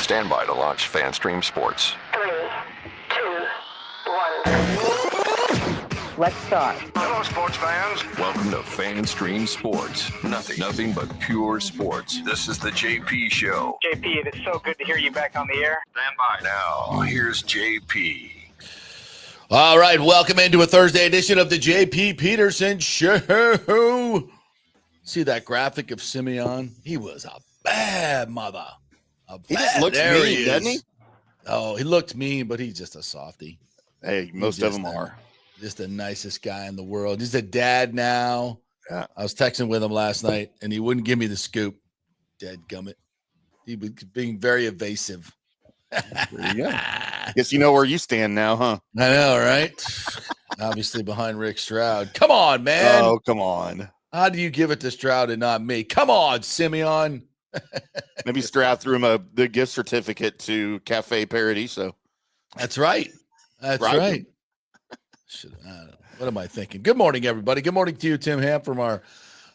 Stand by to launch FanStream Sports. 3, 2, 1. Let's start. Hello, sports fans. Welcome to FanStream Sports. Nothing but pure sports. This is the JP Show. JP, it is so good to hear you back on the air. Stand by. Now, here's JP. All right, welcome into a Thursday edition of the JP Peterson Show. See that graphic of Simeon? He was a bad mother. He just looks mean, doesn't he? Oh, he looked mean, but he's just a softie. Hey, most of them are. Just the nicest guy in the world. He's a dad now. Yeah. I was texting with him last night, and he wouldn't give me the scoop. Dadgummit. He was being very evasive. There you go. Guess you know where you stand now, huh? I know, right? Obviously behind Rick Stroud. Come on, man. Oh, come on. How do you give it to Stroud and not me? Come on, Simeon. Maybe Stroud threw him the gift certificate to Cafe Paradiso. That's right. That's right. What am I thinking? Good morning, everybody. Good morning to you, Tim Ham, from our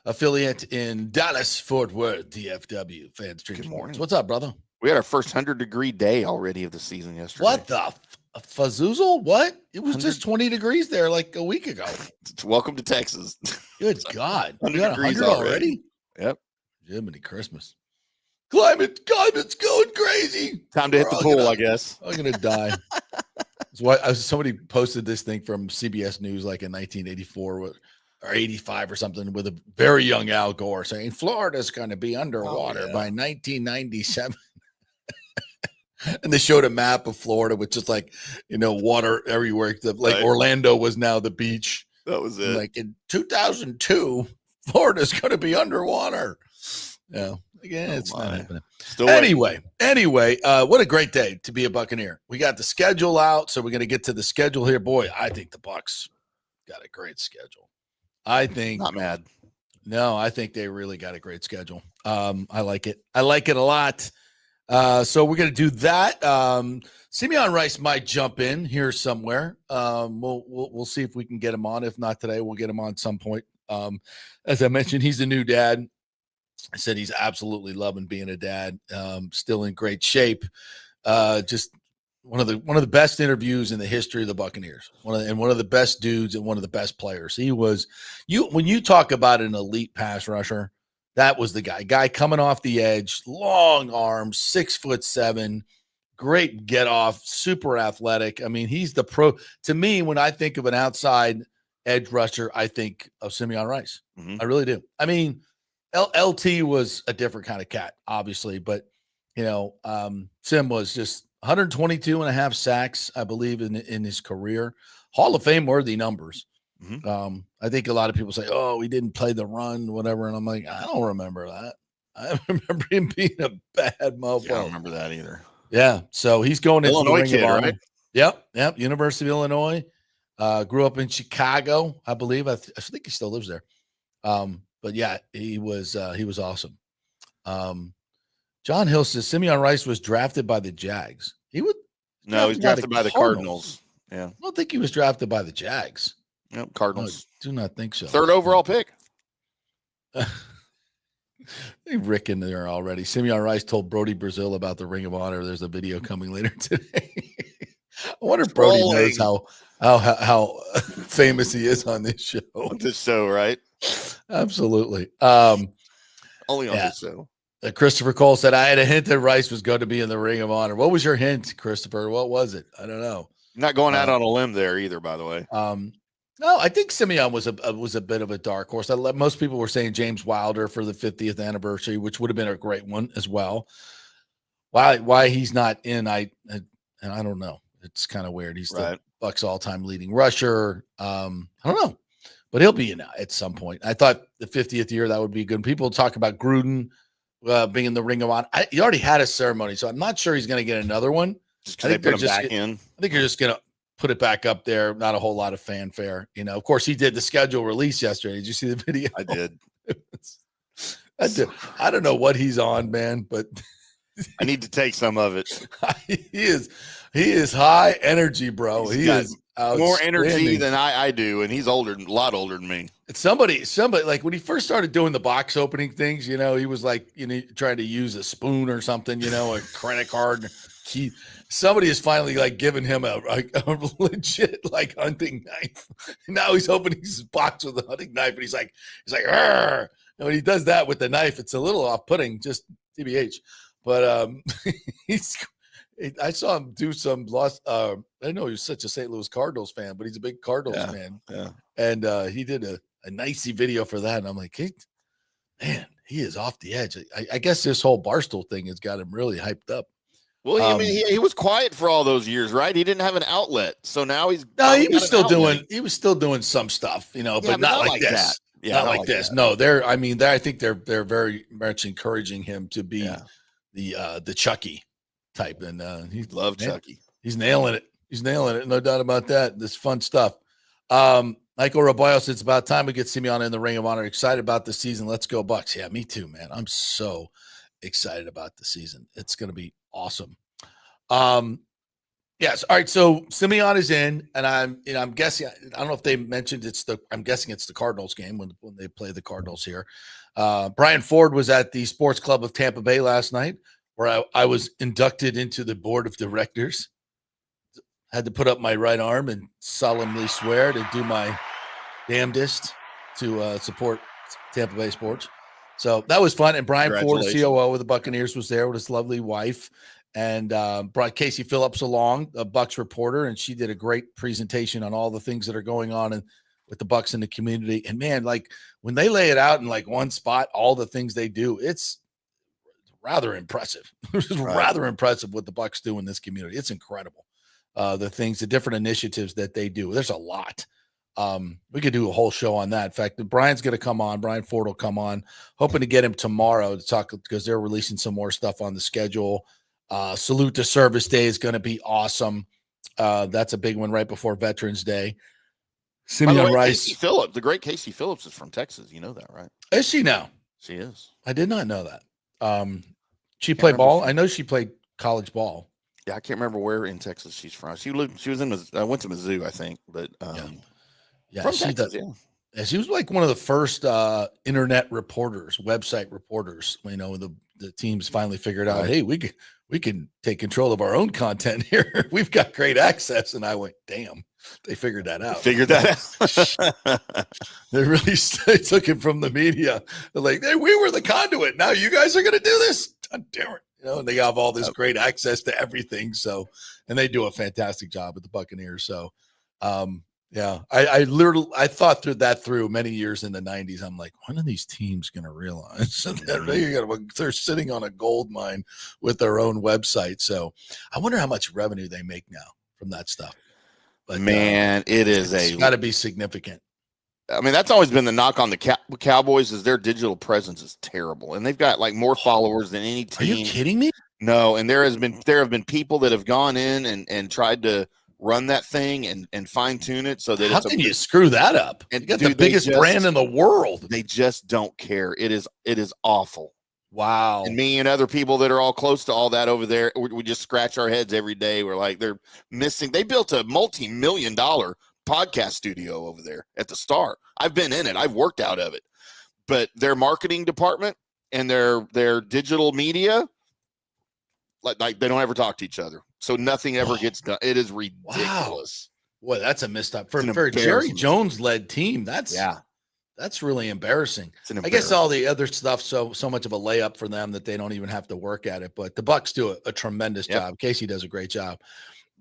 affiliate in Dallas, Fort Worth, DFW, FanStream. Good morning. What's up, brother? We had our first 100-degree day already of the season yesterday. What the fazoozle? What? It was just 20 degrees there like a week ago. Welcome to Texas. Good God. 100 You got degrees 100 already? Yep. Jiminy Christmas. Climate's going crazy. Time to hit the pool, I guess. I'm going to die. Somebody posted this thing from CBS News like in 1984 or 85 or something with a very young Al Gore saying Florida's going to be underwater by 1997. And they showed a map of Florida with just like, water everywhere. Like Orlando was now the beach. That was it. Like in 2002, Florida's going to be underwater. Yeah. Again, it's not happening. Anyway, what a great day to be a Buccaneer. We got the schedule out, so we're going to get to the schedule here. Boy, I think the Bucs got a great schedule. Not mad. No, I think they really got a great schedule. I like it. I like it a lot. So we're going to do that. Simeon Rice might jump in here somewhere. We'll see if we can get him on. If not today, we'll get him on some point. As I mentioned, he's a new dad. I said he's absolutely loving being a dad. Still in great shape. Just one of the best interviews in the history of the Buccaneers. One of the best dudes and one of the best players. He was when you talk about an elite pass rusher, that was the guy coming off the edge, long arms, 6'7", great get off, super athletic. I mean, he's the pro. To me, when I think of an outside edge rusher, I think of Simeon Rice. Mm-hmm. I really do. I mean, LT was a different kind of cat, obviously, but Sim was just 122 and a half sacks, I believe, in his career. Hall of Fame worthy numbers. Mm-hmm. I think a lot of people say, "Oh, we didn't play the run, whatever," and I'm like, I don't remember that. I remember him being a bad mofo. I don't remember that either. Yeah, so he's going into Illinois the Ring kid, of Honor. right? Yep. University of Illinois. Grew up in Chicago, I believe. I think he still lives there. But yeah, he was awesome. John Hill says Simeon Rice was drafted by the Jags. No, he's drafted by the Cardinals. Yeah. I don't think he was drafted by the Jags. Yep, Cardinals. I do not think so. Third overall pick. Rick in there already. Simeon Rice told Brody Brazil about the Ring of Honor. There's a video coming later today. I wonder if Brody knows how famous he is on this show. On this show, right? Absolutely. Only on this show. Christopher Cole said, I had a hint that Rice was going to be in the Ring of Honor. What was your hint, Christopher? What was it? I don't know. You're not going out on a limb there either, by the way. No, I think Simeon was a bit of a dark horse. Most people were saying James Wilder for the 50th anniversary, which would have been a great one as well. Why he's not in, I don't know. It's kind of weird. He's the Bucs all-time leading rusher. I don't know, but he'll be in at some point. I thought the 50th year that would be good. People talk about Gruden being in the Ring of Honor. He already had a ceremony, so I'm not sure he's going to get another one. Just they put him back in. I think you're just going to put it back up there. Not a whole lot of fanfare. Of course, he did the schedule release yesterday. Did you see the video? I did. I don't know what he's on, man, but I need to take some of it. He is high energy, bro. He is more energy Outstanding. than I do, and he's a lot older than me. Somebody, like when he first started doing the box opening things, he was like, trying to use a spoon or something, a credit card key. Somebody is finally like giving him a legit like hunting knife. And now he's opening his box with a hunting knife, and he's like, "Arr!" And when he does that with the knife, it's a little off-putting, just TBH. But I saw him do some I know he was such a St. Louis Cardinals fan, but he's a big Cardinals fan. Yeah. And he did a nicey video for that. And I'm like, hey, man, he is off the edge. I guess this whole Barstool thing has got him really hyped up. Well, he was quiet for all those years, right? He didn't have an outlet. So now he was still doing some stuff, but not like this. That. Yeah, not like this. That. No, I think they're very much encouraging him to be the Chucky type. And he loves Chucky. He's nailing it. No doubt about that. This fun stuff. Michael Roboyos, it's about time we get Simeon in the Ring of Honor. Excited about the season. Let's go Bucs. Yeah, me too, man. I'm so excited about the season. It's going to be awesome. Yes. All right. So Simeon is in, and I'm guessing, I don't know if they mentioned I'm guessing it's the Cardinals game when they play the Cardinals here. Brian Ford was at the Sports Club of Tampa Bay last night, where I was inducted into the board of directors. Had to put up my right arm and solemnly swear to do my damnedest to support Tampa Bay sports. So that was fun. And Brian Ford, COO of the Buccaneers, was there with his lovely wife, and brought Casey Phillips along, a Bucs reporter, and she did a great presentation on all the things that are going on with the Bucs in the community. And man, like when they lay it out in like one spot, all the things they do, it's rather impressive. It's rather impressive what the Bucs do in this community. It's incredible. The different initiatives that they do. There's a lot. We could do a whole show on that. In fact, Brian's going to come on. Brian Ford will come on. Hoping to get him tomorrow to talk, because they're releasing some more stuff on the schedule. Salute to Service Day is going to be awesome. That's a big one right before Veterans Day. Simeon Rice. Casey Phillips, the great Casey Phillips, is from Texas. You know that, right? Is she now? She is. I did not know that. She played ball. I know she played college ball. Yeah, I can't remember where in Texas she's from. She went to Mizzou, I think, but from Texas, yeah, she was like one of the first internet reporters, website reporters. The teams finally figured out, hey, we can take control of our own content here. We've got great access. And I went, damn, they figured that out. They really took it from the media. They're like, hey, we were the conduit. Now you guys are going to do this. God damn it. And they have all this great access to everything. So, and they do a fantastic job with the Buccaneers. So, I thought through many years in the 90s. I'm like, when are these teams going to realize that they're sitting on a gold mine with their own website? So I wonder how much revenue they make now from that stuff. But man, it's got to be significant. I mean, that's always been the knock on the Cowboys, is their digital presence is terrible, and they've got like more followers than any team. Are you kidding me? No, and there have been people that have gone in and tried to run that thing and fine tune it so that how can you screw that up? And you got the biggest brand in the world. They just don't care. It is awful. Wow. And me and other people that are all close to all that over there, we just scratch our heads every day. We're like, they're missing. They built a multi-million-dollar podcast studio over there at the Star. I've been in it. I've worked out of it. But their marketing department and their digital media, like they don't ever talk to each other. So nothing ever gets done. It is ridiculous. Wow. Boy, that's a missed up for a Jerry Jones led team. That's really embarrassing. I guess all the other stuff so much of a layup for them that they don't even have to work at it. But the Bucs do a tremendous job. Casey does a great job.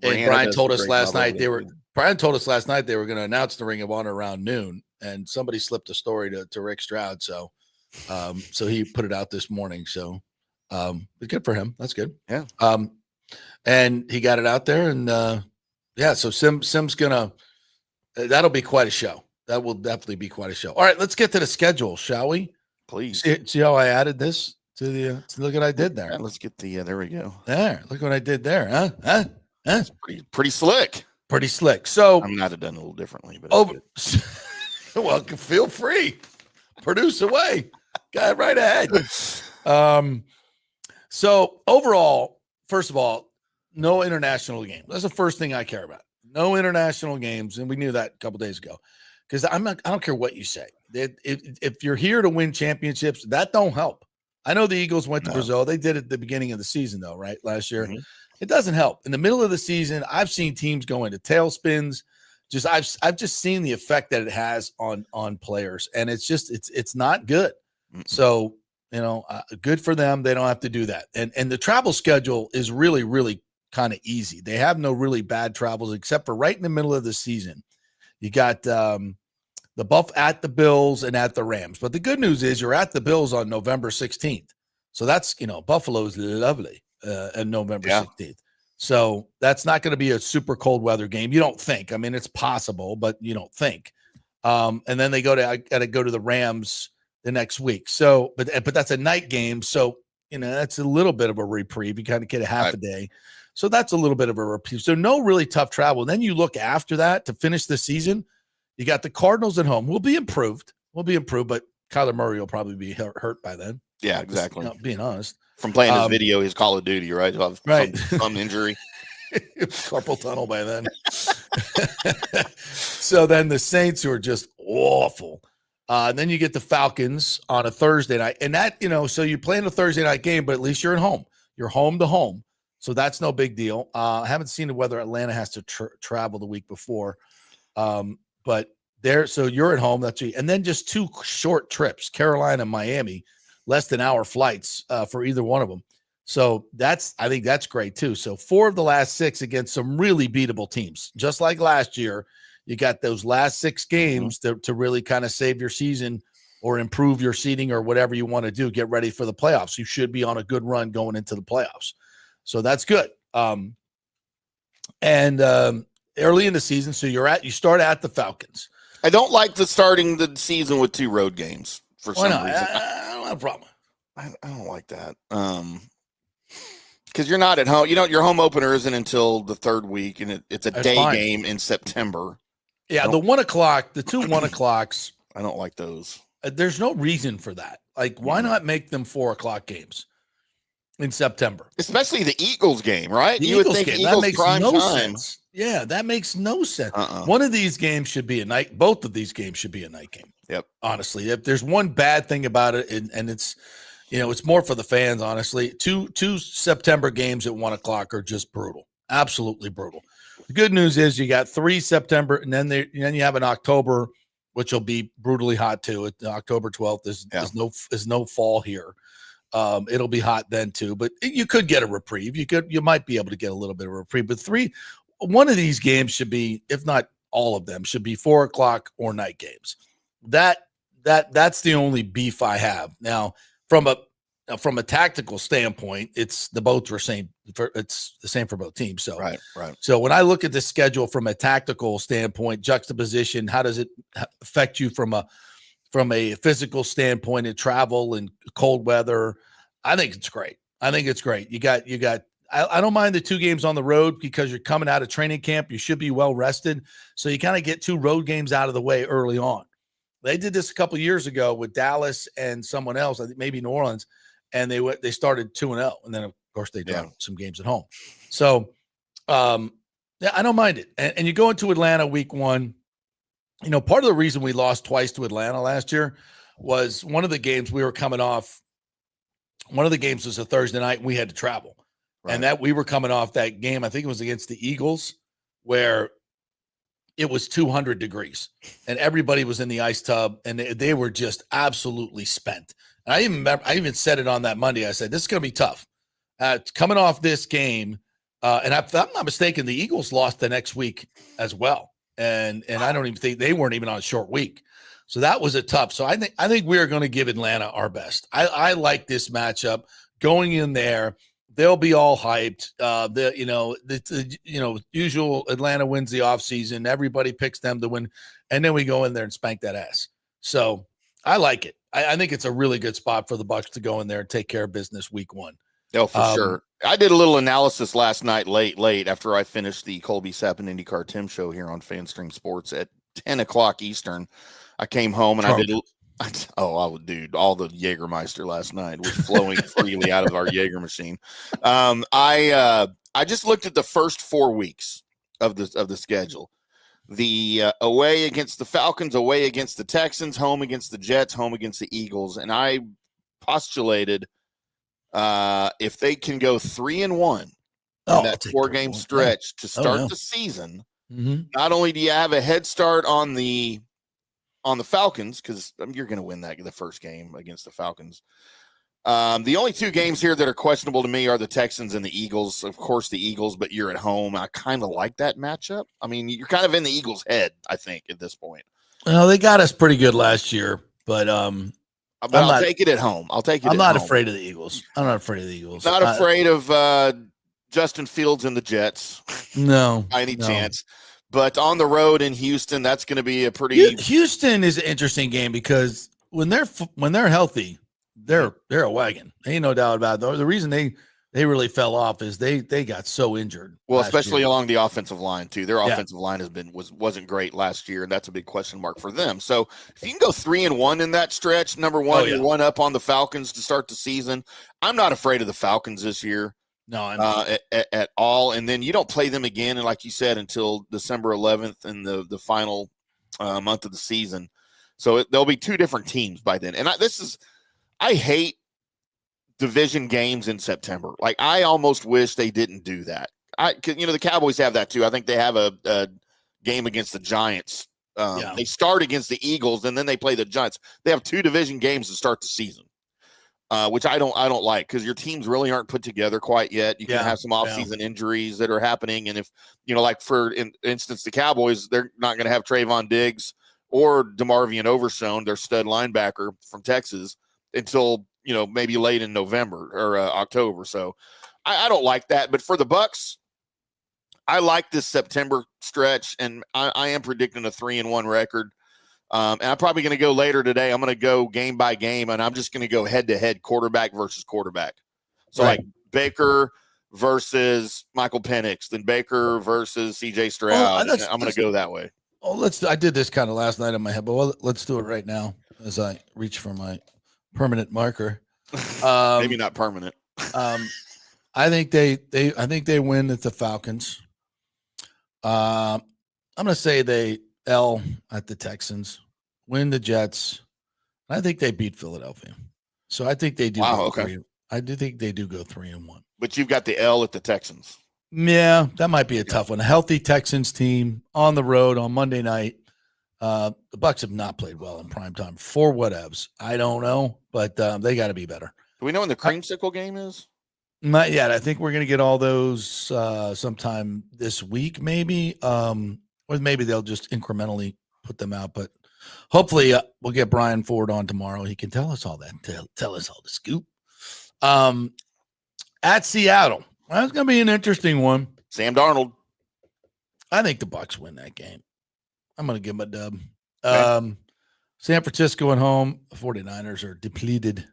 And Brian told us last night they were going to announce the Ring of Honor around noon, and somebody slipped a story to Rick Stroud. So he put it out this morning. So good for him. That's good. Yeah. And he got it out there, and so Sim's gonna. That'll be quite a show. That will definitely be quite a show. All right, let's get to the schedule, shall we? Please. See how I added this to the. Look what I did there. Yeah, let's get the. There we go. There. Look what I did there. Huh? It's pretty slick. Pretty slick. So I might have done it a little differently, but well, feel free. Produce away. Go right ahead. So overall, first of all, no international game. That's the first thing I care about. No international games, and we knew that a couple days ago. Because I don't care what you say. If you're here to win championships, that don't help. I know the Eagles went to Brazil. They did it at the beginning of the season, though, right? Last year. Mhm. It doesn't help. In the middle of the season, I've seen teams go into tailspins. I've just seen the effect that it has on players, and it's not good. Mm-mm. So, good for them. They don't have to do that. And the travel schedule is really, really kind of easy. They have no really bad travels except for right in the middle of the season. You got the Buff at the Bills and at the Rams. But the good news is you're at the Bills on November 16th. So that's, Buffalo's lovely on November 16th. So that's not going to be a super cold weather game. You don't think. I mean, it's possible, but you don't think. And then I got to go to the Rams the next week. So, but that's a night game. So, that's a little bit of a reprieve. You kind of get a half a day. So that's a little bit of a reprieve. So no really tough travel. Then you look after that to finish the season. You got the Cardinals at home. We'll be improved, but Kyler Murray will probably be hurt by then. Yeah, exactly. Just, being honest. From playing his video, his Call of Duty, right? He'll have right. some injury. Carpal tunnel by then. So then the Saints, who are just awful. Then you get the Falcons on a Thursday night. And that, so you're playing a Thursday night game, but at least you're at home. You're home to home. So that's no big deal. I haven't seen whether Atlanta has to travel the week before. But so you're at home. And then just 2 short trips, Carolina and Miami, less than hour flights for either one of them. So I think that's great too. So 4 of the last 6 against some really beatable teams. Just like last year, you got those last 6 games to really kind of save your season or improve your seeding or whatever you want to do. Get ready for the playoffs. You should be on a good run going into the playoffs. So that's good. And early in the season, so you start at the Falcons. I don't like starting the season with 2 road games for some reason. I don't have a problem. I don't like that. Because you're not at home. Your home opener isn't until the 3rd week, and it's a day game in September. Yeah, the 1 o'clock, the 2 1 o'clocks. I don't like those. There's no reason for that. Like, why not make them 4 o'clock games in September? Especially the Eagles game, right? You would think game. That makes no sense. Yeah, that makes no sense. One of these games should be a night. Both of these games should be a night game. Yep. Honestly, if there's one bad thing about it, and it's, it's more for the fans. Honestly, two September games at 1 o'clock are just brutal. Absolutely brutal. The good news is you got 3 September, and then you have an October, which will be brutally hot too. October 12th is no fall here. It'll be hot then too, but you could get a reprieve. You might be able to get a little bit of a reprieve, but one of these games should be, if not all of them, should be 4 o'clock or night games. That's the only beef I have. Now, from a tactical standpoint, it's the same for both teams. So right. So when I look at the schedule from a tactical standpoint, juxtaposition, how does it affect you from a physical standpoint in travel and cold weather? I think it's great. You got. I don't mind the 2 games on the road because you're coming out of training camp. You should be well rested. So you kind of get 2 road games out of the way early on. They did this a couple of years ago with Dallas and someone else, I think maybe New Orleans, and they started 2-0. And then, of course, they dropped some games at home. So, I don't mind it. And you go into Atlanta week 1. Part of the reason we lost twice to Atlanta last year was one of the games we were coming off. One of the games was a Thursday night, and we had to travel. Right. And that we were coming off that game, I think it was against the Eagles, where it was 200 degrees and everybody was in the ice tub and they were just absolutely spent. And I even said it on that Monday. I said, this is going to be tough. Coming off this game, and if I'm not mistaken, the Eagles lost the next week as well. And I don't even think they weren't even on a short week. So that was a tough. So I think we are going to give Atlanta our best. I like this matchup going in there. They'll be all hyped. The usual Atlanta wins the offseason. Everybody picks them to win. And then we go in there and spank that ass. So I like it. I think it's a really good spot for the Bucs to go in there and take care of business week 1. Oh, for sure. I did a little analysis last night, late after I finished the Colby Sapp and IndyCar Tim show here on FanStream Sports at 10 o'clock Eastern. I came home and dude, all the Jägermeister last night was flowing freely out of our Jäger machine. I just looked at the first 4 weeks of the schedule. The away against the Falcons, away against the Texans, home against the Jets, home against the Eagles. And I postulated if they can go 3-1 in that 4-game stretch to start the season, not only do you have a head start on the Falcons, because you're going to win the first game against the Falcons. The only 2 games here that are questionable to me are the Texans and the Eagles. Of course, the Eagles, but you're at home. I kind of like that matchup. I mean, you're kind of in the Eagles' head, I think, at this point. Well, they got us pretty good last year, but I'll take it at home. I'm not afraid of the Eagles. I'm not afraid of the Eagles. Not afraid of Justin Fields and the Jets. No, by any chance. But on the road in Houston, that's going to be a pretty. Houston is an interesting game because when they're healthy, they're a wagon. Ain't no doubt about it. The reason they really fell off is they got so injured. Well, especially along the offensive line too. Their offensive line wasn't great last year, and that's a big question mark for them. So if you can go 3-1 in that stretch, number one, you're 1 up on the Falcons to start the season. I'm not afraid of the Falcons this year. No, I'm not. At all. And then you don't play them again, and like you said, until December 11th and the final month of the season. So there'll be 2 different teams by then. And I hate division games in September. Like, I almost wish they didn't do that. The Cowboys have that too. I think they have a game against the Giants. They start against the Eagles, and then they play the Giants. They have 2 division games to start the season. Which I don't like, because your teams really aren't put together quite yet. You can have some offseason injuries that are happening. And if, like for instance, the Cowboys, they're not going to have Trayvon Diggs or DeMarvion Overshown, their stud linebacker from Texas, until, maybe late in November or October. So I don't like that. But for the Bucs, I like this September stretch, and I am predicting a 3-1 record. And I'm probably going to go later today. I'm going to go game by game, and I'm just going to go head-to-head, quarterback versus quarterback. So, like Baker versus Michael Penix, then Baker versus C.J. Stroud. I'm going to go that way. Oh, I did this kind of last night in my head, but let's do it right now as I reach for my permanent marker. Maybe not permanent. I think they win at the Falcons. I'm going to say they L at the Texans, win the Jets. I think they beat Philadelphia. So I think they do. Wow, okay. I do think they do go 3-1. But you've got the L at the Texans. Yeah, that might be a tough one. A healthy Texans team on the road on Monday night. The Bucs have not played well in primetime for whatevs. I don't know, but they got to be better. Do we know when the creamsicle game is? Not yet. I think we're going to get all those sometime this week, maybe. Or maybe they'll just incrementally put them out. But hopefully we'll get Brian Ford on tomorrow. He can tell us all that, tell us all the scoop. At Seattle. That's going to be an interesting one. Sam Darnold. I think the Bucs win that game. I'm going to give them a dub. Okay. San Francisco at home. The 49ers are depleted.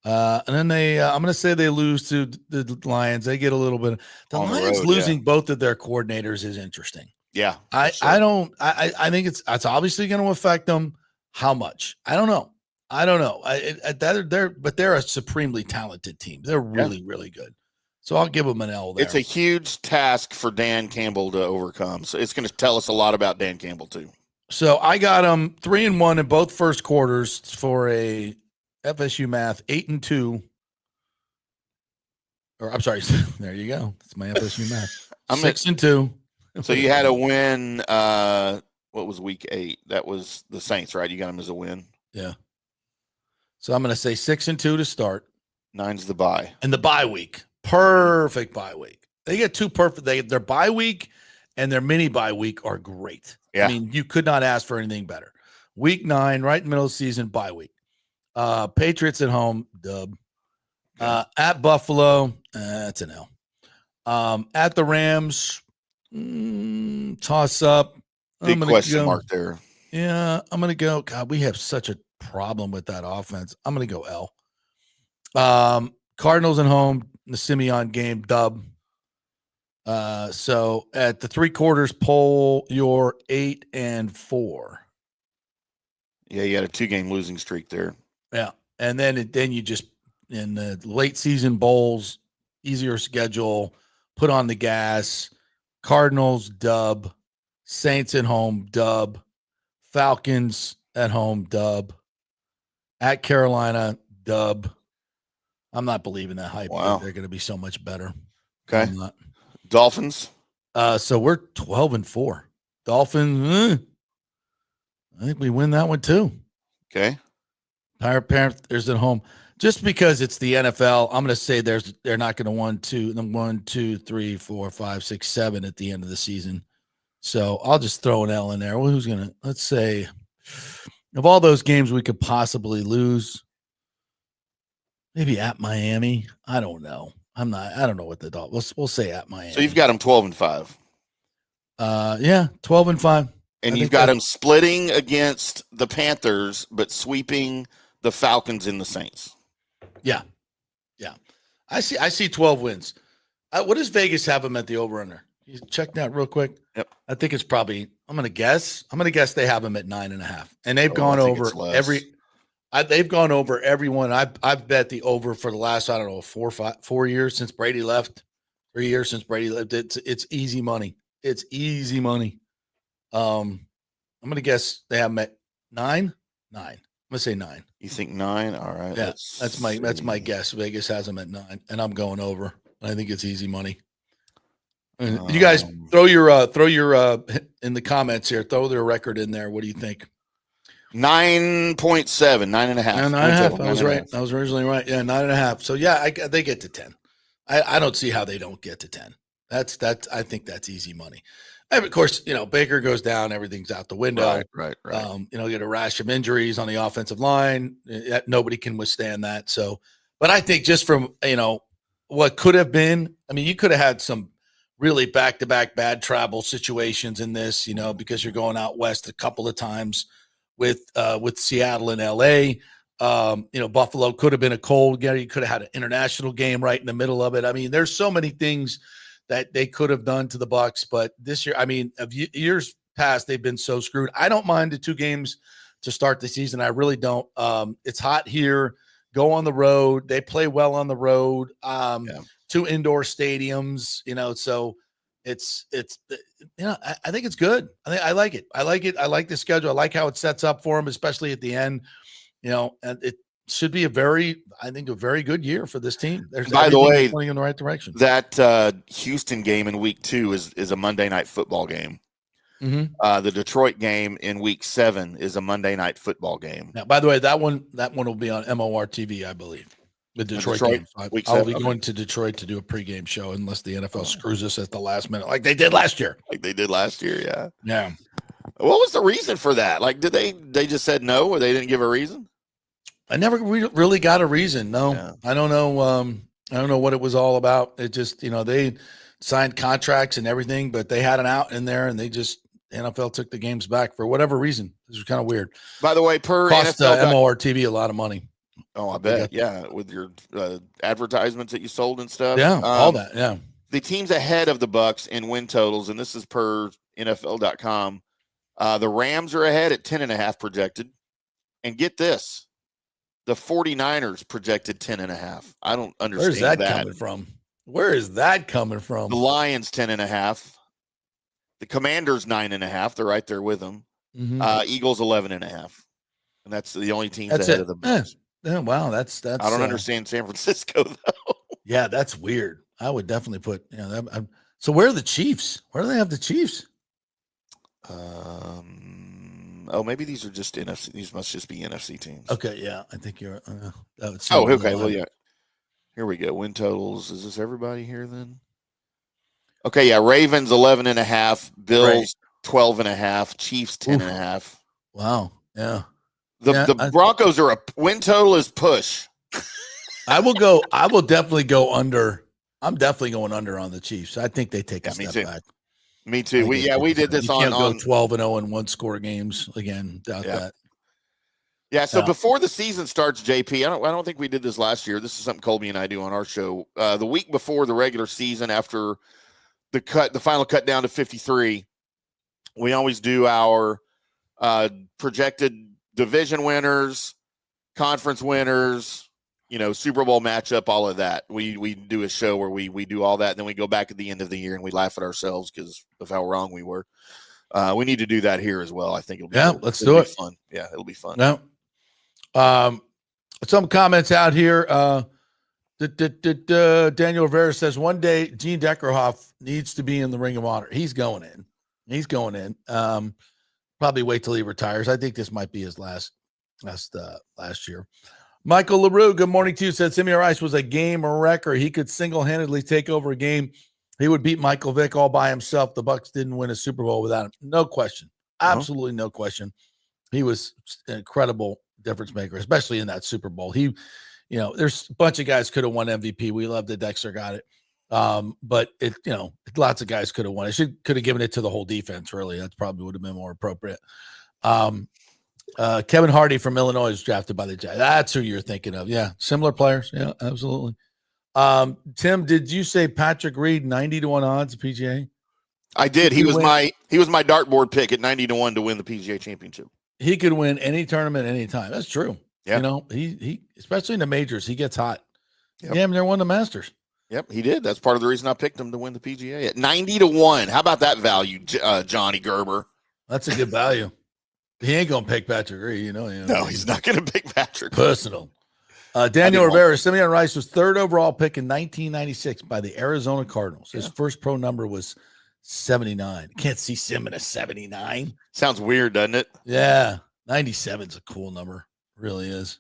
And then I'm going to say they lose to the Lions. They get a little bit. The Lions losing both of their coordinators is interesting. Yeah. I think it's obviously going to affect them. How much? I don't know. They're a supremely talented team. They're really, really good. So I'll give them an L there. It's a huge task for Dan Campbell to overcome. So it's going to tell us a lot about Dan Campbell too. So I got them 3-1 in both first quarters for a FSU math 8-2. Or I'm sorry, there you go. That's my FSU math. 6-2. So you had a win. What was week 8? That was the Saints, right? You got them as a win. Yeah. So I'm going to say 6-2 to start. 9's the bye. And the bye week. Perfect bye week. They get 2 perfect. Their bye week and their mini bye week are great. Yeah. I mean, you could not ask for anything better. Week 9, right in the middle of the season, bye week. Patriots at home, dub. At Buffalo, that's an L. At the Rams, toss up. Big question mark there. Yeah, I'm going to go. God, we have such a problem with that offense. I'm going to go L. Cardinals at home, the Simeon game, dub. So at the 3 quarters, poll your 8-4. Yeah, you had a 2-game losing streak there. Yeah, and then you just in the late season bowls, easier schedule, put on the gas. Cardinals, dub. Saints at home, dub. Falcons at home, dub. At Carolina, dub. I'm not believing that hype. Wow. They're going to be so much better. Okay. I'm not. Dolphins. So we're 12-4. Dolphins, I think we win that one too. Okay. Panthers at home. Just because it's the NFL, I'm going to say they're not going to 1, 2, 3, 4, 5, 6, 7 at the end of the season. So I'll just throw an L in there. Well, who's going to, let's say, of all those games we could possibly lose, maybe at Miami. I don't know. I don't know what the Dolphins, we'll say at Miami. So you've got them 12-5. Yeah, 12-5. And you've got them splitting against the Panthers, but sweeping the Falcons and the Saints. Yeah. I see 12 wins. What does Vegas have them at the over-under? You check that real quick. Yep. I think it's probably, I'm going to guess they have them at 9.5. And they've gone over they've gone over everyone. I've bet the over for the last, I don't know, 4 years since Brady left, 3 years since Brady left. It's easy money. It's easy money. I'm going to guess they have them at 9. I'm going to say 9. You think 9? All right. Yeah, that's my guess. Vegas has them at 9, and I'm going over. I think it's easy money. And you guys throw your in the comments here. Throw their record in there. What do you think? 9.7, 9.5. Yeah, 9.5. I was right. I was originally right. Yeah, 9.5. So yeah, they get to 10. I don't see how they don't get to 10. That's I think that's easy money. And of course, Baker goes down, everything's out the window. Right. Get a rash of injuries on the offensive line. Nobody can withstand that. So, but I think just from what could have been, you could have had some really back-to-back bad travel situations in this, because you're going out west a couple of times with Seattle and LA. Buffalo could have been a cold game. You could have had an international game right in the middle of it. There's so many things that they could have done to the Bucs, but this year, of years past, they've been so screwed. I don't mind the 2 games to start the season. I really don't. It's hot here. Go on the road. They play well on the road. 2 indoor stadiums, so it's I think it's good. I like it. I like the schedule. I like how it sets up for them, especially at the end, and it should be a very good year for this team. By the way, pointing in the right direction. That Houston game in week 2 is a Monday night football game. Mm-hmm. The Detroit game in week 7 is a Monday night football game. Now, by the way, that one will be on MOR TV, I believe. The Detroit game. I'll be going to Detroit to do a pregame show unless the NFL screws us at the last minute, like they did last year. Yeah. Yeah. What was the reason for that? Like, did they just said no, or they didn't give a reason? I never really got a reason. No, Yeah. I don't know. I don't know what it was all about. It just, they signed contracts and everything, but they had an out in there, and NFL took the games back for whatever reason. This was kind of weird. By the way, per cost NFL MOR TV a lot of money. Oh, I bet. Yeah, with your advertisements that you sold and stuff. Yeah, all that. Yeah. The teams ahead of the Bucs in win totals, and this is per NFL.com. The Rams are ahead at 10.5 projected, and get this. The 49ers projected 10.5. I don't understand Where's that coming from? Where is that coming from? The Lions 10.5. The Commanders 9.5. They're right there with them. Mm-hmm. Eagles 11.5. And that's the only teams ahead of the Bucs. Yeah, wow, that's. I don't understand San Francisco though. Yeah, that's weird. I would definitely put. So where are the Chiefs? Where do they have the Chiefs? Maybe these are just NFC. These must just be NFC teams. Okay, yeah, I think you're. Okay. Well, yeah. Here we go. Win totals. Is this everybody here then? Okay, yeah. Ravens 11.5. Bills 12.5. Chiefs 10.5. Wow. Yeah. The Broncos are a win total is push. I will definitely go under. I'm definitely going under on the Chiefs. I think they take a step back. Me too. We did this on 12-0 and 1-score games again. Doubt that. Yeah. So before the season starts, JP, I don't think we did this last year. This is something Colby and I do on our show. The week before the regular season, after the final cut down to 53, we always do our projected division winners, conference winners, Super Bowl matchup, all of that. We do a show where we do all that, and then we go back at the end of the year and we laugh at ourselves because of how wrong we were. We need to do that here as well. I think it'll be let's do it. Fun. Yeah, it'll be fun. Yeah. Some comments out here. Daniel Rivera says one day Gene Deckerhoff needs to be in the Ring of Honor. He's going in. Probably wait till he retires. I think this might be his last year. Michael LaRue, good morning to you. Said Simeon Rice was a game wrecker. He could single-handedly take over a game. He would beat Michael Vick all by himself. The Bucs didn't win a Super Bowl without him. No question. Absolutely no question. He was an incredible difference maker, especially in that Super Bowl. There's a bunch of guys could have won MVP. We love that Dexter got it. But lots of guys could have won. Could have given it to the whole defense, really. That's probably would have been more appropriate. Kevin Hardy from Illinois was drafted by the Giants. That's who you're thinking of. Yeah, similar players. Yeah, absolutely. Tim, did you say Patrick Reed 90-1 odds PGA? I did. He was my dartboard pick at 90-1 to win the PGA Championship. He could win any tournament anytime. That's true. Yeah. He especially in the majors, he gets hot. Yep. Yeah, they won the Masters. Yep, he did. That's part of the reason I picked him to win the PGA at 90-1. How about that value, Johnny Gerber? That's a good value. He ain't gonna pick Patrick Reed, No, he's not gonna pick Patrick. Personal. Daniel Rivera, Simeon Rice was third overall pick in 1996 by the Arizona Cardinals. His first pro number was 79. Can't see Sim in a 79. Sounds weird, doesn't it? Yeah, 97 is a cool number. It really is.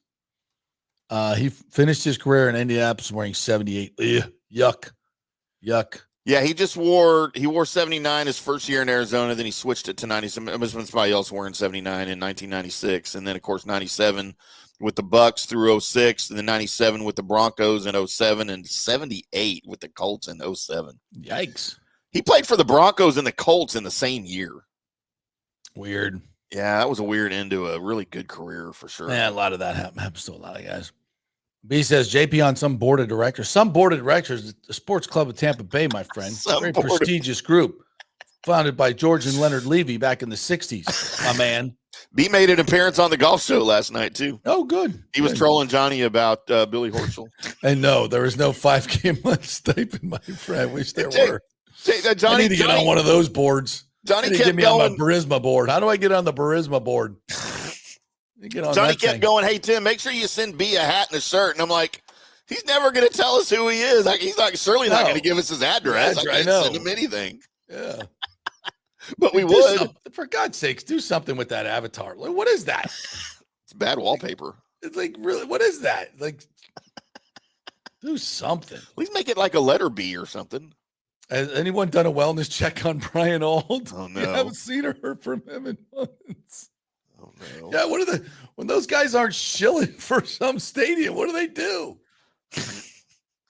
He finished his career in Indianapolis wearing 78. Ugh, yuck. Yeah, he wore 79 his first year in Arizona, then he switched it to 97. It was when somebody else wearing 79 in 1996, and then of course 97 with the Bucs through 06, and then 97 with the Broncos in 07, and 78 with the Colts in 07. Yikes. He played for the Broncos and the Colts in the same year. Weird. Yeah, that was a weird end to a really good career for sure. Yeah, a lot of that happens to a lot of guys. B says JP on some board of directors. Some board of directors, the Sports Club of Tampa Bay, my friend. Very prestigious group. Founded by George and Leonard Levy back in the 60s, my man. B made an appearance on the golf show last night, too. Oh, good. He was trolling Johnny about Billy Horschel. And no, there is no 5-game lunch stipend, my friend. Wish there were. Johnny, I need to get on one of those boards. Johnny kept me on my Barisma board. How do I get on the Barisma board? Johnny kept going, hey, Tim, make sure you send B a hat and a shirt. And I'm like, he's never going to tell us who he is. Like, he's certainly not going to give us his address. I can't send him anything. Yeah. But we would. For God's sakes, do something with that avatar. Like, what is that? It's bad wallpaper. It's like, really, what is that? Like, do something. At least make it like a letter B or something. Has anyone done a wellness check on Brian Auld? Oh, no. You haven't seen or heard from him in months. Oh, no. Yeah, when those guys aren't shilling for some stadium, what do?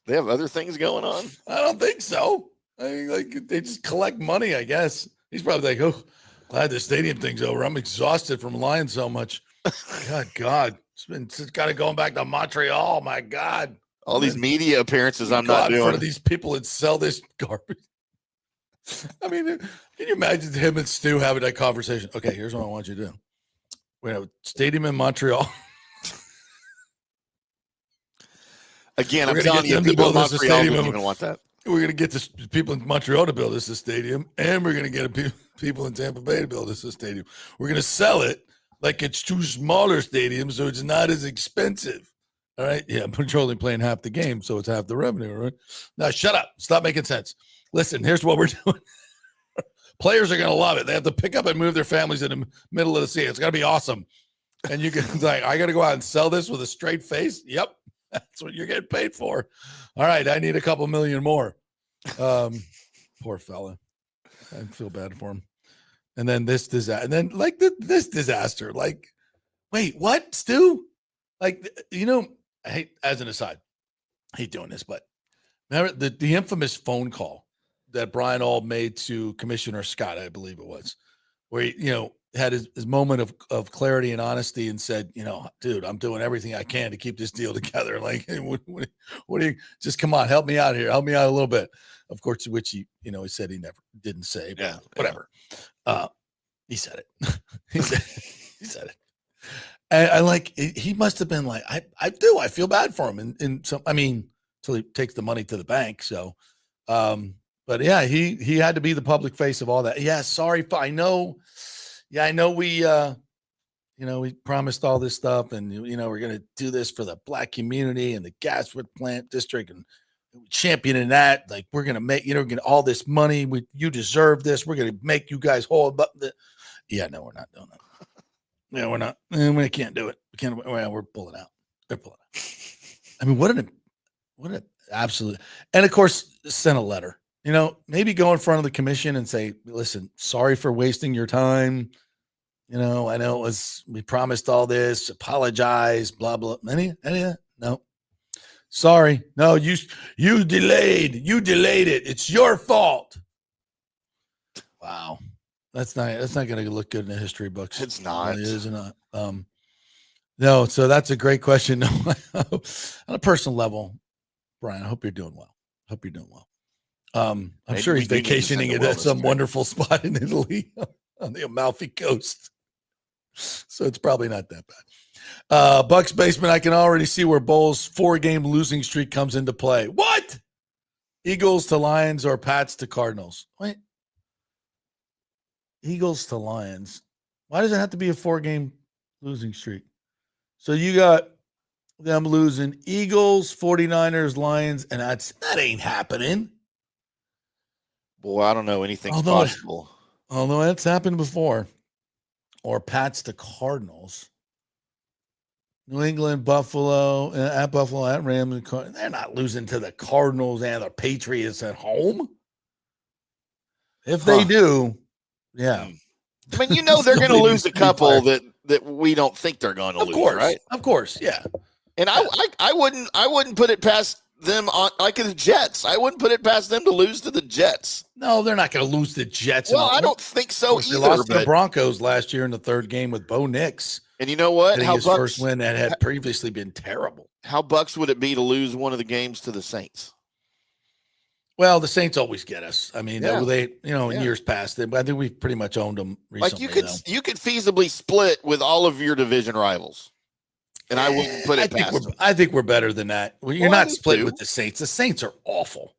They have other things going on? I don't think so. I mean, like, they just collect money, I guess. He's probably like, oh, glad the stadium thing's over. I'm exhausted from lying so much. God. It's got to go back to Montreal. My God. All these media appearances I'm not doing. In front of these people that sell this garbage. I mean, can you imagine him and Stu having that conversation? Okay, here's what I want you to do. We have a stadium in Montreal. Again, I'm telling you, people in Montreal don't even want that. We're going to get the people in Montreal to build us a stadium, and we're going to get people in Tampa Bay to build us a stadium. We're going to sell it like it's two smaller stadiums, so it's not as expensive. All right? Yeah, but you're only playing half the game, so it's half the revenue, right? Now, shut up. Stop making sense. Listen, here's what we're doing. Players are going to love it. They have to pick up and move their families in the middle of the sea. It's going to be awesome. And you can like, I got to go out and sell this with a straight face? Yep. That's what you're getting paid for. All right, I need a couple million more. Poor fella. I feel bad for him. And then this disaster. And then like this disaster. Like, wait, what, Stu? Like, I hate, as an aside, I hate doing this, but remember the infamous phone call that Brian Auld made to Commissioner Scott, I believe it was, where he, had his moment of clarity and honesty and said, dude, I'm doing everything I can to keep this deal together. Like, hey, what do you just come on, help me out here. Help me out a little bit. Of course, which he said he never didn't say, but whatever. He said it. he said it. I like he must have been like, I do. I feel bad for him. And so, I mean, until he takes the money to the bank. So, but yeah, he had to be the public face of all that. Yeah. Sorry. I know. Yeah. I know we promised all this stuff and, we're going to do this for the black community and the Gaswood plant district and championing that. Like, we're going to make, get all this money. You deserve this. We're going to make you guys whole. But yeah, no, we're not doing that. Yeah, we're not. We can't do it. We can't. We're pulling out. They're pulling out. I mean, what an absolute. And of course, send a letter. Maybe go in front of the commission and say, "Listen, sorry for wasting your time. I know we promised all this. Apologize. Blah blah. Any no. Sorry. No, you delayed. You delayed it. It's your fault. Wow. That's not going to look good in the history books. It's not. It is not. No, so that's a great question. No, on a personal level, Brian, I hope you're doing well. I'm Maybe sure he's we do need to vacationing send a at some wellness wonderful spot in Italy on the Amalfi Coast. So it's probably not that bad. Bucks basement, I can already see where Bowles' 4-game losing streak comes into play. What? Eagles to Lions or Pats to Cardinals? Wait. Eagles to Lions. Why does it have to be a 4-game losing streak? So you got them losing Eagles, 49ers, Lions, and that ain't happening. Boy, I don't know. Anything's possible. Although that's happened before. Or Pats to Cardinals. New England, Buffalo, at Rams. They're not losing to the Cardinals and the Patriots at home. If they do, yeah. I mean, they're going to lose a couple that we don't think they're going to lose, right? Of course, yeah. And I wouldn't put it past them on like the Jets. I wouldn't put it past them to lose to the Jets. No, they're not going to lose the Jets. Well, I don't think so either. They lost to the Broncos last year in the 3rd game with Bo Nix. And you know what? His first win that had previously been terrible. How Bucks would it be to lose one of the games to the Saints? Well, the Saints always get us. I mean, they in years past, I think we've pretty much owned them recently. Like you could feasibly split with all of your division rivals. And I wouldn't put it past them. I think we're better than that. You're not split with the Saints. The Saints are awful.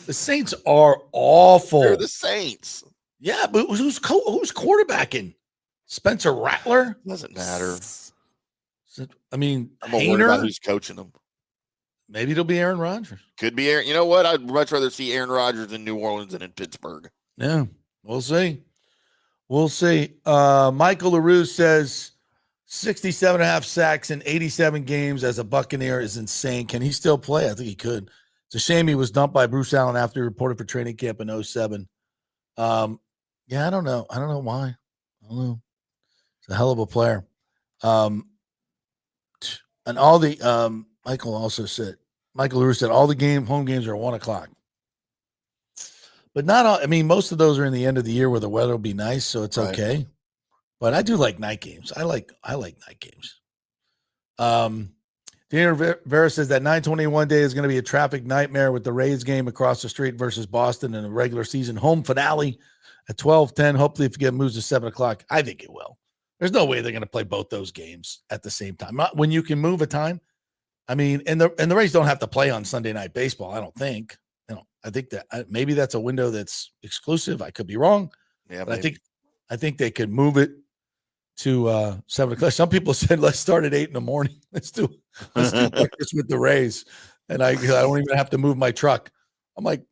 The Saints are awful. They're the Saints. Yeah, but who's quarterbacking? Spencer Rattler? Doesn't matter. I mean, I'm more worried about who's coaching them. Maybe it'll be Aaron Rodgers. Could be Aaron. You know what? I'd much rather see Aaron Rodgers in New Orleans than in Pittsburgh. Yeah, we'll see. Michael LaRue says 67.5 sacks in 87 games as a Buccaneer is insane. Can he still play? I think he could. It's a shame he was dumped by Bruce Allen after he reported for training camp in 07. Yeah, I don't know. I don't know why. I don't know. It's a hell of a player. And all the Michael LaRue said all the home games are at 1:00. But not all. I mean, most of those are in the end of the year where the weather will be nice, so it's okay. But I do like night games. I like night games. Daniel Vera says that 9/21 day is going to be a traffic nightmare with the Rays game across the street versus Boston in a regular season home finale at 12:10. Hopefully, if it moves to 7:00, I think it will. There's no way they're going to play both those games at the same time. Not when you can move a time. I mean, and the Rays don't have to play on Sunday Night Baseball. I don't think. I think that maybe that's a window that's exclusive. I could be wrong. Yeah, but I think they could move it to 7:00. Some people said let's start at 8 a.m. Let's do breakfast with the Rays, and I don't even have to move my truck. I'm like,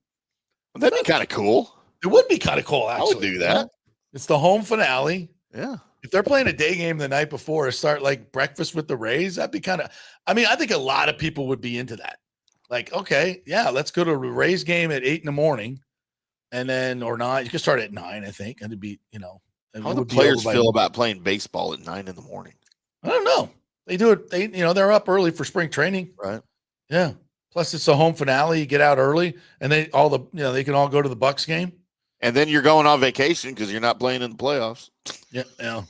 that'd be kind of cool. It would be kind of cool. Actually, I would do that. It's the home finale. Yeah. If they're playing a day game the night before, start like breakfast with the Rays, that'd be kind of. I mean, I think a lot of people would be into that. Like, okay, yeah, let's go to a Rays game at 8 a.m. and then or 9. You can start at 9. I think it'd be How do the players feel about playing baseball at 9 a.m? I don't know. They do it. They're up early for spring training. Right. Yeah. Plus, it's a home finale. You get out early, and they can all go to the Bucs game. And then you're going on vacation because you're not playing in the playoffs. Yeah. Well,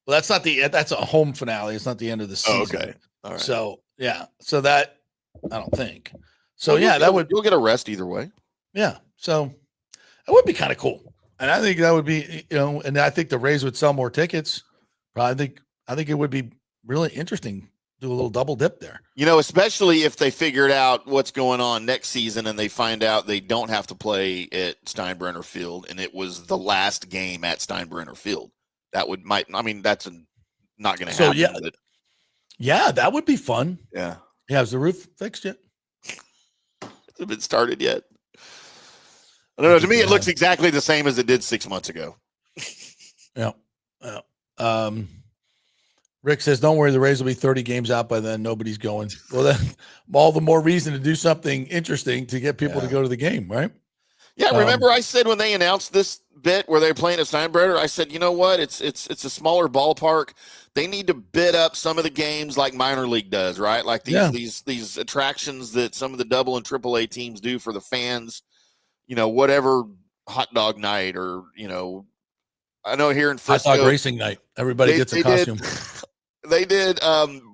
that's a home finale. It's not the end of the season. Oh, okay. All right. So yeah. So that I don't think. So well, you'll get a rest either way. Yeah. So it would be kind of cool. And I think that would be, and I think the Rays would sell more tickets. I think it would be really interesting. Do a little double dip there. Especially if they figured out what's going on next season and they find out they don't have to play at Steinbrenner Field, and it was the last game at Steinbrenner Field. That's not going to happen. Yeah, that would be fun. Yeah. Yeah, is the roof fixed yet? Hasn't been started yet. I don't know. To me, it looks exactly the same as it did 6 months ago. Yeah. Rick says, don't worry, the Rays will be 30 games out by then. Nobody's going. Well, then all the more reason to do something interesting to get people to go to the game, right? Yeah, remember I said when they announced this bit where they're playing at Steinbrenner, I said, you know what? It's a smaller ballpark. They need to bid up some of the games like minor league does, right? Like these attractions that some of the double and triple A teams do for the fans, whatever hot dog night or, I know here in Frisco. Hot dog racing night. Everybody gets a costume. They did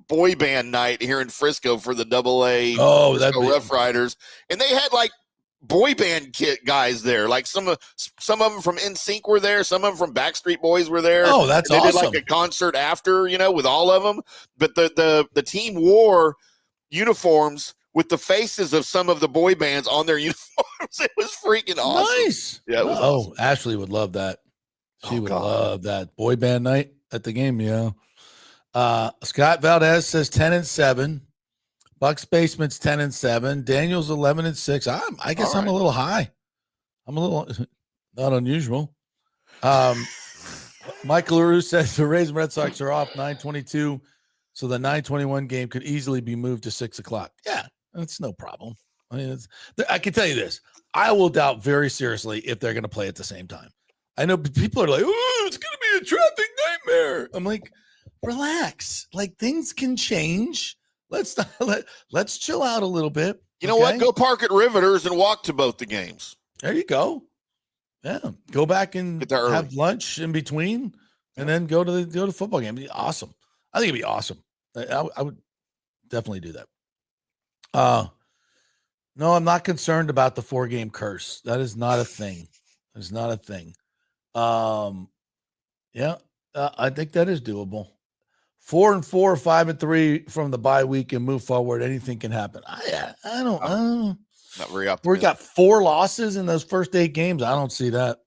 boy band night here in Frisco for the double A Rough Riders. And they had like boy band kit guys there. Like some of them from NSYNC were there. Some of them from Backstreet Boys were there. Oh, that's awesome. They did like a concert after, with all of them. But the team wore uniforms with the faces of some of the boy bands on their uniforms. It was freaking awesome. Nice. Yeah, it was awesome. Ashley would love that. She would love that. Boy band night at the game, Scott Valdez says 10-7. Bucs Basement's 10-7. Daniel's 11-6. I guess I'm a little high. I'm a little not unusual. Michael LaRue says the Rays and Red Sox are off 9:22, so the 9:21 game could easily be moved to 6 o'clock. Yeah, that's no problem. I mean, I can tell you this. I will doubt very seriously if they're going to play at the same time. I know people are like, oh, it's going to be a traffic nightmare. I'm like, relax. Like, things can change. Let's chill out a little bit. You know what? Go park at Riveters and walk to both the games. There you go. Yeah, go back and have lunch in between, and then go to the football game. It'd be awesome. I think it'd be awesome. I would definitely do that. No, I'm not concerned about the 4-game curse. That is not a thing. It's not a thing. I think that is doable. 4-4, 5-3 from the bye week and move forward. Anything can happen. I don't know. Not very optimistic. We got 4 losses in those first 8 games. I don't see that.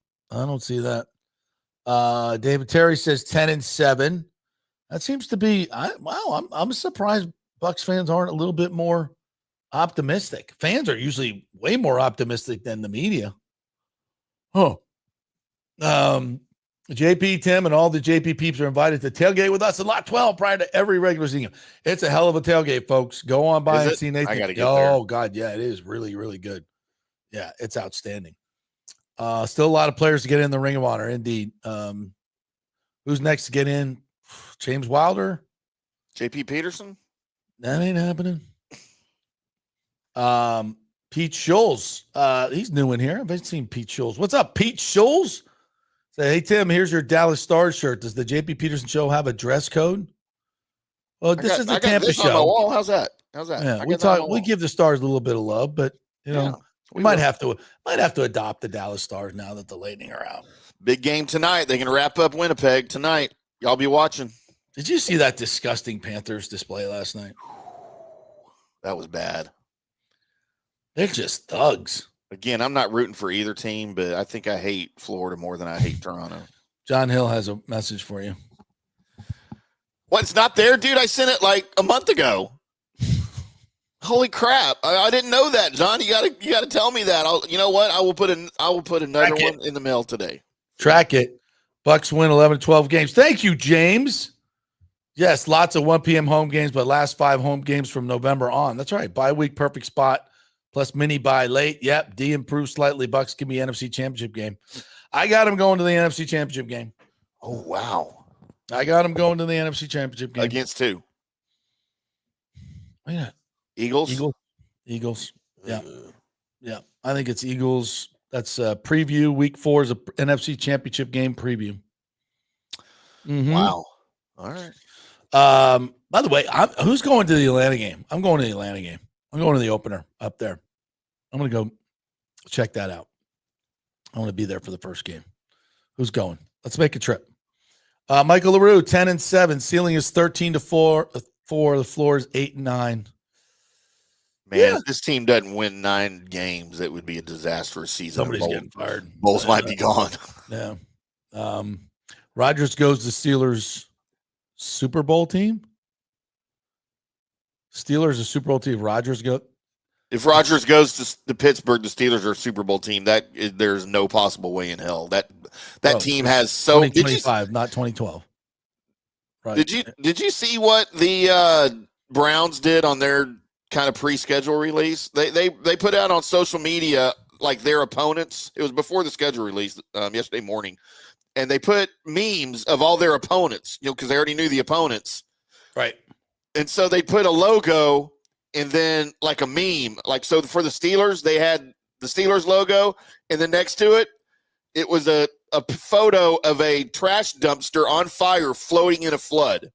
David Terry says 10-7. That seems to be. I'm surprised Bucs fans aren't a little bit more optimistic. Fans are usually way more optimistic than the media. JP, Tim, and all the JP peeps are invited to tailgate with us in Lot 12 prior to every regular season. It's a hell of a tailgate, folks. Go on by and see Nathan. I gotta get there. Oh, God, yeah, it is really, really good. Yeah, it's outstanding. Still a lot of players to get in the Ring of Honor, indeed. Who's next to get in? James Wilder? JP Peterson? That ain't happening. Pete Schultz. He's new in here. I've seen Pete Schultz. What's up, Pete Schultz? Say, hey, Tim, here's your Dallas Stars shirt. Does the JP Peterson show have a dress code? Well, this is the Tampa show. On my wall. How's that? Yeah, we give the Stars a little bit of love, but we might have to adopt the Dallas Stars now that the Lightning are out. Big game tonight. They can wrap up Winnipeg tonight. Y'all be watching. Did you see that disgusting Panthers display last night? That was bad. They're just thugs. Again, I'm not rooting for either team, but I think I hate Florida more than I hate Toronto. John Hill has a message for you. What? It's not there, dude? I sent it like a month ago. Holy crap! I didn't know that, John. You gotta tell me that. You know what? I will put another one in the mail today. Track it. Bucs win 11-12 games. Thank you, James. Yes, lots of 1 p.m. home games, but last 5 home games from November on. That's right. Bye week, perfect spot. Plus mini bye late. Yep. D improved slightly. Bucs give me NFC Championship game. I got him going to the NFC Championship game. Oh, wow. I got him going to the NFC Championship game. Against who? Yeah. Eagles? Eagles. Yeah. Yeah. I think it's Eagles. That's a preview. Week 4 is a NFC Championship game preview. Mm-hmm. Wow. All right. By the way, who's going to the Atlanta game? I'm going to the Atlanta game. I'm going to the opener up there. I'm going to go check that out. I want to be there for the first game. Who's going? Let's make a trip. Michael LaRue, 10-7. Ceiling is 13-4. The floor is 8-9. Man, if this team doesn't win 9 games, it would be a disastrous season. Somebody's getting fired. Bulls might be gone. Yeah. Rodgers goes to Steelers Super Bowl team. Steelers a Super Bowl team. If Rodgers goes to Pittsburgh, the Steelers are a Super Bowl team. There's no possible way in hell. That team has 2025, not 2012. Right. Did you see what the Browns did on their kind of pre-schedule release? They put out on social media like their opponents. It was before the schedule release yesterday morning, and they put memes of all their opponents. Because they already knew the opponents, right? And so they put a logo and then like a meme. Like, so for the Steelers, they had the Steelers logo, and then next to it, it was a photo of a trash dumpster on fire floating in a flood.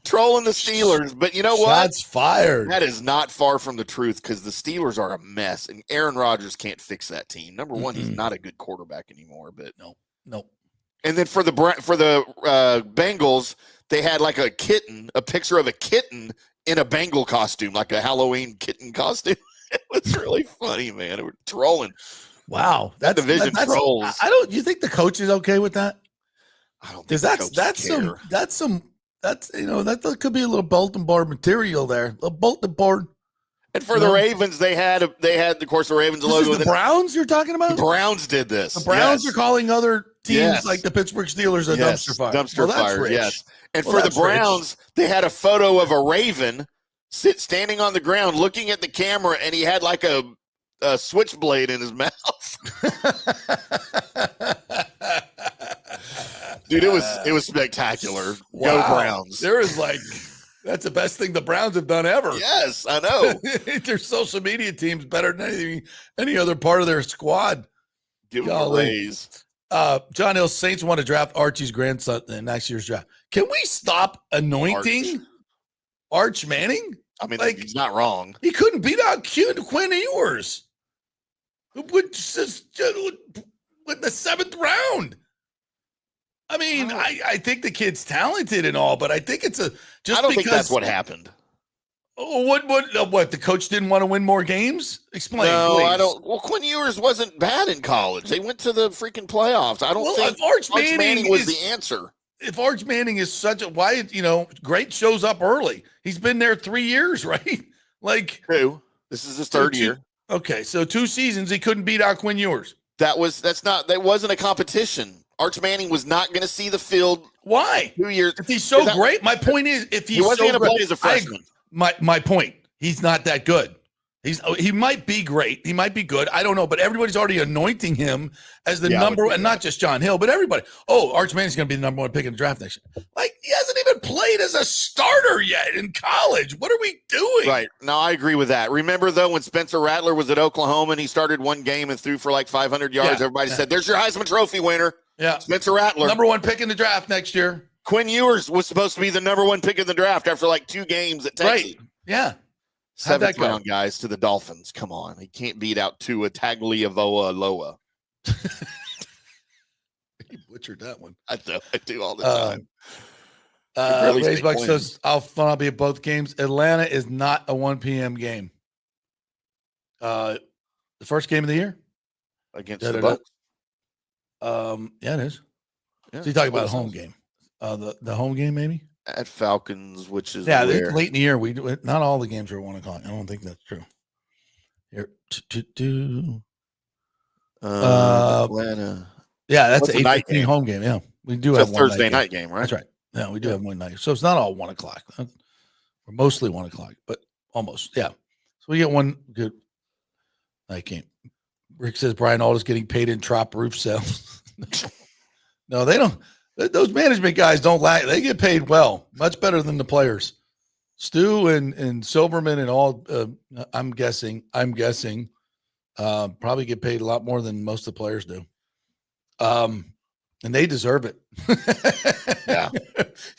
Trolling the Steelers. But you know what? Shots fired. That is not far from the truth, because the Steelers are a mess, and Aaron Rodgers can't fix that team. Number one, he's not a good quarterback anymore. But no. And then for the Bengals, they had like a picture of a kitten in a Bengal costume, like a Halloween kitten costume. It was really funny, man. It was trolling. Wow, that's trolls. You think the coach is okay with that? I don't think that could be a little bulletin board material there. A bulletin board. And for the Ravens, they had of course the Ravens logo. Is the Browns you're talking about? The Browns did this. The Browns are calling other teams like the Pittsburgh Steelers a dumpster fire. Dumpster fire, yes. And for the Browns, they had a photo of a raven standing on the ground looking at the camera, and he had like a switchblade in his mouth. Dude, it was spectacular. Wow. Go Browns. There is that's the best thing the Browns have done ever. Yes, I know. Their social media team's better than any other part of their squad. Give them a raise. John Hill, Saints want to draft Archie's grandson in next year's draft. Can we stop anointing Arch Manning? I mean, he's not wrong. He couldn't beat out Quinn Ewers, who would just with the 7th round. I mean, I think the kid's talented and all, but I think it's I don't think that's what happened. Oh, what? The coach didn't want to win more games? Explain. No, please. I don't. Well, Quinn Ewers wasn't bad in college. They went to the freaking playoffs. I don't think if Arch Manning was the answer. If Arch Manning is great shows up early. He's been there 3 years, right? True. This is his 3rd year. Okay, so 2 seasons he couldn't beat out Quinn Ewers. That wasn't a competition. Arch Manning was not going to see the field. Why? 2 years. If he's so great, my point is, if he's wasn't going to play as a freshman. My point, he's not that good. He might be great. He might be good. I don't know, but everybody's already anointing him as the number, and not just John Hill, but everybody. Oh, Arch Manning's going to be the number 1 pick in the draft next year. He hasn't even played as a starter yet in college. What are we doing? Right. No, I agree with that. Remember, though, when Spencer Rattler was at Oklahoma and he started 1 game and threw for 500 yards, everybody said, there's your Heisman Trophy winner. Yeah. Spencer Rattler. Number 1 pick in the draft next year. Quinn Ewers was supposed to be the number 1 pick in the draft after 2 games at Texas. Right. Yeah. 7th round, guys, to the Dolphins. Come on. He can't beat out Tua Tagovailoa. He butchered that one. I do all the time. Racebuck says, I'll be at both games. Atlanta is not a 1 p.m. game. The first game of the year? Against the Bucs? Yeah, it is. Yeah, so you're talking about a home game. The home game, maybe? At Falcons, which is it's late in the year. Not all the games are 1 o'clock. I don't think that's true. Here, Atlanta. Yeah, that's an 8:15 home game. Yeah, we do have a Thursday night game, right? That's right. Yeah, we do have one night. So it's not all 1 o'clock. We're mostly 1 o'clock, but almost. Yeah. So we get one good. I can't. Rick says Brian Aldiss getting paid in Trop roof sales. No, they don't. Those management guys don't lag. They get paid well, much better than the players. Stu and Silverman and all. I'm guessing. Probably get paid a lot more than most of the players do. And they deserve it. Yeah,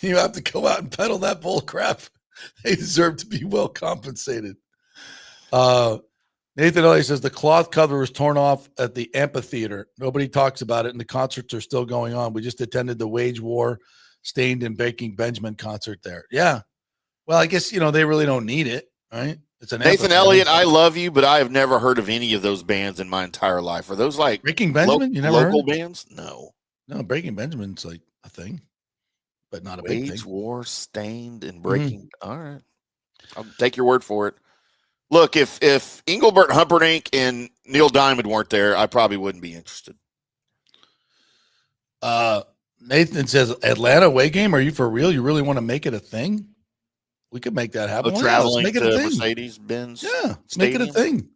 you have to go out and peddle that bull crap. They deserve to be well compensated. Nathan Elliott says the cloth cover was torn off at the amphitheater. Nobody talks about it, and the concerts are still going on. We just attended the Wage War, Stained and Breaking Benjamin concert there. Yeah. Well, I guess, they really don't need it, right? It's an Nathan Elliott, I love you, but I have never heard of any of those bands in my entire life. Are those like Breaking Benjamin? You never local heard? bands? No, Breaking Benjamin's like a thing, but not a big Wage thing. War, Stained, and Breaking. All right, I'll take your word for it. Look, if Engelbert Humperdinck and Neil Diamond weren't there, I probably wouldn't be interested. Nathan says Atlanta away game. Are you for real? You really want to make it a thing? We could make that happen. Traveling make it to a thing. Mercedes-Benz. Yeah, let's Stadium. make it a thing.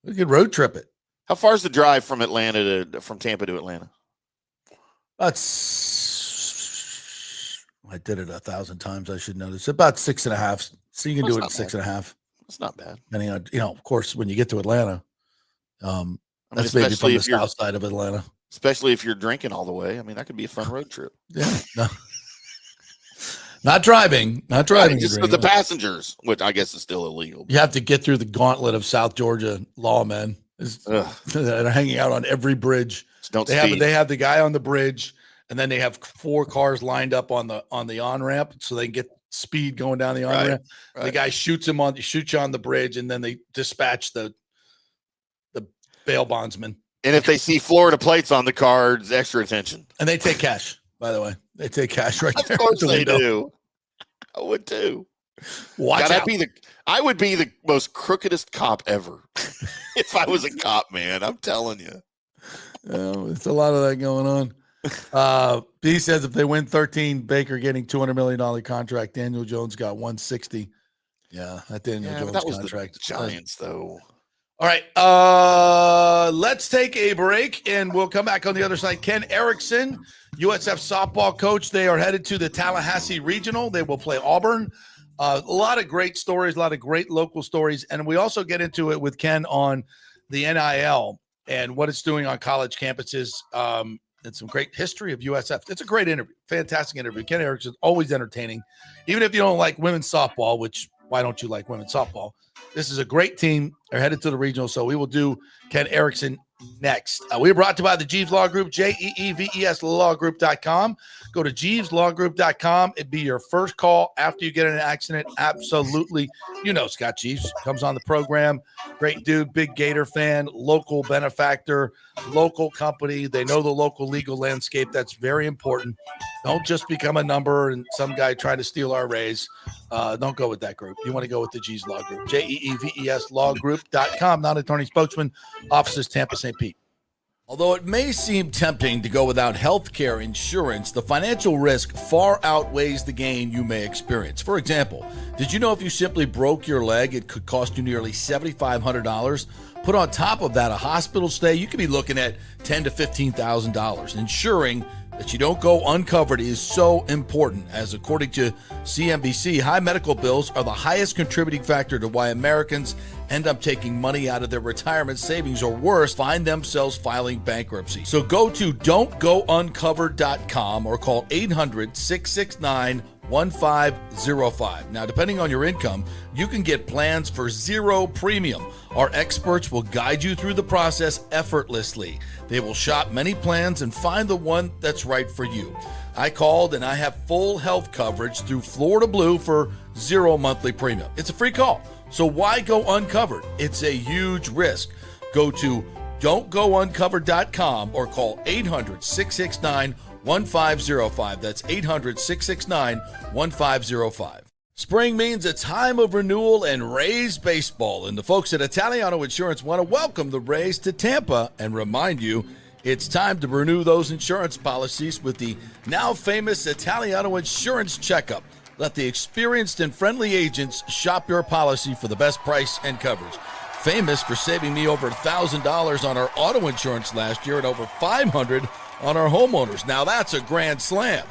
We could road trip it. How far is the drive from Tampa to Atlanta? I did it 1,000 times. I should know this. About 6.5. So you can do it at 6.5. That's not bad. Depending on, of course, when you get to Atlanta, that's maybe especially from if the you're south side of Atlanta. Especially if you're drinking all the way. I mean, that could be a fun road trip. Yeah. No. Not driving. Just with the passengers, which I guess is still illegal. You have to get through the gauntlet of South Georgia lawmen that are hanging out on every bridge. They have the guy on the bridge, and then they have 4 cars lined up on the on-ramp so they can get speed going down the on-ramp. Right. The guy shoots you on the bridge, and then they dispatch the bail bondsman. And if they see Florida plates on the cards, extra attention. And they take cash, by the way. They take cash right there. Of course they do. I would too. Watch out. I would be the most crookedest cop ever if I was a cop, man. I'm telling you. It's a lot of that going on. B says if they win 13, Baker getting $200 million contract. Daniel Jones got 160. Yeah, that Daniel Jones that was contract. The Giants, though. All right, let's take a break, and we'll come back on the other side. Ken Eriksen, USF softball coach. They are headed to the Tallahassee Regional. They will play Auburn. A lot of great stories, a lot of great local stories, and we also get into it with Ken on the NIL and what it's doing on college campuses, and some great history of USF. It's a great interview, fantastic interview. Ken Eriksen, always entertaining, even if you don't like women's softball, which why don't you like women's softball? This is a great team. They're headed to the regional, so we will do Ken Eriksen next. We are brought to you by the Jeeves Law Group, JEEVES lawgroup.com. Go to jeeveslawgroup.com. It'd be your first call after you get in an accident. Absolutely. Scott Jeeves comes on the program. Great dude, big Gator fan, local benefactor, local company. They know the local legal landscape. That's very important. Don't just become a number and some guy trying to steal our raise. Don't go with that group. You want to go with the Jeeves Law Group, JEEVES lawgroup.com. Non-attorney spokesman, offices Tampa, St. Pete. Although it may seem tempting to go without health care insurance, the financial risk far outweighs the gain you may experience. For example, did you know if you simply broke your leg, it could cost you nearly $7,500? Put on top of that a hospital stay, you could be looking at $10,000 to $15,000. Ensuring that you don't go uncovered is so important, as according to CNBC, high medical bills are the highest contributing factor to why Americans end up taking money out of their retirement savings, or worse, find themselves filing bankruptcy. So go to don'tgouncovered.com or call 800-669-1505. Now, depending on your income, you can get plans for zero premium. Our experts will guide you through the process effortlessly. They will shop many plans and find the one that's right for you. I called and I have full health coverage through Florida Blue for zero monthly premium. It's a free call. So why go uncovered? It's a huge risk. Go to don'tgouncovered.com or call 800-669-1505. That's 800-669-1505. Spring means a time of renewal and Rays baseball, and the folks at Italiano Insurance want to welcome the Rays to Tampa and remind you it's time to renew those insurance policies with the now famous Italiano Insurance Checkup. Let the experienced and friendly agents shop your policy for the best price and coverage. Famous for saving me over $1,000 on our auto insurance last year and over $500 on our homeowners. Now that's a grand slam.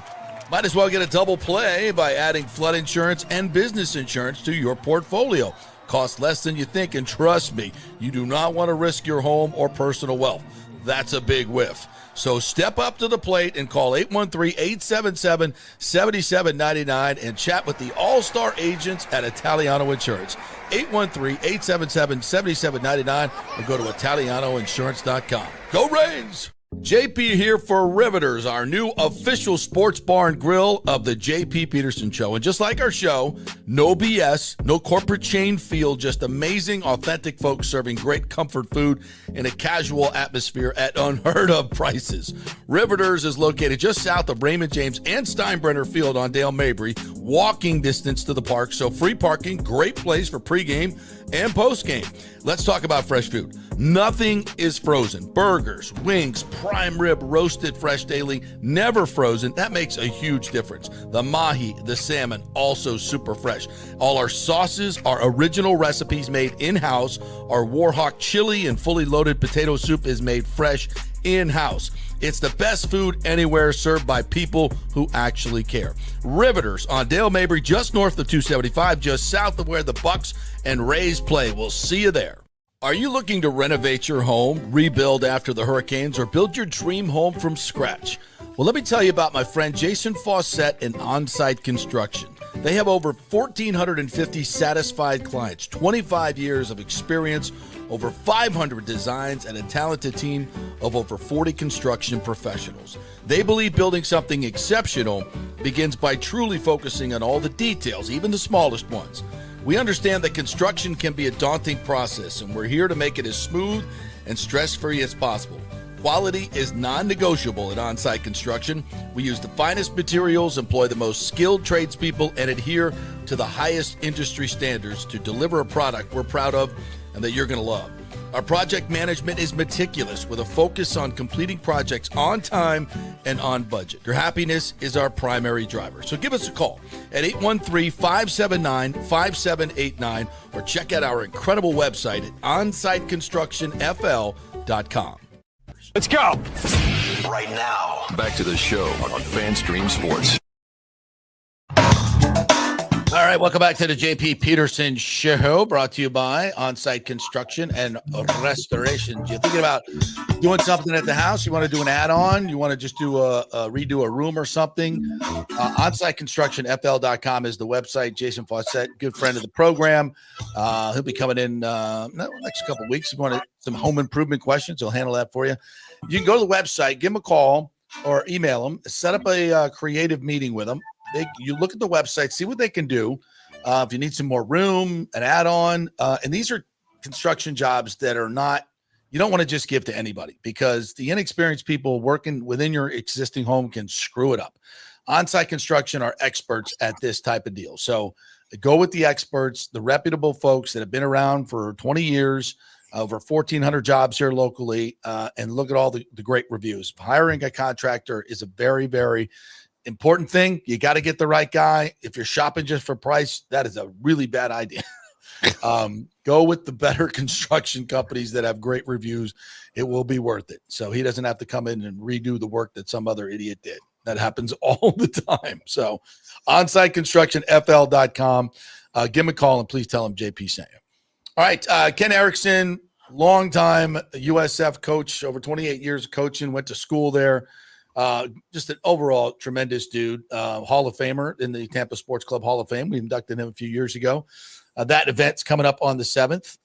Might as well get a double play by adding flood insurance and business insurance to your portfolio. Costs less than you think, and trust me, you do not want to risk your home or personal wealth. That's a big whiff. So step up to the plate and call 813-877-7799 and chat with the all-star agents at Italiano Insurance. 813-877-7799 and go to ItalianoInsurance.com. Go Rays! JP here for Riveters, our new official sports bar and grill of the JP Peterson Show. And just like our show, no BS, no corporate chain feel, just amazing, authentic folks serving great comfort food in a casual atmosphere at unheard of prices. Riveters is located just south of Raymond James and Steinbrenner Field on Dale Mabry, walking distance to the park. So free parking, great place for pregame and postgame. Let's talk about fresh food. Nothing is frozen. Burgers, wings, prime rib, roasted fresh daily, never frozen. That makes a huge difference. The mahi, the salmon, also super fresh. All our sauces are original recipes made in-house. Our Warhawk chili and fully loaded potato soup is made fresh in-house. It's the best food anywhere, served by people who actually care. Riveters on Dale Mabry, just north of 275, just south of where the Bucs and Rays play. We'll see you there. Are you looking to renovate your home, rebuild after the hurricanes, or build your dream home from scratch? Well, let me tell you about my friend Jason Fawcett and On-Site Construction. They have over 1,450 satisfied clients, 25 years of experience, over 500 designs, and a talented team of over 40 construction professionals. They believe building something exceptional begins by truly focusing on all the details, even the smallest ones. We understand that construction can be a daunting process, and we're here to make it as smooth and stress-free as possible. Quality is non-negotiable at On-Site Construction. We use the finest materials, employ the most skilled tradespeople, and adhere to the highest industry standards to deliver a product we're proud of and that you're going to love. Our project management is meticulous with a focus on completing projects on time and on budget. Your happiness is our primary driver. So give us a call at 813-579-5789 or check out our incredible website at onsiteconstructionfl.com. Let's go. Right now, back to the show on FanStream Sports. All right, welcome back to the JP Peterson Show, brought to you by On-Site Construction and Restoration. You're thinking about doing something at the house? You want to do an add-on? You want to just do redo a room or something? OnSiteConstructionFL.com is the website. Jason Fawcett, good friend of the program. He'll be coming in next couple of weeks. If you want some home improvement questions, he'll handle that for you. You can go to the website, give him a call or email him, set up a creative meeting with him. You look at the website, see what they can do. If you need some more room, an add-on, and these are construction jobs that are not, you don't want to just give to anybody because the inexperienced people working within your existing home can screw it up. On-Site Construction are experts at this type of deal. So go with the experts, the reputable folks that have been around for 20 years, over 1,400 jobs here locally, and look at all the great reviews. Hiring a contractor is a very, very important thing. You got to get the right guy. If you're shopping just for price, that is a really bad idea. Go with the better construction companies that have great reviews. It will be worth it. So he doesn't have to come in and redo the work that some other idiot did. That happens all the time. So OnSiteConstructionFL.com. Give him a call and please tell him JP sent you. All right. Ken Eriksen, longtime USF coach, over 28 years of coaching, went to school there. Just an overall tremendous dude, Hall of Famer in the Tampa Sports Club Hall of Fame. We inducted him a few years ago. That event's coming up on the 7th.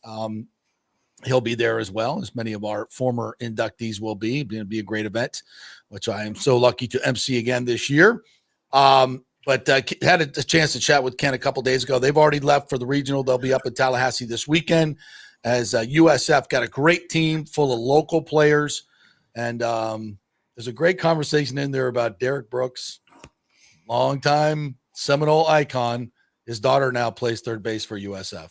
He'll be there as well, as many of our former inductees will be. It's going to be a great event, which I am so lucky to MC again this year. But had a chance to chat with Ken a couple days ago. They've already left for the regional. They'll be up in Tallahassee this weekend as USF got a great team full of local players. And there's a great conversation in there about Derek Brooks, longtime Seminole icon. His daughter now plays third base for USF.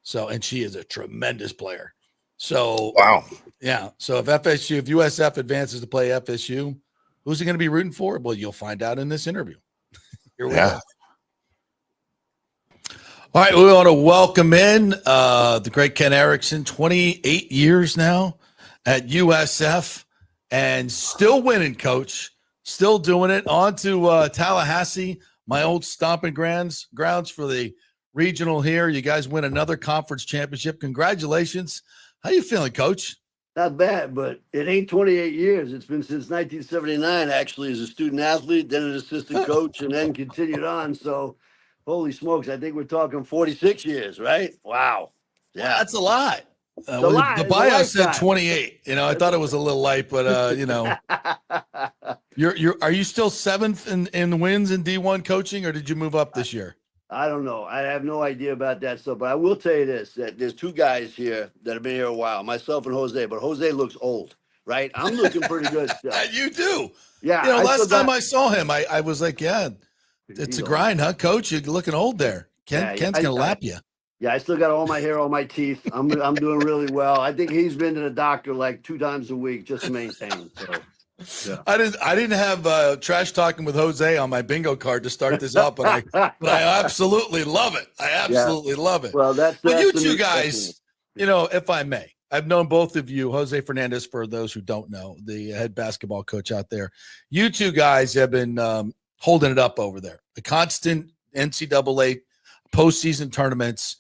So, and she is a tremendous player. So, Wow. Yeah. So if USF advances to play FSU, who's he going to be rooting for? Well, you'll find out in this interview. Here we go. All right. We want to welcome in the great Ken Eriksen, 28 years now at USF. And still winning, coach. Still doing it. On to Tallahassee, my old stomping grounds for the regional here. You guys win another conference championship. Congratulations. How you feeling, coach? Not bad, but it ain't 28 years. It's been since 1979, actually, as a student athlete, then an assistant coach, and then continued on. So, holy smokes, I think we're talking 46 years, right? Wow. Well, Yeah. that's a lot. It's a Well, lot. the It's a bio said lifetime. 28. I thought it was a little light, but are you still seventh in wins in D1 coaching, or did you move up this year? I don't know. I have no idea about that stuff, but I will tell you this, that there's two guys here that have been here a while, myself and Jose, but Jose looks old, right? I'm looking pretty good still. You do. Yeah. Last time I saw him, I was like, yeah, it's a grind, huh, Coach? You're looking old there. Ken's going to lap you. Yeah, I still got all my hair, all my teeth. I'm doing really well. I think he's been to the doctor like 2 times a week just to maintain. So, yeah. I didn't have trash talking with Jose on my bingo card to start this up, but I absolutely love it. I absolutely love it. Well, that's you two guys, if I may, I've known both of you, Jose Fernandez, for those who don't know, the head basketball coach out there. You two guys have been holding it up over there. The constant NCAA postseason tournaments.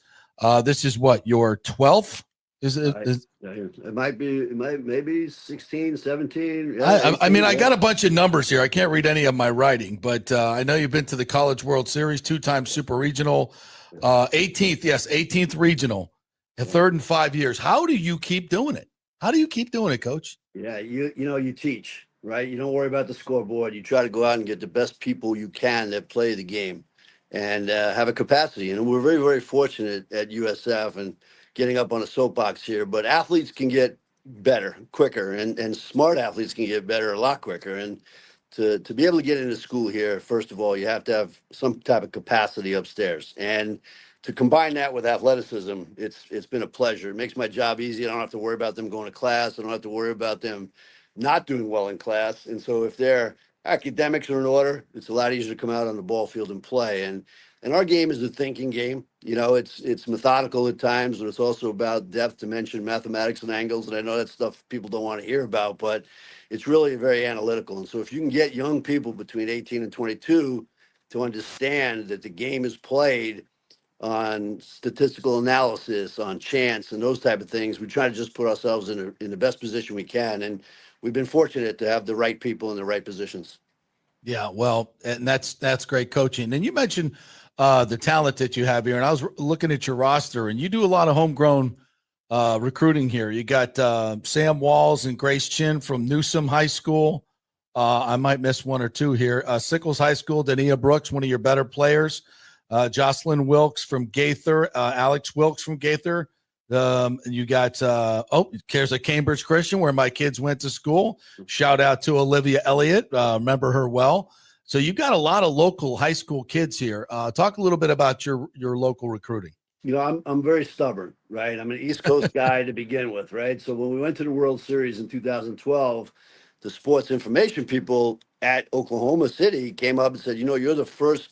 This is what, your 12th? It might be, maybe 16, 17. Yeah, I mean, I got a bunch of numbers here. I can't read any of my writing, but I know you've been to the College World Series, 2-time Super Regional, 18th regional, a third in 5 years. How do you keep doing it? How do you keep doing it, Coach? Yeah, you teach, right? You don't worry about the scoreboard. You try to go out and get the best people you can that play the game and have a capacity. And we're very, very fortunate at USF and getting up on a soapbox here, but athletes can get better quicker, and smart athletes can get better a lot quicker. And to be able to get into school here, first of all, you have to have some type of capacity upstairs. And to combine that with athleticism, it's been a pleasure. It makes my job easy. I don't have to worry about them going to class. I don't have to worry about them not doing well in class. And so if their academics are in order, it's a lot easier to come out on the ball field and play. And our game is a thinking game. It's methodical at times, but it's also about depth, dimension, mathematics, and angles. And I know that's stuff people don't want to hear about, but it's really very analytical. And so if you can get young people between 18 and 22 to understand that the game is played on statistical analysis, on chance, and those type of things, we try to just put ourselves in the best position we can. And we've been fortunate to have the right people in the right positions. Yeah, well, and that's great coaching. And you mentioned the talent that you have here, and I was looking at your roster, and you do a lot of homegrown recruiting here. You got Sam Walls and Grace Chin from Newsom High School. I might miss one or two here. Sickles High School, Dania Brooks, one of your better players. Jocelyn Wilkes from Gaither, Alex Wilkes from Gaither. You got there's a Cambridge Christian where my kids went to school. Shout out to Olivia Elliott. Remember her well. So you got a lot of local high school kids here. Talk a little bit about your local recruiting. I'm very stubborn, right? I'm an East Coast guy to begin with, right? So when we went to the World Series in 2012, the sports information people at Oklahoma City came up and said, you're the first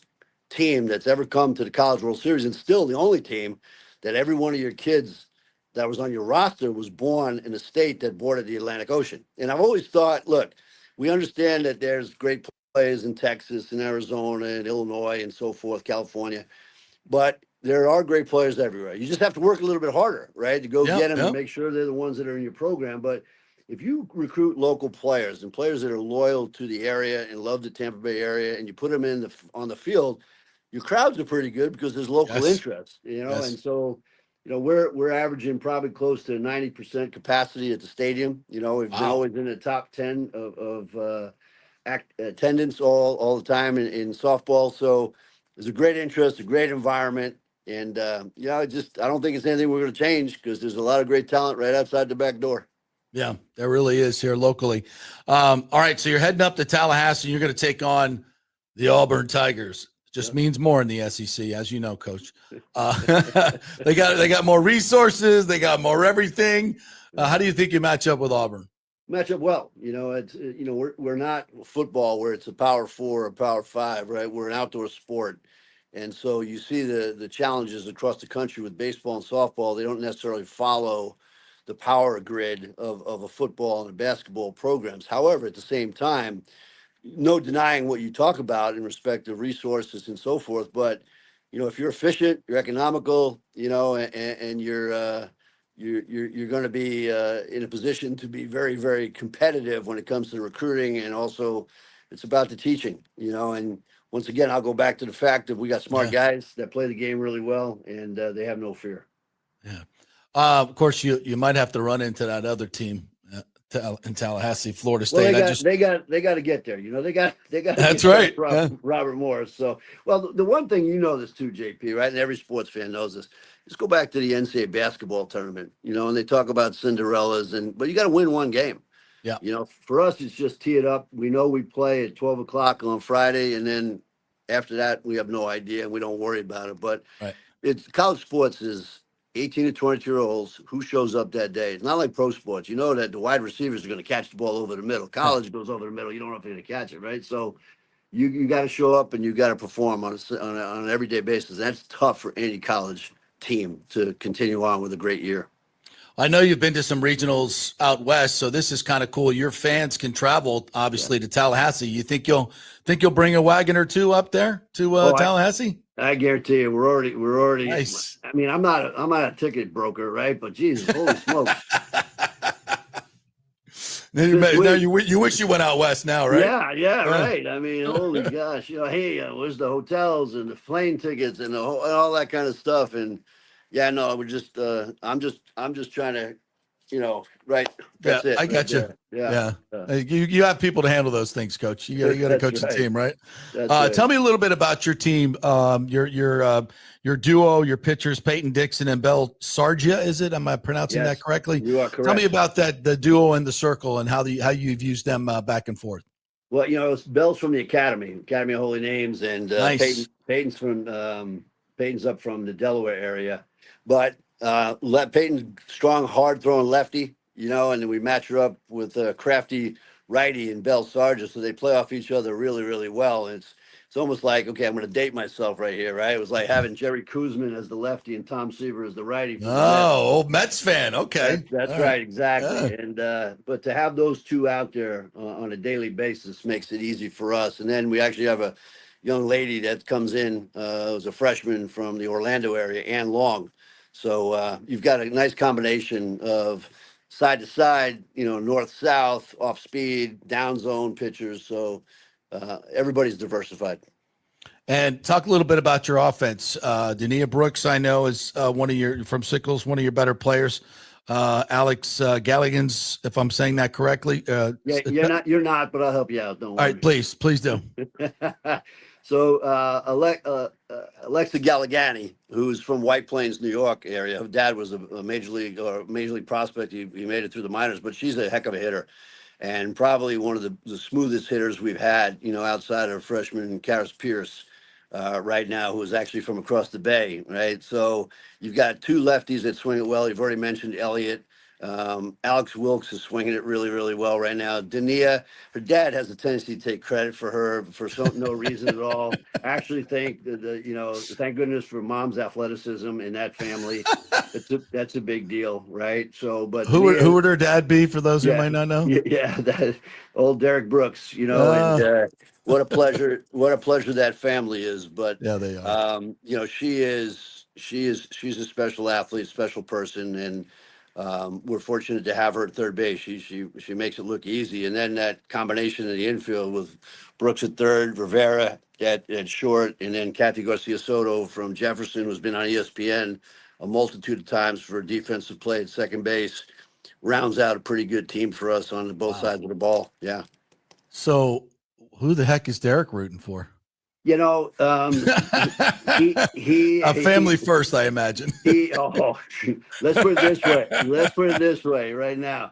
team that's ever come to the College World Series, and still the only team that every one of your kids that was on your roster was born in a state that bordered the Atlantic Ocean. And I've always thought, look, we understand that there's great players in Texas and Arizona and Illinois and so forth, California, but there are great players everywhere. You just have to work a little bit harder, right, to go get them and make sure they're the ones that are in your program. But if you recruit local players and players that are loyal to the area and love the Tampa Bay area, and you put them on the field, your crowds are pretty good because there's local interest, and so, we're averaging probably close to 90% capacity at the stadium. We've been always in the top 10 of attendance all the time in softball. So there's a great interest, a great environment. And, I don't think it's anything we're going to change because there's a lot of great talent right outside the back door. Yeah, there really is here locally. All right, so you're heading up to Tallahassee. You're going to take on the Auburn Tigers. Just means more in the SEC, as you know, Coach. They got more resources. They got more everything. How do you think you match up with Auburn? Match up well. We're not football where it's a Power 4 or Power 5, right? We're an outdoor sport. And so you see the challenges across the country with baseball and softball. They don't necessarily follow the power grid of a football and a basketball programs. However, at the same time, no denying what you talk about in respect of resources and so forth. But, if you're efficient, you're economical, and you're you're going to be in a position to be very, very competitive when it comes to recruiting, and also it's about the teaching, and once again, I'll go back to the fact that we got smart guys that play the game really well, and they have no fear. Yeah. Of course, you might have to run into that other team in Tallahassee, Florida State. Well, they got to get there. They got. That's right. Robert Morris. So, well, the one thing this too, JP, right? And every sports fan knows this. Just go back to the NCAA basketball tournament, and they talk about Cinderellas, but you got to win one game. Yeah. For us, it's just tee it up. We know we play at 12 o'clock on Friday, and then after that, we have no idea, and we don't worry about it. But it's college sports is 18 to 22-year-olds who shows up that day. It's not like pro sports. You know that the wide receivers are going to catch the ball over the middle. College goes over the middle. You don't know if they're going to catch it, right? So you got to show up and you got to perform on an everyday basis. That's tough for any college team to continue on with a great year. I know you've been to some regionals out west, so this is kind of cool. Your fans can travel, obviously, to Tallahassee. You think you'll bring a wagon or two up there to Tallahassee? I guarantee you, we're already. Nice. I mean, I'm not a ticket broker, right? But Jesus, holy smokes! Now you wish you went out west now, right? Yeah, right. I mean, holy gosh, hey, where's the hotels and the plane tickets and all that kind of stuff? And yeah, no, we're just, I'm just trying to, right. That's it. I got you. Yeah. You have people to handle those things, Coach. You got to coach the team, right? Right. Tell me a little bit about your team. Your duo, your pitchers, Peyton Dixon and Bell Sargia. Is it? Am I pronouncing that correctly? You are correct. Tell me about the duo in the circle and how you've used them back and forth. Well, Bell's from the Academy of Holy Names, and nice. Peyton's up from the Delaware area. But Peyton's strong, hard-throwing lefty, and then we match her up with a crafty righty and Bell Sargent, so they play off each other really, really well. And it's almost like, okay, I'm going to date myself right here, right? It was like having Jerry Kuzman as the lefty and Tom Seaver as the righty. Old Mets fan. Okay. That's right, exactly. Yeah. And but to have those two out there on a daily basis makes it easy for us. And then we actually have a young lady that comes in, who's a freshman from the Orlando area, Ann Long. So you've got a nice combination of side to side, north-south, off speed, down zone pitchers. So everybody's diversified. And talk a little bit about your offense. Dania Brooks, I know, is from Sickles, one of your better players. Alex Galligan's, if I'm saying that correctly. You're not, but I'll help you out. Don't worry. All right, please do. So Alexa Galligani, who's from White Plains, New York area. Her dad was a major league prospect. He made it through the minors, but she's a heck of a hitter, and probably one of the smoothest hitters we've had, outside of freshman Karis Pierce right now, who is actually from across the bay, right? So you've got two lefties that swing it well. You've already mentioned Elliott. Alex Wilkes is swinging it really, really well right now. Dania, her dad has a tendency to take credit for her for no reason at all. I actually think that, thank goodness for mom's athleticism in that family. That's a big deal, right? So, but who would her dad be, for those who might not know? Yeah, that old Derek Brooks, and what a pleasure that family is. But yeah, they are. she's a special athlete, special person, and we're fortunate to have her at third base. She makes it look easy. And then that combination in the infield with Brooks at third, Rivera at short, and then Kathy Garcia Soto from Jefferson, who's been on ESPN a multitude of times for defensive play at second base, rounds out a pretty good team for us on both sides of the ball. Yeah. So who the heck is Derek rooting for? He a family first, I imagine. Let's put it this way right now.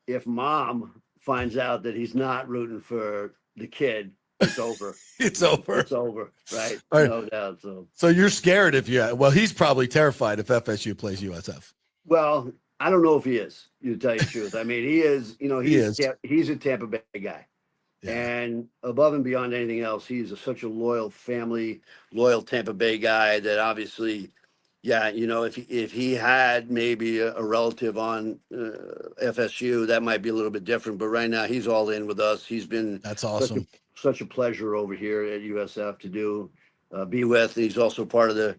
If mom finds out that he's not rooting for the kid, it's over. It's over, right? No doubt. So you're scared he's probably terrified if FSU plays USF. Well, I don't know if he is, to tell you the truth. I mean, he is, he's a Tampa Bay guy. Yeah. And above and beyond anything else, he's such a loyal family, loyal Tampa Bay guy that obviously, if he had maybe a relative on FSU, that might be a little bit different. But right now, he's all in with us. He's been that's awesome. Such a pleasure over here at USF to be with. He's also part of the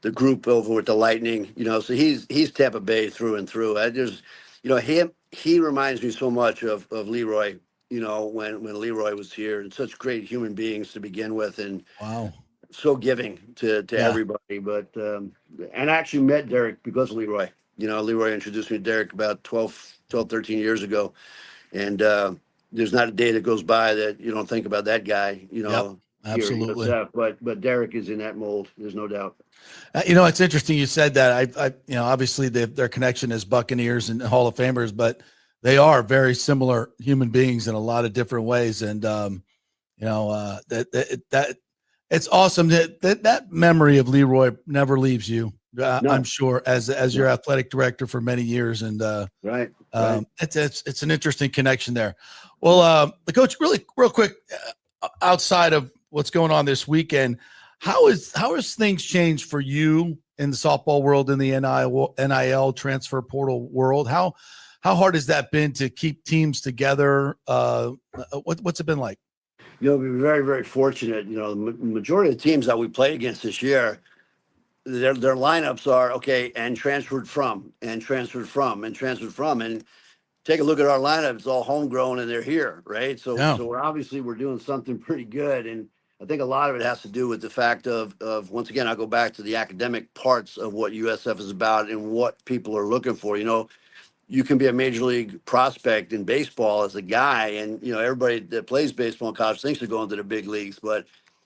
the group over with the Lightning. So he's Tampa Bay through and through. He reminds me so much of Leroy. When Leroy was here, and such great human beings to begin with, and Wow. so giving to Yeah. everybody. But and I actually met Derek because of Leroy. Leroy introduced me to Derek about 13 years ago. And there's not a day that goes by that you don't think about that guy, Yep. here at Absolutely. USF. But Derek is in that mold. There's no doubt. It's interesting you said that. Obviously their connection is Buccaneers and Hall of Famers, but they are very similar human beings in a lot of different ways. And that it's awesome that memory of Leroy never leaves you. No. I'm sure as your athletic director for many years, and right. It's an interesting connection there. Well, the coach, really real quick, outside of what's going on this weekend, how has things changed for you in the softball world, in the NIL transfer portal world? How hard has that been to keep teams together? What's it been like? We've been very, very fortunate. The majority of the teams that we played against this year, their lineups are okay, and transferred from, and transferred from, and transferred from, and take a look at our lineup. It's all homegrown, and they're here, right? So we're doing something pretty good, and I think a lot of it has to do with the fact of once again, I'll go back to the academic parts of what USF is about and what people are looking for. You can be a major league prospect in baseball as a guy, and everybody that plays baseball in college thinks they're going to the big leagues. But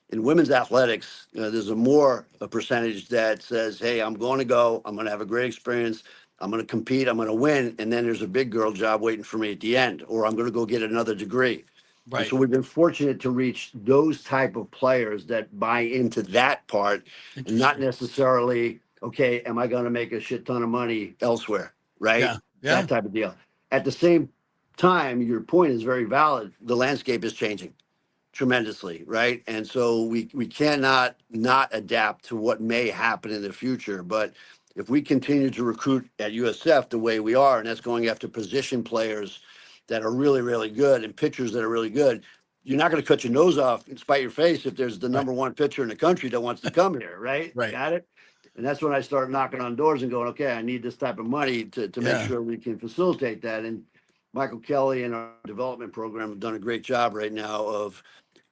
in women's athletics, there's a percentage that says, "Hey, I'm going to go. I'm going to have a great experience. I'm going to compete. I'm going to win." And then there's a big girl job waiting for me at the end, or I'm going to go get another degree. Right. And so we've been fortunate to reach those type of players that buy into that part, and not necessarily, okay, am I going to make a shit ton of money elsewhere? Right. Yeah. That type of deal. At the same time, your point is very valid. The landscape is changing tremendously, right? And so we cannot not adapt to what may happen in the future. But if we continue to recruit at USF the way we are, and that's going after position players that are really, really good and pitchers that are really good, you're not going to cut your nose off and spite your face if there's the number one pitcher in the country that wants to come here, right? Right. Got it? And that's when I start knocking on doors and going, okay, I need this type of money to make sure we can facilitate that. And Michael Kelly and our development program have done a great job right now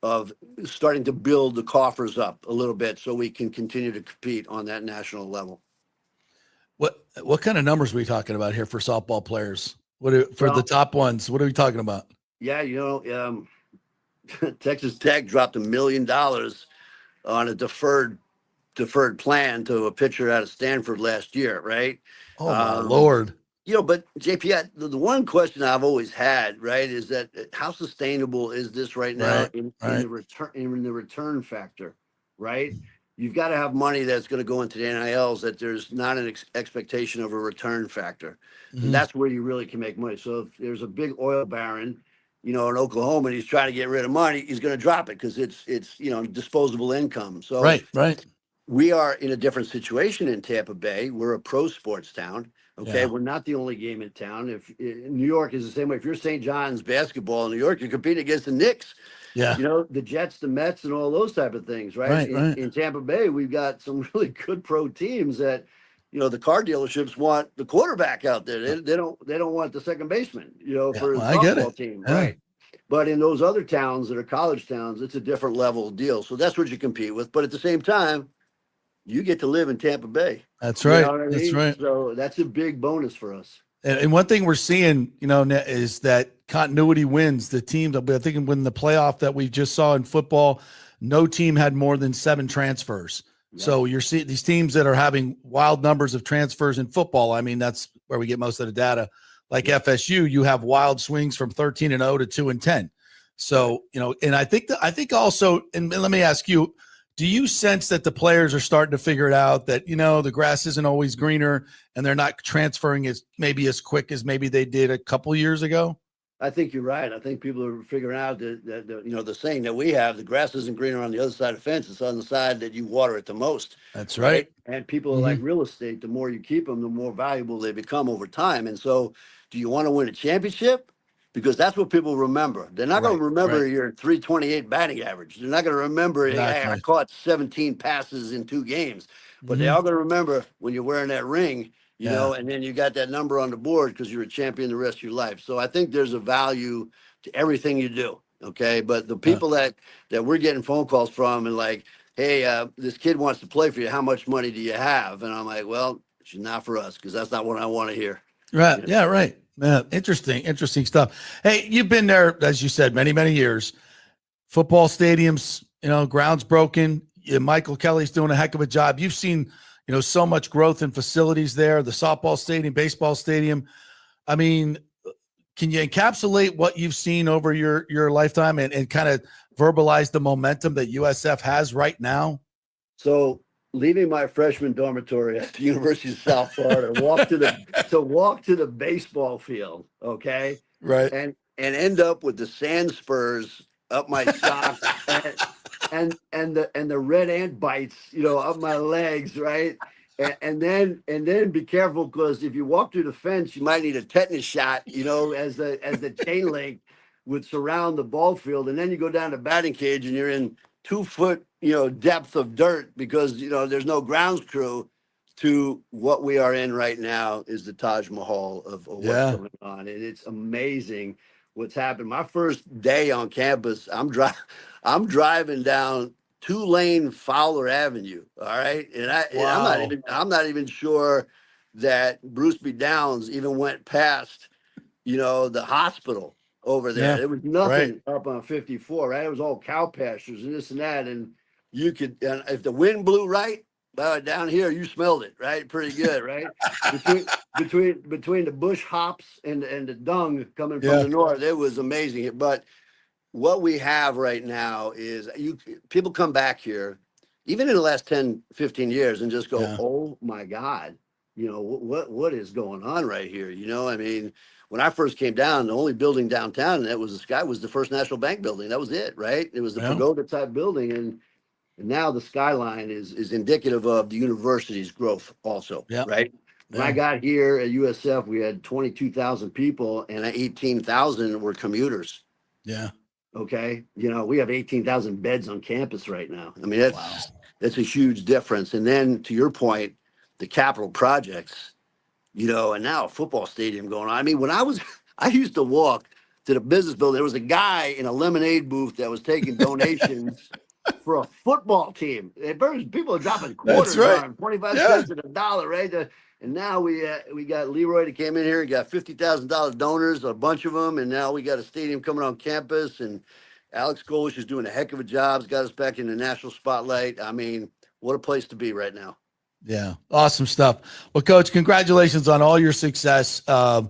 of starting to build the coffers up a little bit so we can continue to compete on that national level. What kind of numbers are we talking about here for softball players? The top ones? What are we talking about? Yeah, Texas Tech dropped $1 million on a deferred plan to a pitcher out of Stanford last year, right? Oh my Lord. But JP, the one question I've always had, right, is that how sustainable is this right now in the return factor, right? You've got to have money that's going to go into the NILs that there's not an expectation of a return factor. Mm-hmm. And that's where you really can make money. So if there's a big oil baron, in Oklahoma, and he's trying to get rid of money, he's going to drop it because it's disposable income. So right. We are in a different situation in Tampa Bay. We're a pro sports town. Okay, we're not the only game in town. If New York is the same way, if you're St. John's basketball in New York, you're competing against the Knicks. Yeah, the Jets, the Mets, and all those type of things, right? In Tampa Bay, we've got some really good pro teams that, the car dealerships want the quarterback out there. They don't want the second baseman, for a softball team, right? But in those other towns that are college towns, it's a different level of deal. So that's what you compete with. But at the same time, you get to live in Tampa Bay. That's right. You know what I mean? That's right. So that's a big bonus for us. And one thing we're seeing, is that continuity wins. The teams, I think when the playoff that we just saw in football, no team had more than 7 transfers. Yeah. So you're seeing these teams that are having wild numbers of transfers in football. I mean, that's where we get most of the data. Like FSU, you have wild swings from 13-0 to 2-10. So, and I think also, and let me ask you, do you sense that the players are starting to figure it out that, the grass isn't always greener and they're not transferring as quick as maybe they did a couple years ago? I think you're right. I think people are figuring out that the saying that we have, the grass isn't greener on the other side of the fence. It's on the side that you water it the most. That's right. And people are like real estate. The more you keep them, the more valuable they become over time. And so do you want to win a championship? because that's what people remember. They're not going to remember your 328 batting average. They're not going to remember, hey, I caught 17 passes in 2 games. But they are going to remember when you're wearing that ring, you know, and then you got that number on the board because you're a champion the rest of your life. So I think there's a value to everything you do. Okay. But the people that we're getting phone calls from and like, hey, this kid wants to play for you. How much money do you have? And I'm like, well, she's not for us because that's not what I want to hear. Right. You know? Yeah. Right. Interesting stuff. Hey, you've been there, as you said, many, many years. Football stadiums, you know, grounds broken. Michael Kelly's doing a heck of a job. You've seen, you know, so much growth in facilities there, the softball stadium, baseball stadium. I mean, can you encapsulate what you've seen over your lifetime and kind of verbalize the momentum that USF has right now? So leaving my freshman dormitory at the University of South Florida, walk to the baseball field, okay, right, and end up with the sand spurs up my socks and the red ant bites, you know, up my legs, right, and then be careful because if you walk through the fence, you might need a tetanus shot, you know, as the chain link would surround the ball field, and then you go down the batting cage and you're in 2-foot, you know, depth of dirt because, you know, there's no grounds crew. To what we are in right now is the Taj Mahal of what's going on. And it's amazing what's happened. My first day on campus, I'm driving down 2-lane Fowler Avenue. All right. And I'm not even sure that Bruce B. Downs even went past, you know, the hospital over there. There was nothing up on 54, right? It was all cow pastures and this and that. And you could, and if the wind blew right, down here, you smelled it, right? Pretty good, right? between the bush hops and the dung coming from the north, it was amazing. But what we have right now is people come back here, even in the last 10, 15 years, and just go, oh my God, you know, what is going on right here? You know, I mean, when I first came down, the only building downtown that was the Sky was the First National Bank building. That was it, right? It was the pagoda type building, and now the skyline is indicative of the university's growth also, right? When I got here at USF, we had 22,000 people and 18,000 were commuters. Yeah. Okay. You know, we have 18,000 beds on campus right now. I mean, that's a huge difference. And then to your point, the capital projects, you know, and now a football stadium going on. I mean, I used to walk to the business building. There was a guy in a lemonade booth that was taking donations for a football team. People are dropping quarters on 25 cents and $1, right? And now we got Leroy that came in here and got $50,000 donors, a bunch of them, and now we got a stadium coming on campus. And Alex Golish is doing a heck of a job. He's got us back in the national spotlight. I mean, what a place to be right now. Yeah, awesome stuff. Well, Coach, congratulations on all your success. We're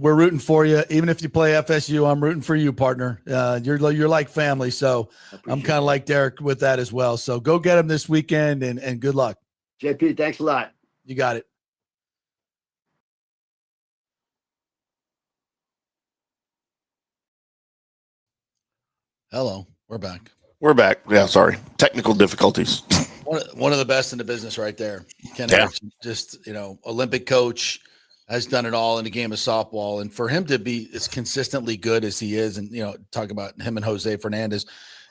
rooting for you. Even if you play FSU, I'm rooting for you, partner. You're like family. So I'm kind of like Derek with that as well. So go get him this weekend and good luck. JP, thanks a lot. You got it. Hello. We're back. We're back. Yeah. Sorry. Technical difficulties. One of the best in the business right there. Ken Eriksen, just, you know, Olympic coach, has done it all in the game of softball. And for him to be as consistently good as he is, and, you know, talk about him and Jose Fernandez,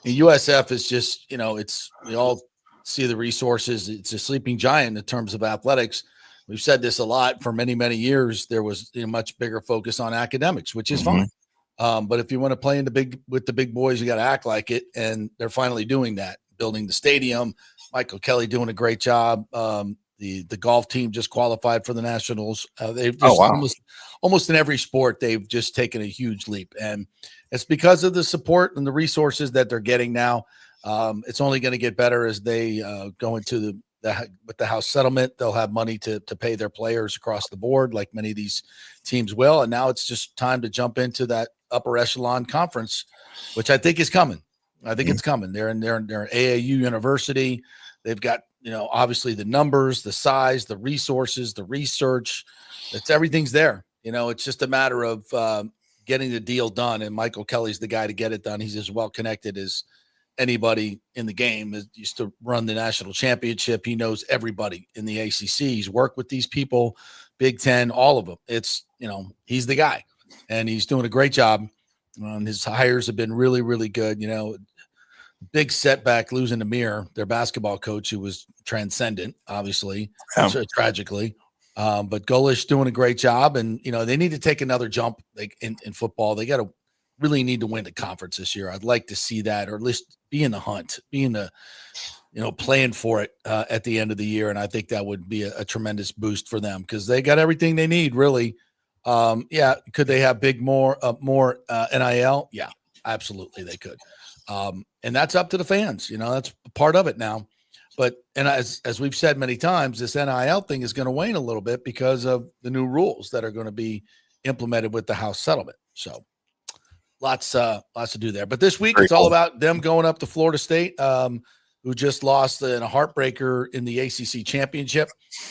and USF is just, you know, we all see the resources. It's a sleeping giant in terms of athletics. We've said this a lot for many, many years. There was a much bigger focus on academics, which is fine. But if you want to play with the big boys, you got to act like it. And they're finally doing that, building the stadium. Michael Kelly doing a great job. The golf team just qualified for the Nationals. They've just almost in every sport, they've just taken a huge leap. And it's because of the support and the resources that they're getting now. It's only going to get better as they go into with the House settlement. They'll have money to pay their players across the board, like many of these teams will. And now it's just time to jump into that upper echelon conference, which I think is coming. I think it's coming. They're in AAU University. They've got, you know, obviously the numbers, the size, the resources, the research. Everything's there. You know, it's just a matter of getting the deal done. And Michael Kelly's the guy to get it done. He's as well connected as anybody in the game. He used to run the national championship. He knows everybody in the ACC. He's worked with these people, Big Ten, all of them. It's, you know, he's the guy. and he's doing a great job. His hires have been really, really good. Big setback losing to Mir, their basketball coach, who was transcendent, obviously, tragically. But Golish doing a great job, and they need to take another jump in football. They really need to win the conference this year. I'd like to see that, or at least be in the hunt, be in the playing for it at the end of the year. And I think that would be a tremendous boost for them because they got everything they need, really. Could they have more NIL? Yeah, absolutely they could. And that's up to the fans. That's part of it now. And as we've said many times, this NIL thing is going to wane a little bit because of the new rules that are going to be implemented with the House settlement. So lots to do there. But this week, it's all about them going up to Florida State, who just lost in a heartbreaker in the ACC championship.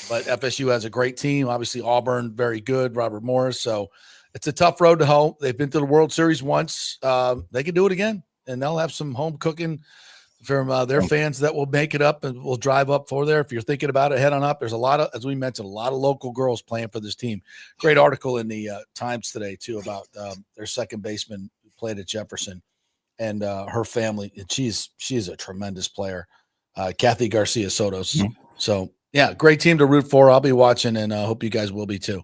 But FSU has a great team. Obviously, Auburn, very good. Robert Morris. So it's a tough road to hoe. They've been to the World Series once. They can do it again, and they'll have some home cooking from their fans that will make it up and will drive up for there. If you're thinking about it, head on up. There's a lot of, as we mentioned, a lot of local girls playing for this team. Great article in the Times today, too, about their second baseman who played at Jefferson and her family. And she's a tremendous player, Kathy Garcia Sotos. Mm-hmm. So, yeah, great team to root for. I'll be watching, and I hope you guys will be, too.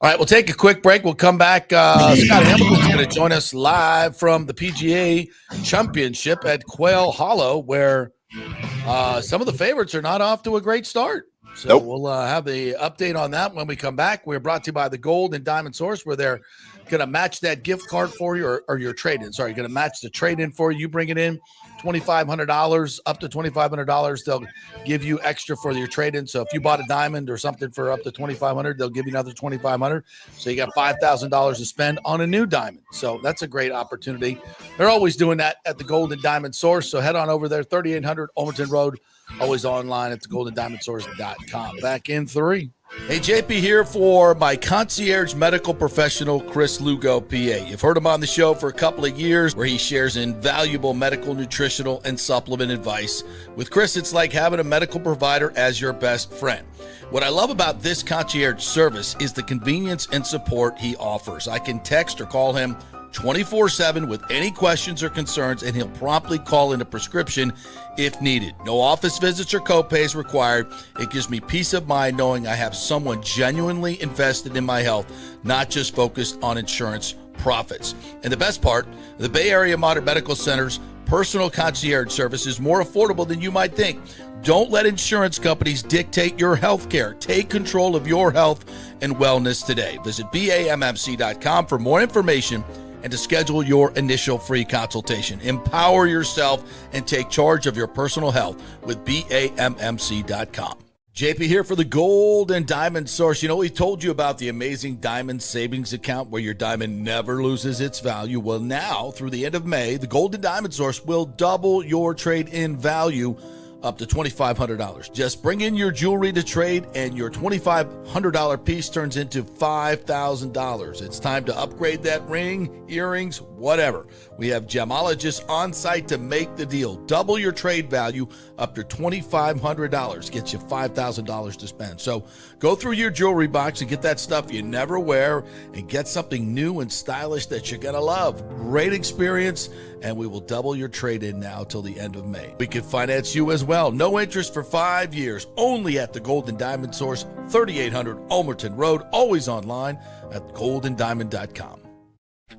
All right, we'll take a quick break. We'll come back. Scott Hamilton's going to join us live from the PGA Championship at Quail Hollow, where some of the favorites are not off to a great start. So We'll have the update on that when we come back. We're brought to you by the Gold and Diamond Source, where they're going to match that gift card for you or your trade-in. Sorry, going to match the trade-in for you. You bring it in, $2,500, up to $2,500. They'll give you extra for your trade-in. So if you bought a diamond or something for up to $2,500, they'll give you another $2,500. So you got $5,000 to spend on a new diamond. So that's a great opportunity. They're always doing that at the Gold and Diamond Source. So head on over there, 3800 Overton Road. Always online at thegoldendiamondsource.com. Back in 3. Hey, JP here for my concierge medical professional, Chris Lugo, PA. You've heard him on the show for a couple of years where he shares invaluable medical, nutritional, and supplement advice. With Chris, it's like having a medical provider as your best friend. What I love about this concierge service is the convenience and support he offers. I can text or call him 24/7 with any questions or concerns, and he'll promptly call in a prescription if needed. No office visits or copays required. It gives me peace of mind knowing I have someone genuinely invested in my health, not just focused on insurance profits. And the best part, the Bay Area Modern Medical Center's personal concierge service is more affordable than you might think. Don't let insurance companies dictate your health care. Take control of your health and wellness today. Visit BAMMC.com for more information and to schedule your initial free consultation. Empower yourself and take charge of your personal health with BAMMC.com. JP here for the Gold and Diamond Source. We told you about the amazing Diamond Savings Account where your diamond never loses its value. Well, now, through the end of May, the Gold and Diamond Source will double your trade-in value up to $2,500. Just bring in your jewelry to trade, and your $2,500 piece turns into $5,000. It's time to upgrade that ring, earrings, whatever. We have gemologists on site to make the deal. Double your trade value up to $2,500. Get you $5,000 to spend. So go through your jewelry box and get that stuff you never wear and get something new and stylish that you're going to love. Great experience, and we will double your trade-in now till the end of May. We can finance you as well. No interest for 5 years. Only at the Gold and Diamond Source, 3800 Ulmerton Road. Always online at goldendiamond.com.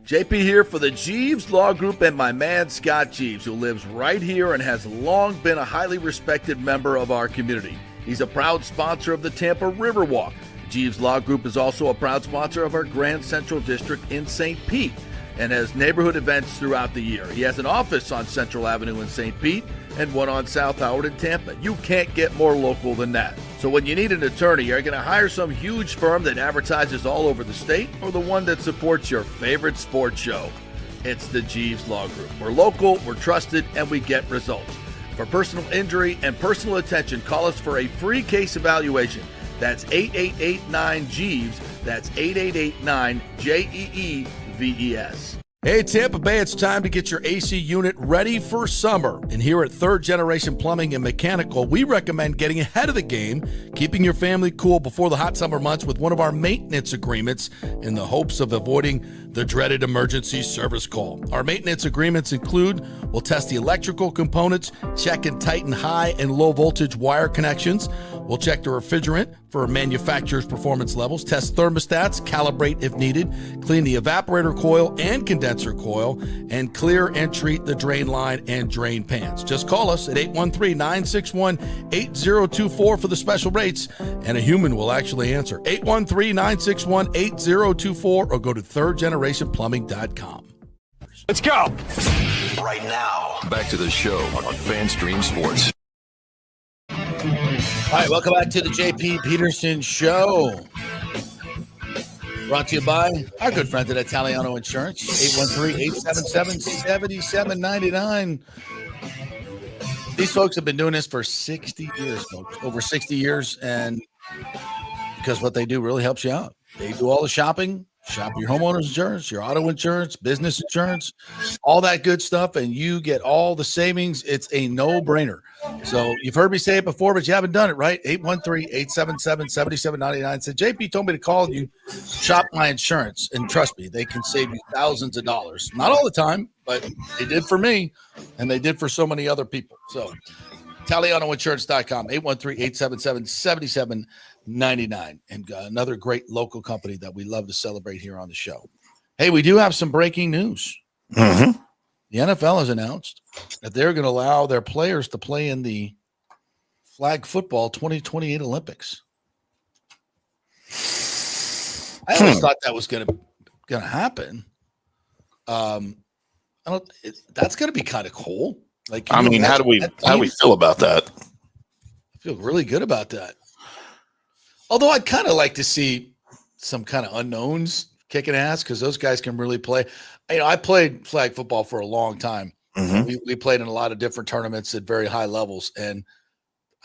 JP here for the Jeeves Law Group and my man Scott Jeeves, who lives right here and has long been a highly respected member of our community. He's a proud sponsor of the Tampa Riverwalk. Jeeves Law Group is also a proud sponsor of our Grand Central District in St. Pete and has neighborhood events throughout the year. He has an office on Central Avenue in St. Pete and one on South Howard in Tampa. You can't get more local than that. So when you need an attorney, are you going to hire some huge firm that advertises all over the state or the one that supports your favorite sports show? It's the Jeeves Law Group. We're local, we're trusted, and we get results. For personal injury and personal attention, call us for a free case evaluation. That's 8889-JEEVES. That's 8889-JEEVES. Hey, Tampa Bay, it's time to get your AC unit ready for summer. And here at Third Generation Plumbing and Mechanical, we recommend getting ahead of the game, keeping your family cool before the hot summer months with one of our maintenance agreements in the hopes of avoiding the dreaded emergency service call. Our maintenance agreements include, we'll test the electrical components, check and tighten high and low voltage wire connections. We'll check the refrigerant for manufacturer's performance levels, test thermostats, calibrate if needed, clean the evaporator coil and condenser coil, and clear and treat the drain line and drain pans. Just call us at 813-961-8024 for the special rates, and a human will actually answer. 813-961-8024 or go to thirdgenerationplumbing.com. Let's go. Right now, back to the show on FanStream Sports. All right, welcome back to the JP Peterson Show. Brought to you by our good friends at Italiano Insurance, 813-877-7799. These folks have been doing this for 60 years, folks, over 60 years, and because what they do really helps you out. They do all the shopping. Shop your homeowner's insurance, your auto insurance, business insurance, all that good stuff, and you get all the savings. It's a no-brainer. So you've heard me say it before, but you haven't done it, right? 813-877-7799. Said, JP told me to call you, shop my insurance, and trust me, they can save you thousands of dollars. Not all the time, but they did for me, and they did for so many other people. So ItalianoInsurance.com, 813-877-7799. And another great local company that we love to celebrate here on the show. Hey, we do have some breaking news. Mm-hmm. The NFL has announced that they're going to allow their players to play in the flag football 2028 Olympics. I always thought that was going to happen. That's going to be kind of cool. Like, I mean, how do we feel about that? I feel really good about that. Although I'd kind of like to see some kind of unknowns kicking ass because those guys can really play. You know, I played flag football for a long time. Mm-hmm. We played in a lot of different tournaments at very high levels. And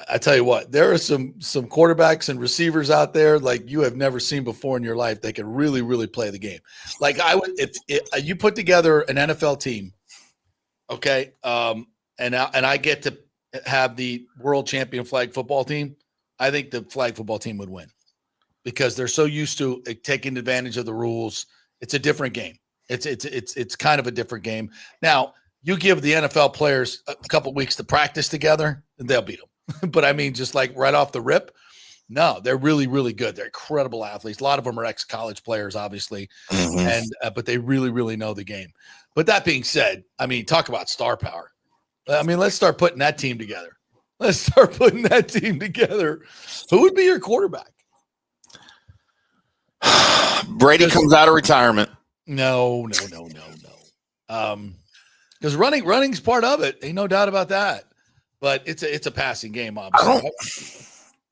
I tell you what, there are some quarterbacks and receivers out there like you have never seen before in your life. They can really, really play the game. Like I would, if you put together an NFL team, okay, and I get to have the world champion flag football team, I think the flag football team would win because they're so used to taking advantage of the rules. It's a different game. It's kind of a different game. Now, you give the NFL players a couple weeks to practice together, and they'll beat them. But I mean, just like right off the rip, no, they're really, really good. They're incredible athletes. A lot of them are ex-college players, obviously, and but they really, really know the game. But that being said, I mean, talk about star power. I mean, let's start putting that team together. Who would be your quarterback? Brady comes out of retirement. No. Because running's part of it. Ain't no doubt about that. But it's a passing game, obviously.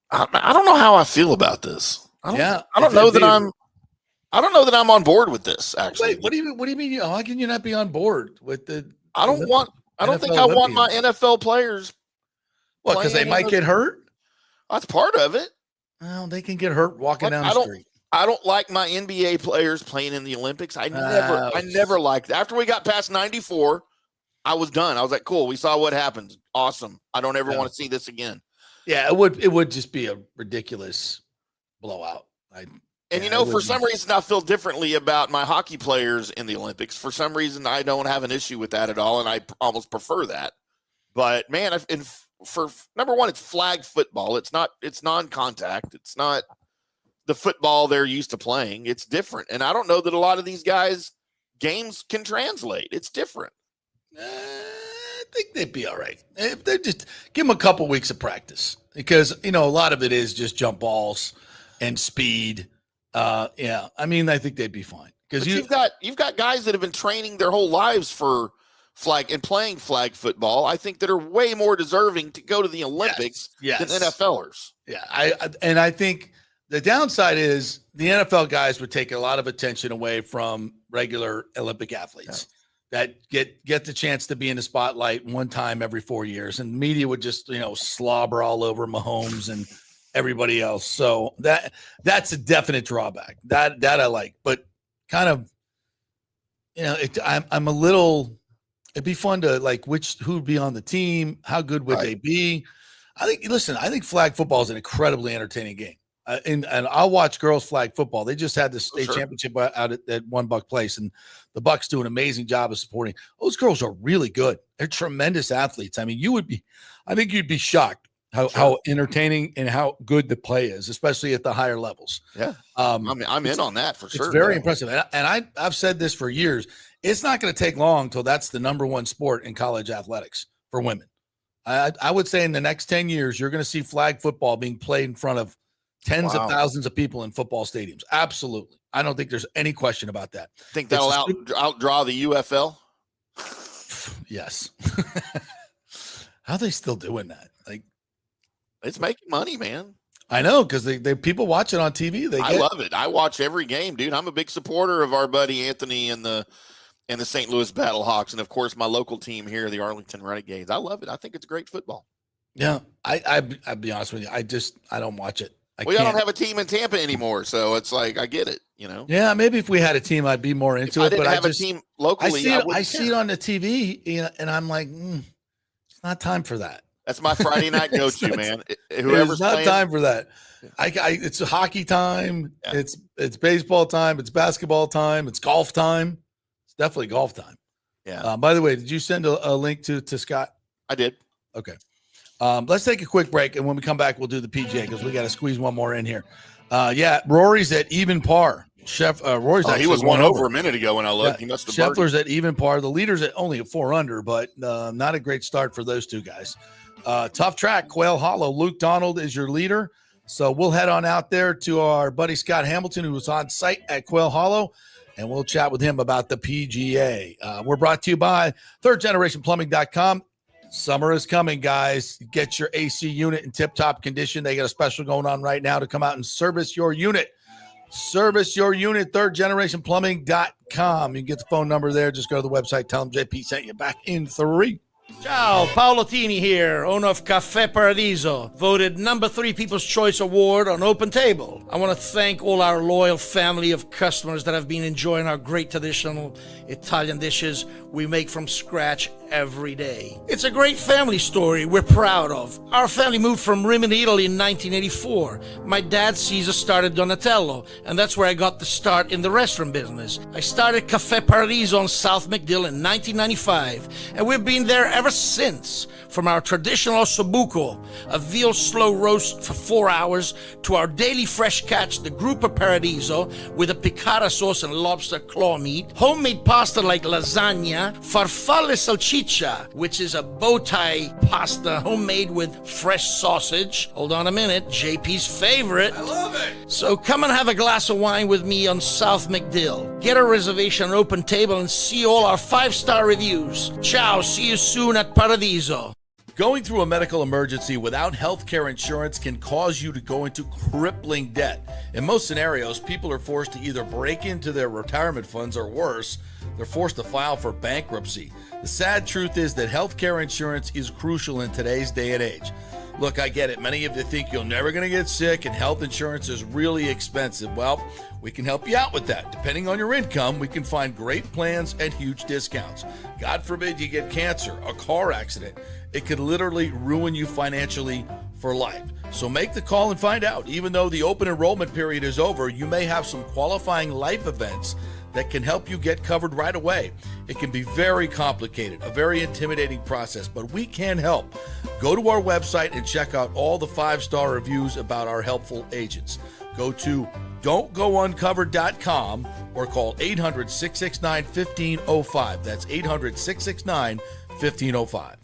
I don't know how I feel about this. I don't know that I'm on board with this. Actually, wait, what do you mean? How can you not be on board with the? I don't think I want my NFL players. What? Because they might get hurt. That's part of it. Well, they can get hurt walking down the street. I don't like my NBA players playing in the Olympics. I never liked that. After we got past 94, I was done. I was like, cool. We saw what happened. Awesome. I don't ever want to see this again. Yeah, it would just be a ridiculous blowout. For some reason, I feel differently about my hockey players in the Olympics. For some reason, I don't have an issue with that at all, and I almost prefer that. But man, for number one, it's flag football. It's non-contact. It's not the football they're used to playing. It's different. And I don't know that a lot of these guys' games can translate. It's different. I think they'd be all right. If they just give them a couple weeks of practice because, a lot of it is just jump balls and speed. I mean, I think they'd be fine because you've got guys that have been training their whole lives for flag and playing flag football. I think that are way more deserving to go to the Olympics than NFLers. Yeah. I think the downside is the NFL guys would take a lot of attention away from regular Olympic athletes that get the chance to be in the spotlight one time every 4 years, and the media would just, slobber all over Mahomes and everybody else. So that's a definite drawback that I like, but kind of, I'm a little. It'd be fun to like who would be on the team. How good would they be? I think flag football is an incredibly entertaining game. And I'll watch girls flag football. They just had the state championship out at One Buck Place, and the Bucks do an amazing job of supporting. Those girls are really good. They're tremendous athletes. I mean, I think you'd be shocked how entertaining and how good the play is, especially at the higher levels. Yeah, I'm in on that for sure. It's very impressive. And I've said this for years. It's not going to take long until that's the number one sport in college athletics for women. I would say in the next 10 years, you're going to see flag football being played in front of tens of thousands of people in football stadiums. Absolutely. I don't think there's any question about that. Think that'll outdraw the UFL? Yes. How are they still doing that? Like, it's making money, man. I know, because they people watch it on TV. I love it. I watch every game, dude. I'm a big supporter of our buddy Anthony and the St. Louis Battlehawks, and of course my local team here, the Arlington Renegades. I love it. I think it's great football. Yeah, I'd be honest with you. I don't watch it. I don't have a team in Tampa anymore, so it's like I get it. Yeah, maybe if we had a team, I'd be more into it. But I just a team locally. I see it on the TV, and I'm like, it's not time for that. That's my Friday night go-to, man. It's not time for that. It's hockey time. Yeah. It's baseball time. It's basketball time. It's golf time. It's definitely golf time. Yeah. By the way, did you send a link to Scott? I did. Okay. Let's take a quick break, and when we come back, we'll do the PGA because we got to squeeze one more in here. Rory's at even par. Rory's he was one over a minute ago when I looked. He must have. Scheffler's at even par. The leader's at only 4 under, but not a great start for those two guys. Tough track, Quail Hollow. Luke Donald is your leader. So we'll head on out there to our buddy Scott Hamilton, who was on site at Quail Hollow, and we'll chat with him about the PGA. We're brought to you by thirdgenerationplumbing.com. Summer is coming, guys. Get your AC unit in tip-top condition. They got a special going on right now to come out and service your unit. Service your unit, thirdgenerationplumbing.com. You can get the phone number there. Just go to the website. Tell them JP sent you. Back in 3. Ciao, Paolo Tini here, owner of Caffè Paradiso, voted number 3 People's Choice Award on Open Table. I want to thank all our loyal family of customers that have been enjoying our great traditional Italian dishes we make from scratch every day. It's a great family story we're proud of. Our family moved from Rimini, Italy in 1984. My dad, Caesar, started Donatello, and that's where I got the start in the restaurant business. I started Caffè Paradiso on South McDill in 1995, and we've been there ever since. From our traditional ossobuco, a veal slow roast for 4 hours, to our daily fresh catch, the Gruppo Paradiso, with a piccata sauce and lobster claw meat, homemade pasta like lasagna, farfalle salchicha, which is a bow tie pasta homemade with fresh sausage. Hold on a minute, JP's favorite. I love it. So come and have a glass of wine with me on South McDill. Get a reservation on Open Table and see all our 5-star reviews. Ciao, see you soon at Paradiso. Going through a medical emergency without health care insurance can cause you to go into crippling debt. In most scenarios, people are forced to either break into their retirement funds or worse, they're forced to file for bankruptcy. The sad truth is that health care insurance is crucial in today's day and age. Look, I get it. Many of you think you're never going to get sick and health insurance is really expensive. Well, we can help you out with that. Depending on your income, we can find great plans and huge discounts. God forbid you get cancer, a car accident. It could literally ruin you financially for life. So make the call and find out. Even though the open enrollment period is over, you may have some qualifying life events that can help you get covered right away. It can be very complicated, a very intimidating process, but we can help. Go to our website and check out all the 5-star reviews about our helpful agents. Go to don'tgouncovered.com or call 800-669-1505. That's 800-669-1505.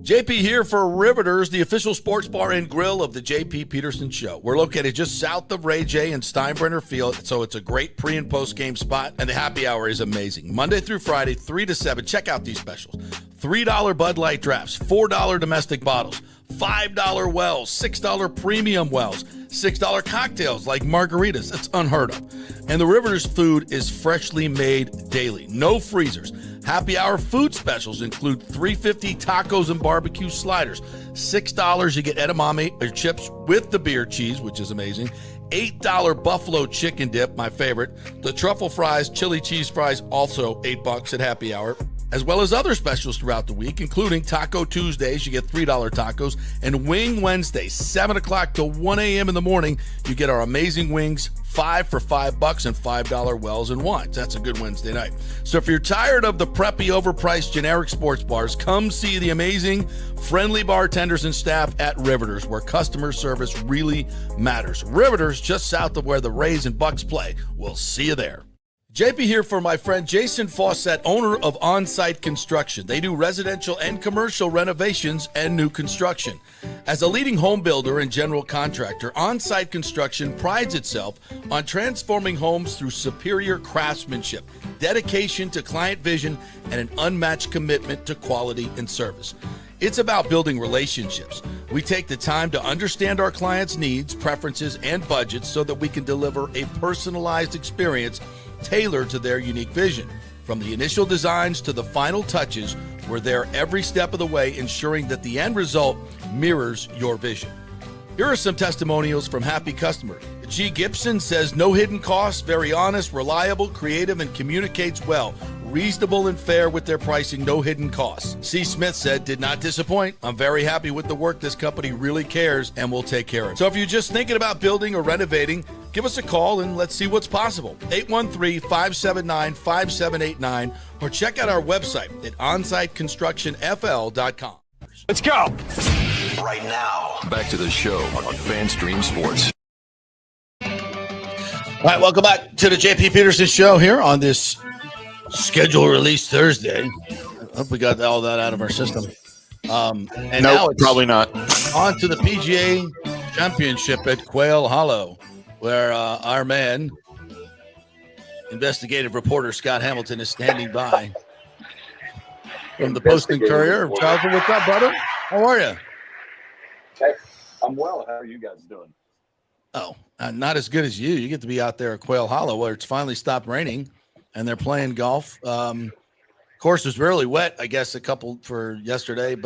JP here for Riveters, the official sports bar and grill of the JP Peterson Show. We're located just south of Ray J and Steinbrenner Field, so it's a great pre- and post-game spot, and the happy hour is amazing. Monday through Friday, 3 to 7. Check out these specials. $3 Bud Light drafts, $4 domestic bottles, $5 wells, $6 premium wells, $6 cocktails like margaritas. That's unheard of. And the Riveters food is freshly made daily. No freezers. Happy hour food specials include $3.50 tacos and barbecue sliders. $6 you get edamame or chips with the beer cheese, which is amazing. $8 buffalo chicken dip, my favorite. The truffle fries, chili cheese fries, also $8 at happy hour, as well as other specials throughout the week, including Taco Tuesdays, you get $3 tacos, and Wing Wednesdays, 7 o'clock to 1 a.m. in the morning, you get our amazing wings, 5 for $5 and $5 wells and wines. That's a good Wednesday night. So if you're tired of the preppy, overpriced generic sports bars, come see the amazing, friendly bartenders and staff at Riveters, where customer service really matters. Riveters, just south of where the Rays and Bucks play. We'll see you there. JP here for my friend Jason Fawcett, owner of On-Site Construction. They do residential and commercial renovations and new construction. As a leading home builder and general contractor, On-Site Construction prides itself on transforming homes through superior craftsmanship, dedication to client vision, and an unmatched commitment to quality and service. It's about building relationships. We take the time to understand our clients' needs, preferences, and budgets so that we can deliver a personalized experience tailored to their unique vision. From the initial designs to the final touches, we're there every step of the way, ensuring that the end result mirrors your vision. Here are some testimonials from happy customers. G. Gibson says, no hidden costs, very honest, reliable, creative, and communicates well. Reasonable and fair with their pricing, no hidden costs. C. Smith said, did not disappoint. I'm very happy with the work. This company really cares and will take care of it. So if you're just thinking about building or renovating, give us a call and let's see what's possible. 813-579-5789 or check out our website at onsiteconstructionfl.com. Let's go. Right now, back to the show on FanStream Sports. All right, welcome back to the JP Peterson Show here on this schedule release Thursday. I hope we got all that out of our system. And now it's probably not. on to the PGA Championship at Quail Hollow, where our man, investigative reporter Scott Hamilton, is standing by from the Post and Courier. Charles, what's up, brother? How are you? Hey, I'm well. How are you guys doing? Oh, not as good as you. You get to be out there at Quail Hollow where it's finally stopped raining and they're playing golf. Course was really wet, I guess, a couple for yesterday,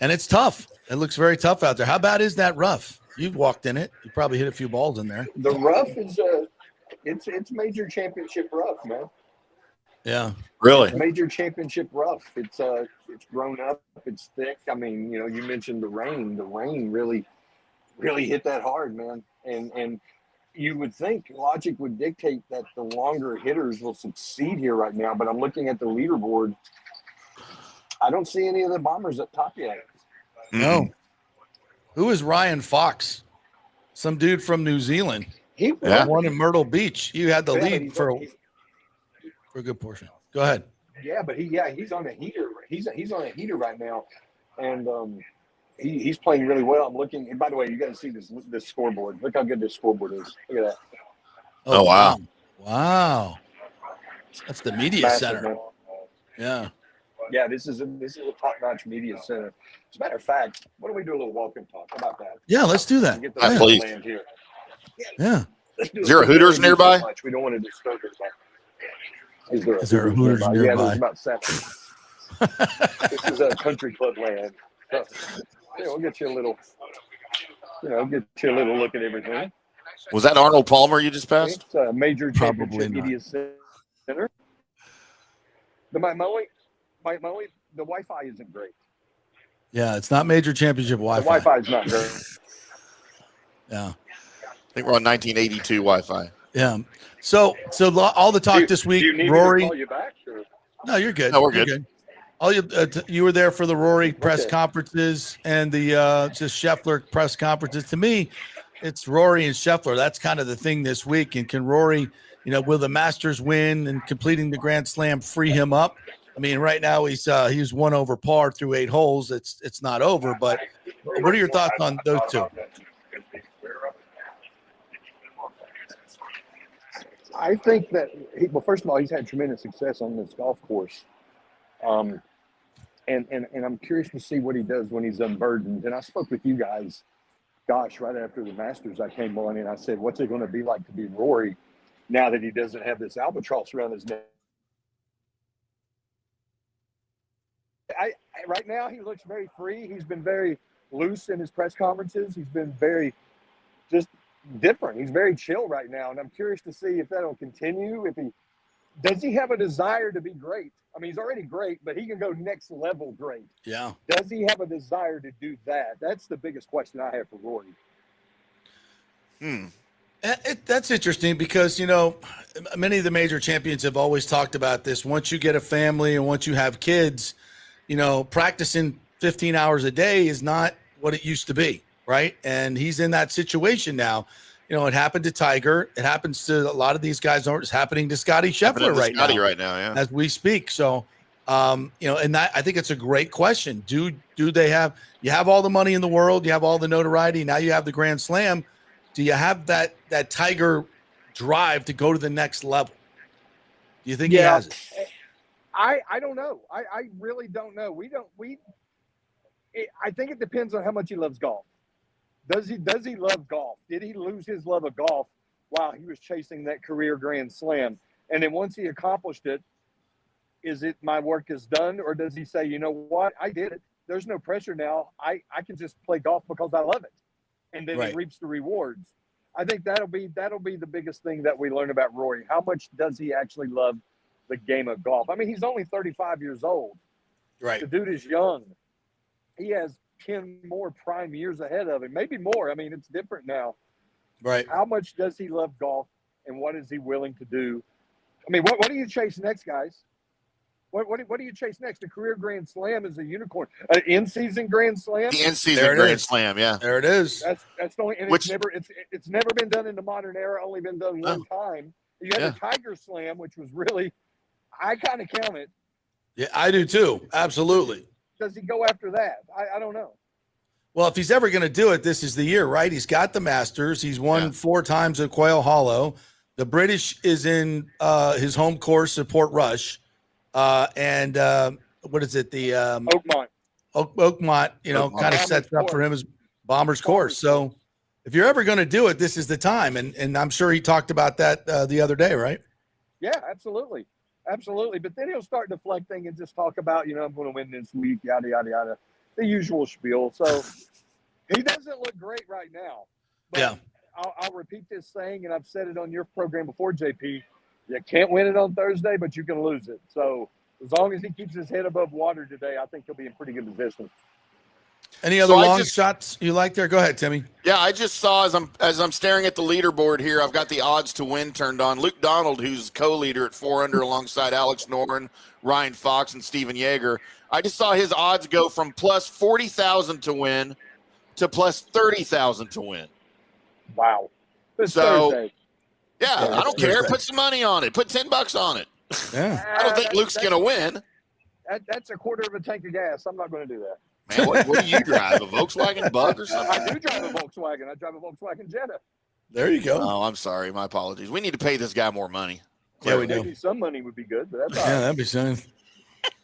and it's tough. It looks very tough out there. How bad is that rough? You've walked in it. You probably hit a few balls in there. The rough is it's major championship rough, man. Yeah. Really? Major championship rough. It's grown up. It's thick. I mean, you mentioned the rain. The rain really hit that hard, man. And you would think logic would dictate that the longer hitters will succeed here right now, but I'm looking at the leaderboard. I don't see any of the Bombers up top yet. No. Who is Ryan Fox? Some dude from New Zealand. He won in Myrtle Beach. You had the Yeah, lead he's for a good portion. Go ahead. Yeah, but he's on a heater. He's on a heater right now, and he's playing really well. I'm looking. And by the way, you got to see this scoreboard. Look how good this scoreboard is. Look at that. Oh, wow. Wow. That's the media Massive, center. man. Yeah. Yeah, this is a top-notch media center. As a matter of fact, why don't we do a little welcome talk? How about that? Yeah, let's do that. Get Yeah, the please. land here. Yeah. Let's do Is there a Hooters so nearby? much. We don't want to disturb it. Is there a Hooters Yeah, nearby? there's about 7. This is a country club land. So, we'll get you a little, look at everything. Was that Arnold Palmer you just passed? It's a major Probably championship not. media center. My only, the Wi-Fi isn't great. Yeah, it's not major championship The Wi-Fi. Wi-Fi is not great. Yeah. I think we're on 1982 Wi-Fi. Yeah. So all the talk this week, Do you need Rory. me to call you back? Or? No, you're good. No, we're You're good. All you were there for the Rory press Okay. conferences and the just Scheffler press conferences. To me, it's Rory and Scheffler. That's kind of the thing this week. And can Rory, will the Masters win and completing the Grand Slam free him up? I mean, right now he's 1 over par through 8 holes. It's not over. But what are your thoughts on those two? I think that first of all, he's had tremendous success on this golf course. And I'm curious to see what he does when he's unburdened. And I spoke with you guys, right after the Masters, I came on and I said, what's it going to be like to be Rory now that he doesn't have this albatross around his neck? Right now, he looks very free. He's been very loose in his press conferences. He's been very just different. He's very chill right now, and I'm curious to see if that'll continue. Does he have a desire to be great? I mean, he's already great, but he can go next level great. Yeah. Does he have a desire to do that? That's the biggest question I have for Rory. That's interesting because, many of the major champions have always talked about this. Once you get a family and once you have kids, practicing 15 hours a day is not what it used to be, right? And he's in that situation now. It happened to Tiger. It happens to a lot of these guys. It's happening to Scotty Scheffler right now, yeah. As we speak. So, and I think it's a great question. Do they have? You have all the money in the world. You have all the notoriety. Now you have the Grand Slam. Do you have that Tiger drive to go to the next level? Do you think he has it? I don't know. I really don't know. I think it depends on how much he loves golf. Does he love golf? Did he lose his love of golf while he was chasing that career Grand Slam? And then once he accomplished it, is it my work is done? Or does he say, you know what? I did it. There's no pressure now. I can just play golf because I love it. And then he reaps the rewards. I think that'll be the biggest thing that we learn about Rory. How much does he actually love the game of golf? I mean, he's only 35 years old. Right. The dude is young. He has 10 more prime years ahead of him, maybe more. I mean, it's different now. Right. How much does he love golf, and what is he willing to do? I mean, what do you chase next, guys? What do you chase next? The career Grand Slam is a unicorn. An in-season Grand Slam. The in-season Grand Slam, yeah. There it is. That's the only. And it's never been done in the modern era. Only been done one time. You had the Tiger Slam, which was really, I kind of count it. Yeah, I do too. Absolutely. Does he go after that? I don't know. Well, if he's ever going to do it, this is the year, right? He's got the Masters. He's won 4 times at Quail Hollow. The British is in his home course at Port Rush. And what is it? The Oakmont. Oakmont, kind of sets up for him as Bomber's course. So if you're ever going to do it, this is the time. And I'm sure he talked about that the other day, right? Yeah, absolutely. Absolutely. But then he'll start deflecting and just talk about, I'm going to win this week, yada, yada, yada. The usual spiel. So he doesn't look great right now. But yeah. I'll repeat this saying, and I've said it on your program before, JP. You can't win it on Thursday, but you can lose it. So as long as he keeps his head above water today, I think he'll be in pretty good position. Any other long shots you like there? Go ahead, Timmy. Yeah, I just saw as I'm staring at the leaderboard here, I've got the odds to win turned on. Luke Donald, who's co-leader at 4 under alongside Alex Noren, Ryan Fox, and Steven Yeager. I just saw his odds go from plus 40,000 to win to plus 30,000 to win. Wow. Thursday. Yeah, I don't care. Put some money on it. Put $10 on it. Yeah. I don't think Luke's going to win. That's a quarter of a tank of gas. I'm not going to do that. Man, what do you drive? A Volkswagen Bug or something? I do drive a Volkswagen. I drive a Volkswagen Jetta. There you go. Oh, I'm sorry. My apologies. We need to pay this guy more money. Yeah, we do. Maybe some money would be good, but that's all Yeah, right. that'd be something.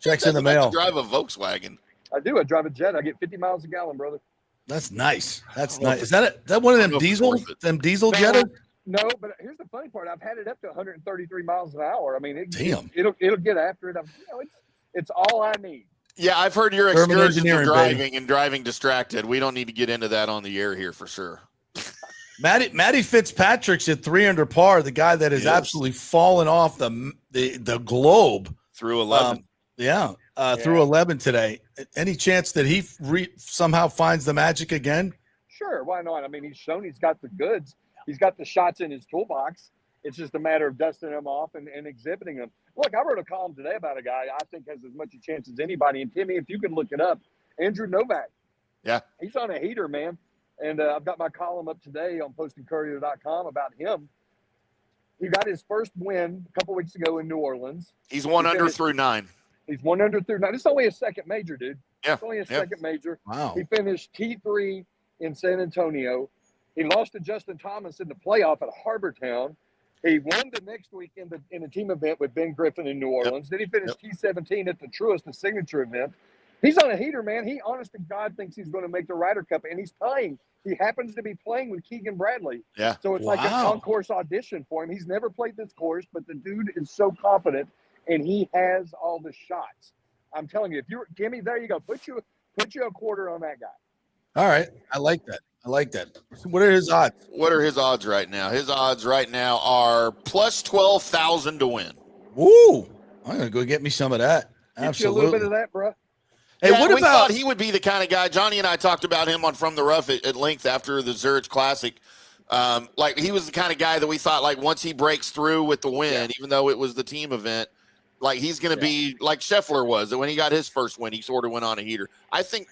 Checks in the mail. Drive a Volkswagen. I do. I drive a Jetta. I get 50 miles a gallon, brother. That's nice. That's nice. Is that one of them diesel? Them diesel Jettas? No, but here's the funny part. I've had it up to 133 miles an hour. I mean, it'll get after it. It's all I need. Yeah, I've heard your excursions of driving and driving distracted. We don't need to get into that on the air here for sure. Matty Fitzpatrick's at 3 under par, the guy that has absolutely fallen off the globe. Through 11. Through 11 today. Any chance that he somehow finds the magic again? Sure, why not? I mean, he's shown he's got the goods. He's got the shots in his toolbox. It's just a matter of dusting them off and exhibiting them. Look, I wrote a column today about a guy I think has as much a chance as anybody. And Timmy, if you can look it up, Andrew Novak. Yeah. He's on a heater, man. And I've got my column up today on postingcourier.com about him. He got his first win a couple weeks ago in New Orleans. He's 1 under through 9. He's 1 under through 9. It's only a second major, dude. Yeah. It's only a second major. Wow. He finished T3 in San Antonio. He lost to Justin Thomas in the playoff at Harbortown. He won the next week in a team event with Ben Griffin in New Orleans. Then he finished T17 at the Truist, the signature event. He's on a heater, man. He, honest to God, thinks he's going to make the Ryder Cup, and he's playing. He happens to be playing with Keegan Bradley. Yeah. So it's like a concourse audition for him. He's never played this course, but the dude is so confident, and he has all the shots. I'm telling you, if you're Jimmy, there you go. Put you a quarter on that guy. All right. I like that. So what are his odds? What are his odds right now? His odds right now are plus 12,000 to win. Woo! I'm gonna go get me some of that. Get you a little bit Absolutely. of that, bro. Hey, Yeah, what we about? thought he would be the kind of guy. Johnny and I talked about him on From the Rough at length after the Zurich Classic. Like he was the kind of guy that we thought, like, once he breaks through with the win, even though it was the team event, like he's going to be like Scheffler was. When he got his first win, he sort of went on a heater. I think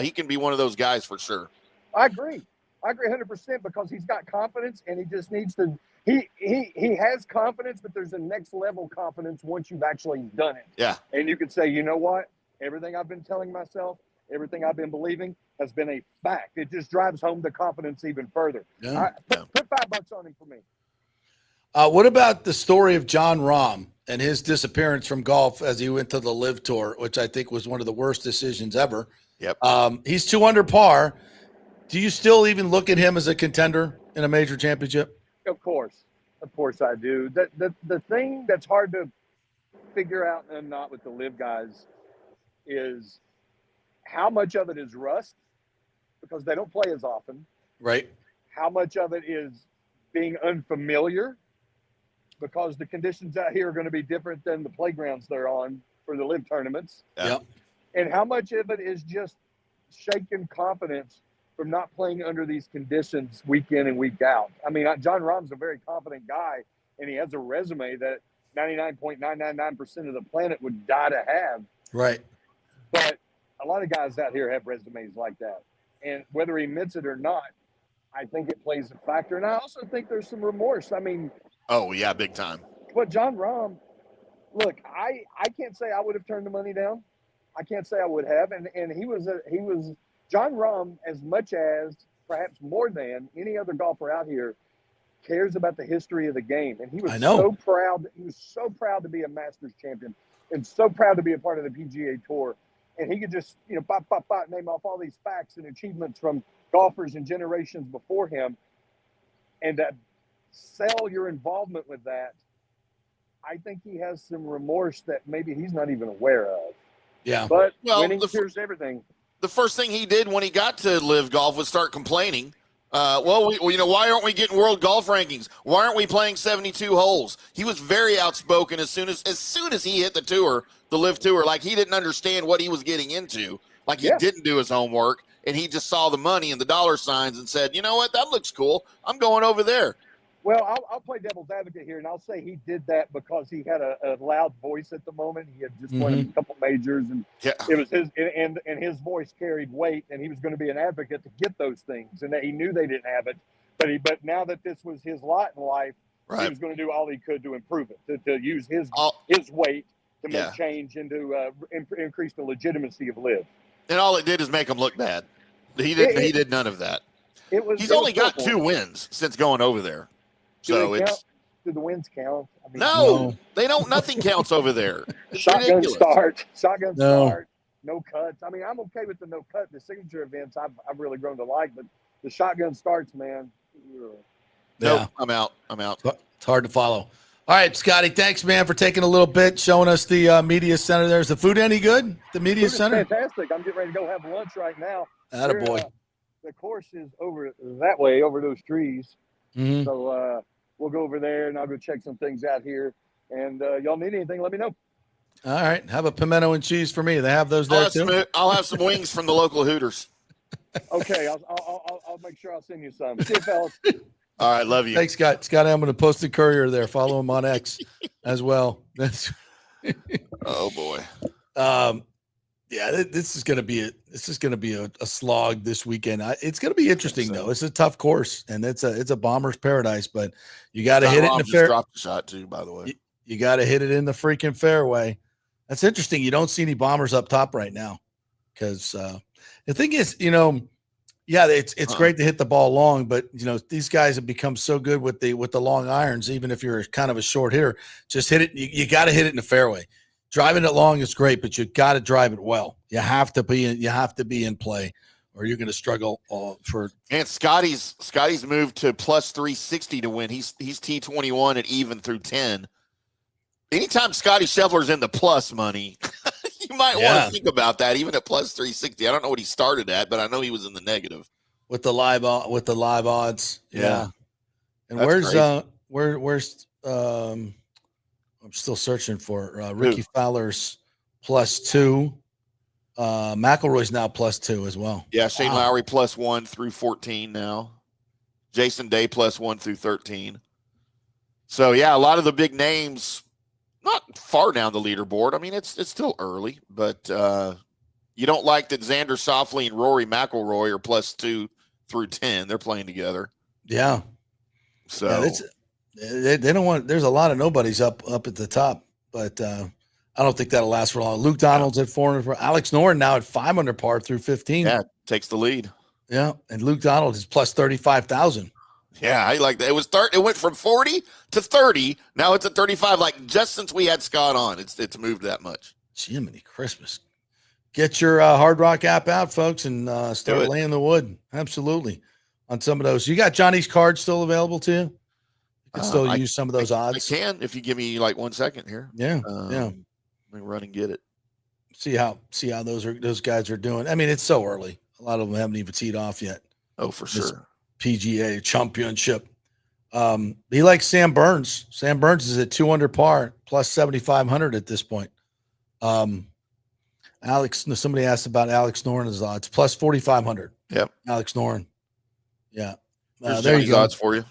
he can be one of those guys for sure. I agree 100% because he's got confidence and he just needs to. He has confidence, but there's a next level confidence once you've actually done it. Yeah. And you could say, you know what? Everything I've been telling myself, everything I've been believing has been a fact. It just drives home the confidence even further. Yeah. Put $5 on him for me. What about the story of John Rahm and his disappearance from golf as he went to the Live Tour, which I think was one of the worst decisions ever? Yep. He's 2 under par. Do you still even look at him as a contender in a major championship? Of course I do. The thing that's hard to figure out and not with the Live guys is how much of it is rust because they don't play as often. Right. How much of it is being unfamiliar because the conditions out here are going to be different than the playgrounds they're on for the Live tournaments. Yep. And how much of it is just shaken confidence from not playing under these conditions week in and week out. I mean, John Rahm's a very confident guy, and he has a resume that 99.999% of the planet would die to have. Right. But a lot of guys out here have resumes like that. And whether he admits it or not, I think it plays a factor. And I also think there's some remorse. I mean, Oh yeah, big time. but John Rahm, look, I can't say I would have turned the money down. I can't say I would have. And he was John Rahm, as much as perhaps more than any other golfer out here, cares about the history of the game. And he was so proud. He was so proud to be a Masters champion and so proud to be a part of the PGA Tour. And he could just, name off all these facts and achievements from golfers and generations before him. And to sell your involvement with that, I think he has some remorse that maybe he's not even aware of. Yeah. But Well, winning cures everything. The first thing he did when he got to Live Golf was start complaining. Why aren't we getting world golf rankings? Why aren't we playing 72 holes? He was very outspoken as soon as he hit the Live Tour. Like he didn't understand what he was getting into. Like he didn't do his homework, and he just saw the money and the dollar signs and said, you know what, that looks cool. I'm going over there. Well, I'll play devil's advocate here, and I'll say he did that because he had a loud voice at the moment. He had just won a couple majors, and it was his and his voice carried weight, and he was going to be an advocate to get those things, and that he knew they didn't have it. But now that this was his lot in life, he was going to do all he could to improve it, to use his weight to make change and to increase the legitimacy of Live. And all it did is make him look bad. He did none of that. He's only got 2 wins since going over there. So do the wins count? I mean, no, they don't. Nothing counts over there. Shotgun start, no cuts. I mean, I'm okay with the no cut. The signature events, I've really grown to like, but the shotgun starts, man. Nope, I'm out. It's hard to follow. All right, Scotty, thanks, man, for taking a little bit, showing us the media center there. Is the food any good? The media center? Fantastic. I'm getting ready to go have lunch right now. Attaboy. The course is over that way, over those trees. Mm-hmm. So we'll go over there, and I'll go check some things out here. And y'all need anything, let me know. All right. Have a pimento and cheese for me. They have those there, too? I'll have some wings from the local Hooters. Okay. I'll make sure I'll send you some. See you, fellas. All right. Love you. Thanks, Scott. Scott, I'm going to post the courier there. Follow him on X as well. That's oh, boy. Yeah, this is going to be a slog this weekend. It's going to be interesting though. It's a tough course, and it's a bomber's paradise. But you got to hit it in the fairway. Dropped the shot too, by the way. You got to hit it in the freaking fairway. That's interesting. You don't see any bombers up top right now, because the thing is, it's great to hit the ball long, but these guys have become so good with the long irons. Even if you're kind of a short hitter, just hit it. You got to hit it in the fairway. Driving it long is great, but you got to drive it well. You have to be in play, or you're going to struggle for. And Scotty's moved to plus 360 to win. He's T21 at even through 10. Anytime Scotty Scheffler's in the plus money, You might want to think about that, even at plus 360. I don't know what he started at, but I know he was in the negative with the live odds. Yeah. And That's where's I'm still searching for Ricky Fowler's +2. McElroy's now +2 as well. Yeah, Shane Lowry +1 through 14 now. Jason Day +1 through 13. So yeah, a lot of the big names not far down the leaderboard. I mean, it's still early, but you don't like that Xander Schauffele and Rory McIlroy are +2 through 10. They're playing together. Yeah. So they don't want. There's a lot of nobodies up at the top, but I don't think that'll last for long. Luke Donald's at 400. Alex Noren now at 500 par through 15. Yeah, takes the lead. Yeah, and Luke Donald is +35,000. Yeah, I like that. It went from 40 to 30. Now it's at 35. Like just since we had Scott on, it's moved that much. Jiminy Christmas! Get your Hard Rock app out, folks, and start laying the wood. Absolutely, on some of those. You got Johnny's card still available to you? You can still use some of those odds. I can if you give me like 1 second here. Yeah, Let me run and get it. See how those guys are doing. I mean, it's so early. A lot of them haven't even teed off yet. Oh, for sure. PGA Championship. He likes Sam Burns. Sam Burns is at 200 par +7,500 at this point. Somebody asked about Alex Noren's odds +4,500. Yep. Alex Noren. Yeah. There you go. Odds for you.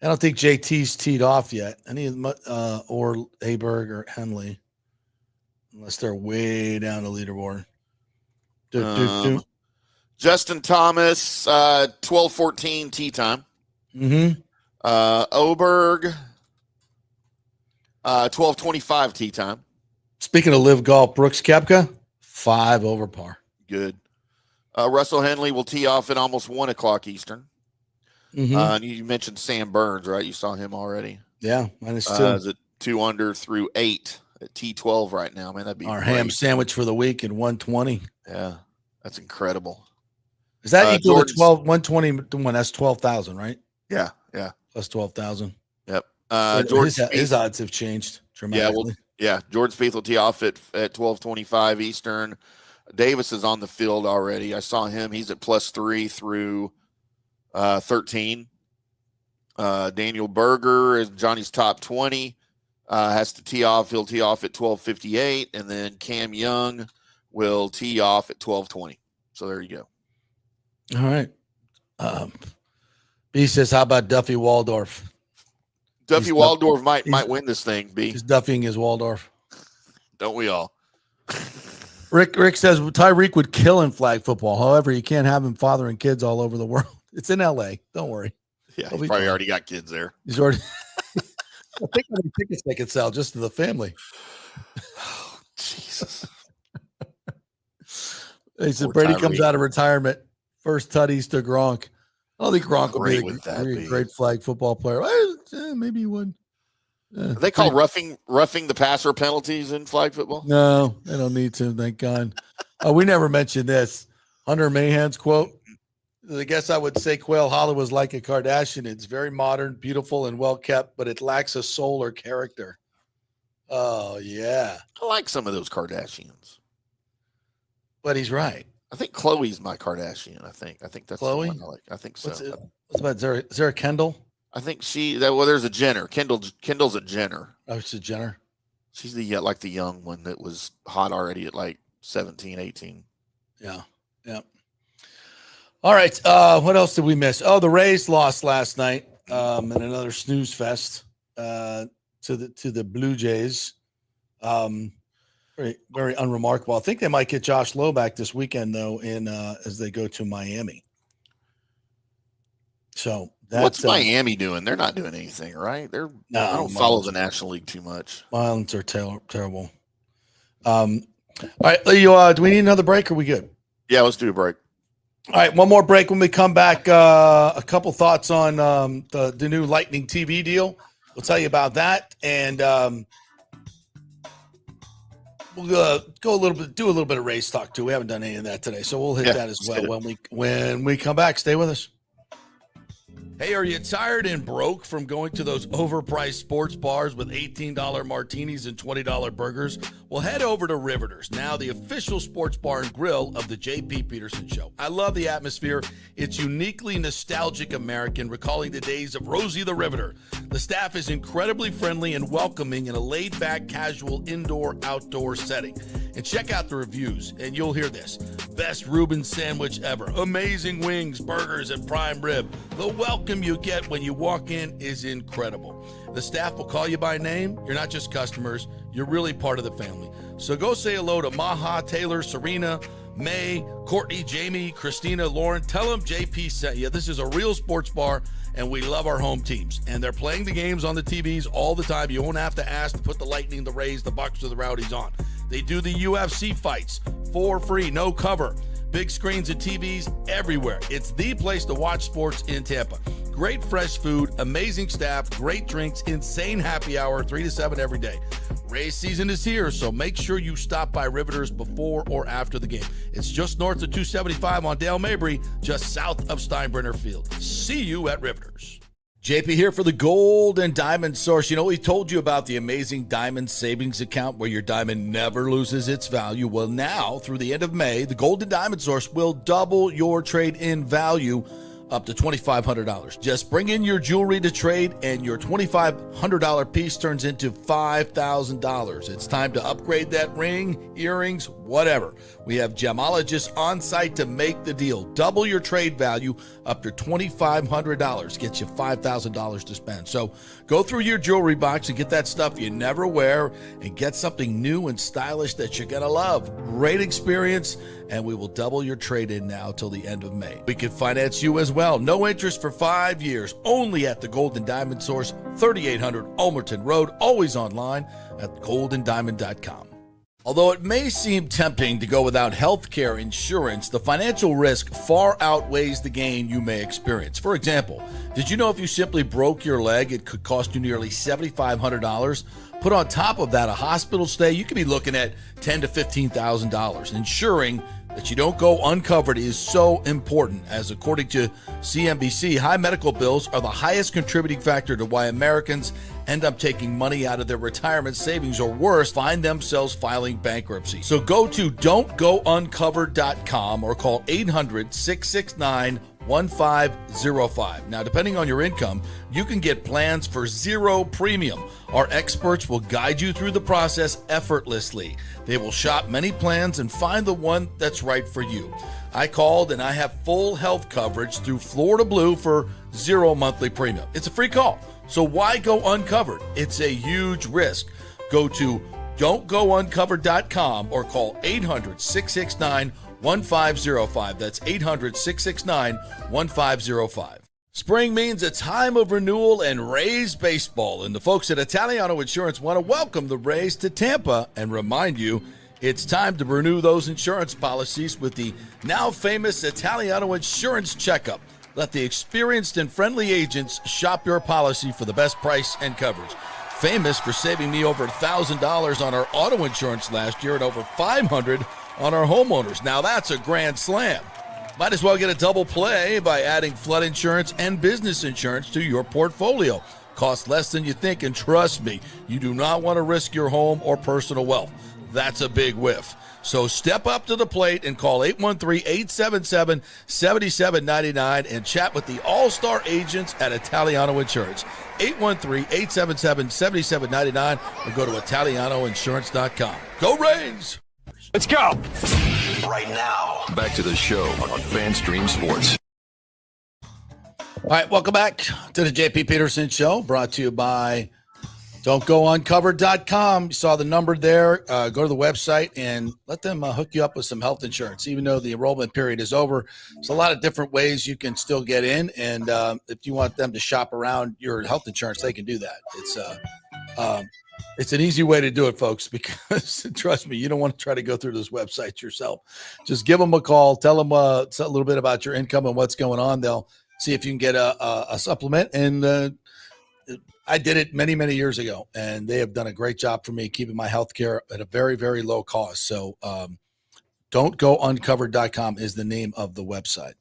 I don't think JT's teed off yet. Any or Aberg or Henley, unless they're way down the leaderboard. Justin Thomas, 12:14 tee time. Mm-hmm. Oberg, 12:25 tee time. Speaking of live golf, Brooks Koepka, 5 over par. Good. Russell Henley will tee off at almost 1 o'clock Eastern. Mm-hmm. And you mentioned Sam Burns, right? You saw him already. Yeah, -2. Is it 2 under through 8 at T12 right now? Man, that'd be our great. ham sandwich for the week at 120. Yeah, that's incredible. Is that equal to 120 to 1? That's 12,000, right? Yeah. Plus 12,000. Yep. His odds have changed dramatically. George Spieth will tee off at 12:25 Eastern. Davis is on the field already. I saw him. He's at +3 through 13. Daniel Berger is Johnny's top 20. Has to tee off. He'll tee off at 12:58, and then Cam Young will tee off at 12:20. So there you go. All right. B says, "How about Duffy Waldorf?" Duffy Waldorf might win this thing. B. He's Duffying his Waldorf. Don't we all? Rick says Tyreek would kill in flag football. However, you can't have him fathering kids all over the world. It's in L.A. Don't worry. Yeah, he's probably already got kids there. He's already. I think how many tickets they could sell just to the family. Oh, Jesus. He said Brady comes out of retirement. First tutties to Gronk. I don't think Gronk will be a great flag football player. Maybe he would. Are they call roughing the passer penalties in flag football? No, they don't need to. Thank God. We never mentioned this. Hunter Mahan's quote. I guess I would say Quail Hollow was like a Kardashian. It's very modern, beautiful, and well kept, but it lacks a soul or character. Oh, yeah. I like some of those Kardashians. But he's right. I think Chloe's my Kardashian. I think that's Chloe. The one I like. I think so. What's about Zara Kendall? I think there's a Jenner. Kendall's a Jenner. Oh, it's a Jenner. She's the young one that was hot already at like 17, 18. Yeah. All right. What else did we miss? Oh, the Rays lost last night in another snooze fest to the Blue Jays. Very, very unremarkable. I think they might get Josh Lowe back this weekend, though, as they go to Miami. So what's Miami doing? They're not doing anything, right? I don't follow the National League too much. Marlins are terrible. All right, do we need another break? Or are we good? Yeah, let's do a break. All right, one more break. When we come back, a couple thoughts on the new Lightning TV deal. We'll tell you about that, and we'll do a little bit of race talk too. We haven't done any of that today, so we'll hit that as well when we come back. Stay with us. Hey, are you tired and broke from going to those overpriced sports bars with $18 martinis and $20 burgers? Well, head over to Riveters, now the official sports bar and grill of the J.P. Peterson Show. I love the atmosphere. It's uniquely nostalgic American, recalling the days of Rosie the Riveter. The staff is incredibly friendly and welcoming in a laid-back, casual indoor-outdoor setting. And check out the reviews, and you'll hear this. Best Reuben sandwich ever. Amazing wings, burgers, and prime rib. The welcome you get when you walk in is incredible. The staff will call you by name. You're not just customers. You're really part of the family. So go say hello to Maha, Taylor, Serena, May, Courtney, Jamie, Christina, Lauren. Tell them JP sent you. This is a real sports bar, and we love our home teams. And they're playing the games on the TVs all the time. You won't have to ask to put the Lightning, the Rays, the Bucs, or the Rowdies on. They do the UFC fights for free, no cover. Big screens and TVs everywhere. It's the place to watch sports in Tampa. Great fresh food, amazing staff, great drinks, insane happy hour, 3 to 7 every day. Race season is here, so make sure you stop by Riveters before or after the game. It's just north of 275 on Dale Mabry, just south of Steinbrenner Field. See you at Riveters. JP here for the Gold and Diamond Source. You know, we told you about the amazing Diamond Savings Account where your diamond never loses its value. Well, now, through the end of May, the Gold and Diamond Source will double your trade-in value up to $2,500. Just bring in your jewelry to trade, and your $2,500 piece turns into $5,000. It's time to upgrade that ring, earrings, whatever. We have gemologists on site to make the deal. Double your trade value up to $2,500. Gets you $5,000 to spend. So go through your jewelry box and get that stuff you never wear and get something new and stylish that you're going to love. Great experience, and we will double your trade-in now till the end of May. We can finance you as well. No interest for 5 years. Only at the Gold and Diamond Source, 3800 Ulmerton Road. Always online at goldanddiamond.com. Although it may seem tempting to go without health care insurance, the financial risk far outweighs the gain you may experience. For example, did you know if you simply broke your leg, it could cost you nearly $7,500? Put on top of that a hospital stay, you could be looking at $10,000 to $15,000. Ensuring that you don't go uncovered is so important, as according to CNBC, high medical bills are the highest contributing factor to why Americans end up taking money out of their retirement savings, or worse, find themselves filing bankruptcy. So go to don'tgouncovered.com or call 800-669-1505. Now, depending on your income, you can get plans for zero premium. Our experts will guide you through the process effortlessly. They will shop many plans and find the one that's right for you. I called and I have full health coverage through Florida Blue for zero monthly premium. It's a free call. So why go uncovered? It's a huge risk. Go to don'tgouncovered.com or call 800-669-1505. That's 800-669-1505. Spring means a time of renewal and Rays baseball, and the folks at Italiano Insurance want to welcome the Rays to Tampa and remind you it's time to renew those insurance policies with the now famous Italiano Insurance Checkup. Let the experienced and friendly agents shop your policy for the best price and coverage. Famous for saving me over $1,000 on our auto insurance last year and over $500 on our homeowners. Now that's a grand slam. Might as well get a double play by adding flood insurance and business insurance to your portfolio. Costs less than you think, and trust me, you do not want to risk your home or personal wealth. That's a big whiff. So step up to the plate and call 813-877-7799 and chat with the all-star agents at Italiano Insurance. 813-877-7799 or go to ItalianoInsurance.com. Go Rays! Let's go. Right now, back to the show on FanStream Sports. All right, welcome back to the JP Peterson Show, brought to you by don'tgouncovered.com. You saw the number there. Go to the website and let them hook you up with some health insurance. Even though the enrollment period is over, there's a lot of different ways you can still get in. And if you want them to shop around your health insurance, they can do that. It's an easy way to do it, folks, because trust me, you don't want to try to go through those websites yourself. Just give them a call. Tell them a little bit about your income and what's going on. They'll see if you can get a supplement. And I did it many, many years ago, and they have done a great job for me keeping my health care at a very, very low cost. So don'tgouncovered.com is the name of the website.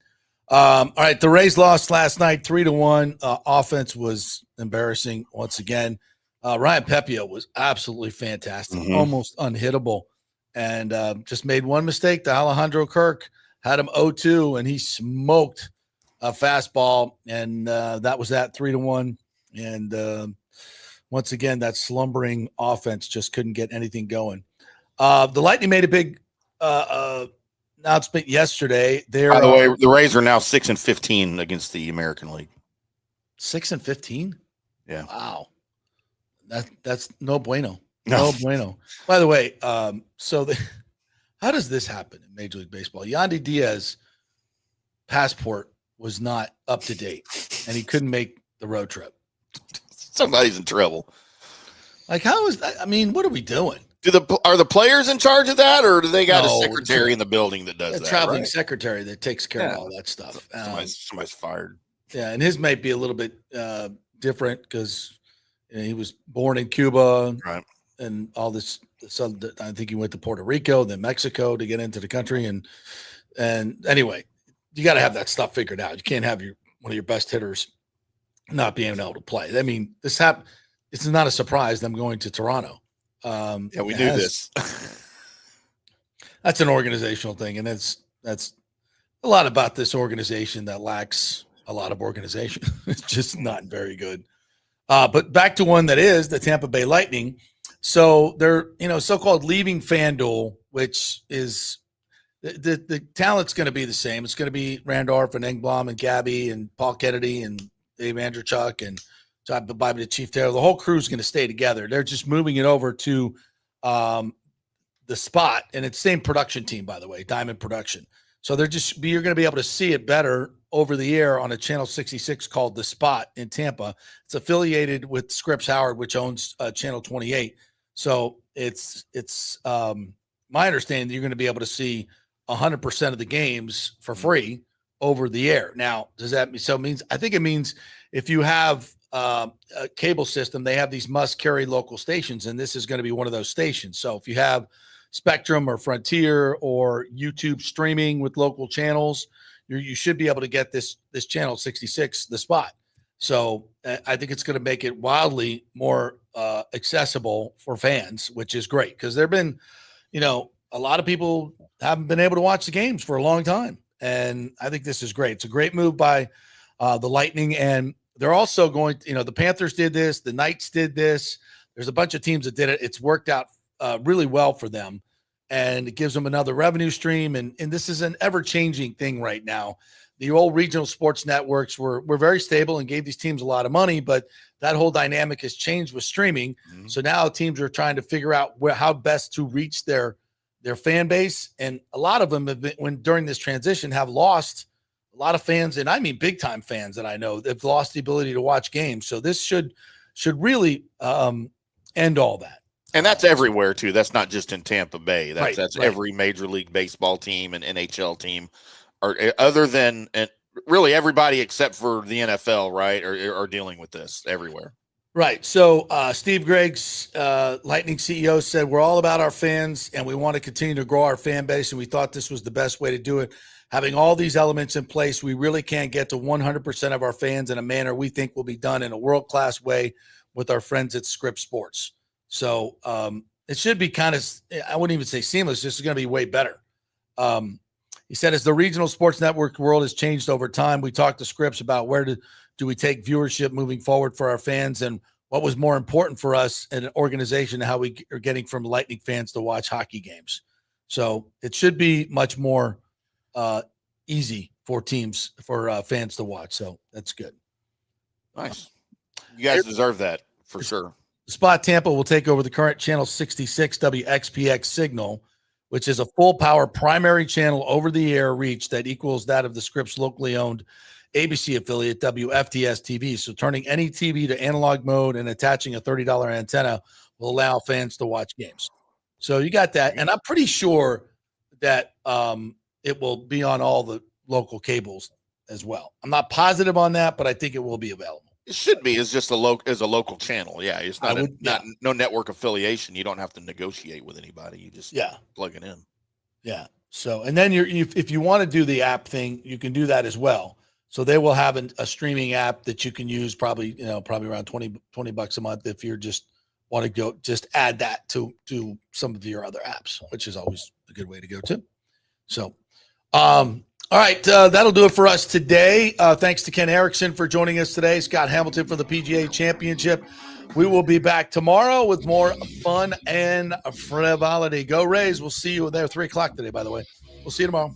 All right, the Rays lost last night 3-1. Offense was embarrassing once again. Ryan Pepio was absolutely fantastic, almost unhittable, and just made one mistake to Alejandro Kirk. Had him 0-2, and he smoked a fastball, and that was that 3-1. And once again, that slumbering offense just couldn't get anything going. The Lightning made a big announcement yesterday. By the way, the Rays are now 6-15 against the American League. 6-15. Yeah. Wow. That's no bueno. No bueno. By the way, how does this happen in Major League Baseball? Yandy Diaz passport was not up to date, and he couldn't make the road trip. Somebody's in trouble. Like, how is that? I mean, what are we doing? Are the players in charge of that, or do they got a secretary in the building that does that? A traveling secretary that takes care of all that stuff. Somebody's fired. Yeah, and his might be a little bit different because he was born in Cuba, right? And all this. So I think he went to Puerto Rico, then Mexico to get into the country, and anyway, you got to have that stuff figured out. You can't have one of your best hitters not being able to play. I mean, this happened. It's not a surprise them going to Toronto. Yeah, we knew this. That's an organizational thing, and that's a lot about this organization that lacks a lot of organization. It's just not very good. But back to one that is the Tampa Bay Lightning. So they're so-called leaving FanDuel, which is the talent's going to be the same. It's going to be Randolph and Engblom and Gabby and Paul Kennedy and Dave Andrechuk and Bobby the Chief Taylor. The whole crew is going to stay together. They're just moving it over to the Spot, and it's the same production team, by the way, Diamond Production. So you're going to be able to see it better over the air on a channel 66 called The Spot in Tampa. It's affiliated with Scripps Howard, which owns channel 28. So it's my understanding that you're going to be able to see 100% of the games for free over the air. Now, does that mean? So it means, I think it means if you have a cable system, they have these must carry local stations, and this is going to be one of those stations. So if you have Spectrum or Frontier or YouTube streaming with local channels, you should be able to get this channel 66, The Spot. So I think it's going to make it wildly more accessible for fans, which is great because there've been, a lot of people haven't been able to watch the games for a long time. And I think this is great. It's a great move by the Lightning. And they're also going to, the Panthers did this. The Knights did this. There's a bunch of teams that did it. It's worked out really well for them. And it gives them another revenue stream. And this is an ever-changing thing right now. The old regional sports networks were very stable and gave these teams a lot of money, but that whole dynamic has changed with streaming. Mm-hmm. So now teams are trying to figure out how best to reach their fan base. And a lot of them have been, during this transition, have lost a lot of fans, and I mean big-time fans that I know, they've lost the ability to watch games. So this should really end all that. And that's everywhere too. That's not just in Tampa Bay. That's right. Every Major League Baseball team and NHL team, or other than really everybody except for the NFL, right? Are dealing with this everywhere. Right. So Steve Griggs, Lightning CEO, said we're all about our fans and we want to continue to grow our fan base. And we thought this was the best way to do it. Having all these elements in place, we really can't get to 100% of our fans in a manner we think will be done in a world-class way with our friends at Scripps Sports. So it should be kind of, I wouldn't even say seamless, this is going to be way better. He said, as the regional sports network world has changed over time, we talked to Scripps about where do we take viewership moving forward for our fans and what was more important for us in an organization and how we are getting from Lightning fans to watch hockey games. So it should be much more easy for fans to watch. So that's good. Nice. You guys deserve that for sure. Spot Tampa will take over the current channel 66 WXPX signal, which is a full power primary channel over the air reach that equals that of the Scripps locally owned ABC affiliate WFTS TV. So turning any TV to analog mode and attaching a $30 antenna will allow fans to watch games. So you got that. And I'm pretty sure that it will be on all the local cables as well. I'm not positive on that, but I think it will be available. It should be. It's just a local channel. Yeah, it's not no network affiliation. You don't have to negotiate with anybody. You just plug it in. Yeah. So, and then if you want to do the app thing, you can do that as well. So they will have a streaming app that you can use probably around $20 a month if you're just want to go just add that to some of your other apps, which is always a good way to go too. So, all right, that'll do it for us today. Thanks to Ken Eriksen for joining us today, Scott Hamilton for the PGA Championship. We will be back tomorrow with more fun and frivolity. Go Rays. We'll see you there 3:00 today, by the way. We'll see you tomorrow.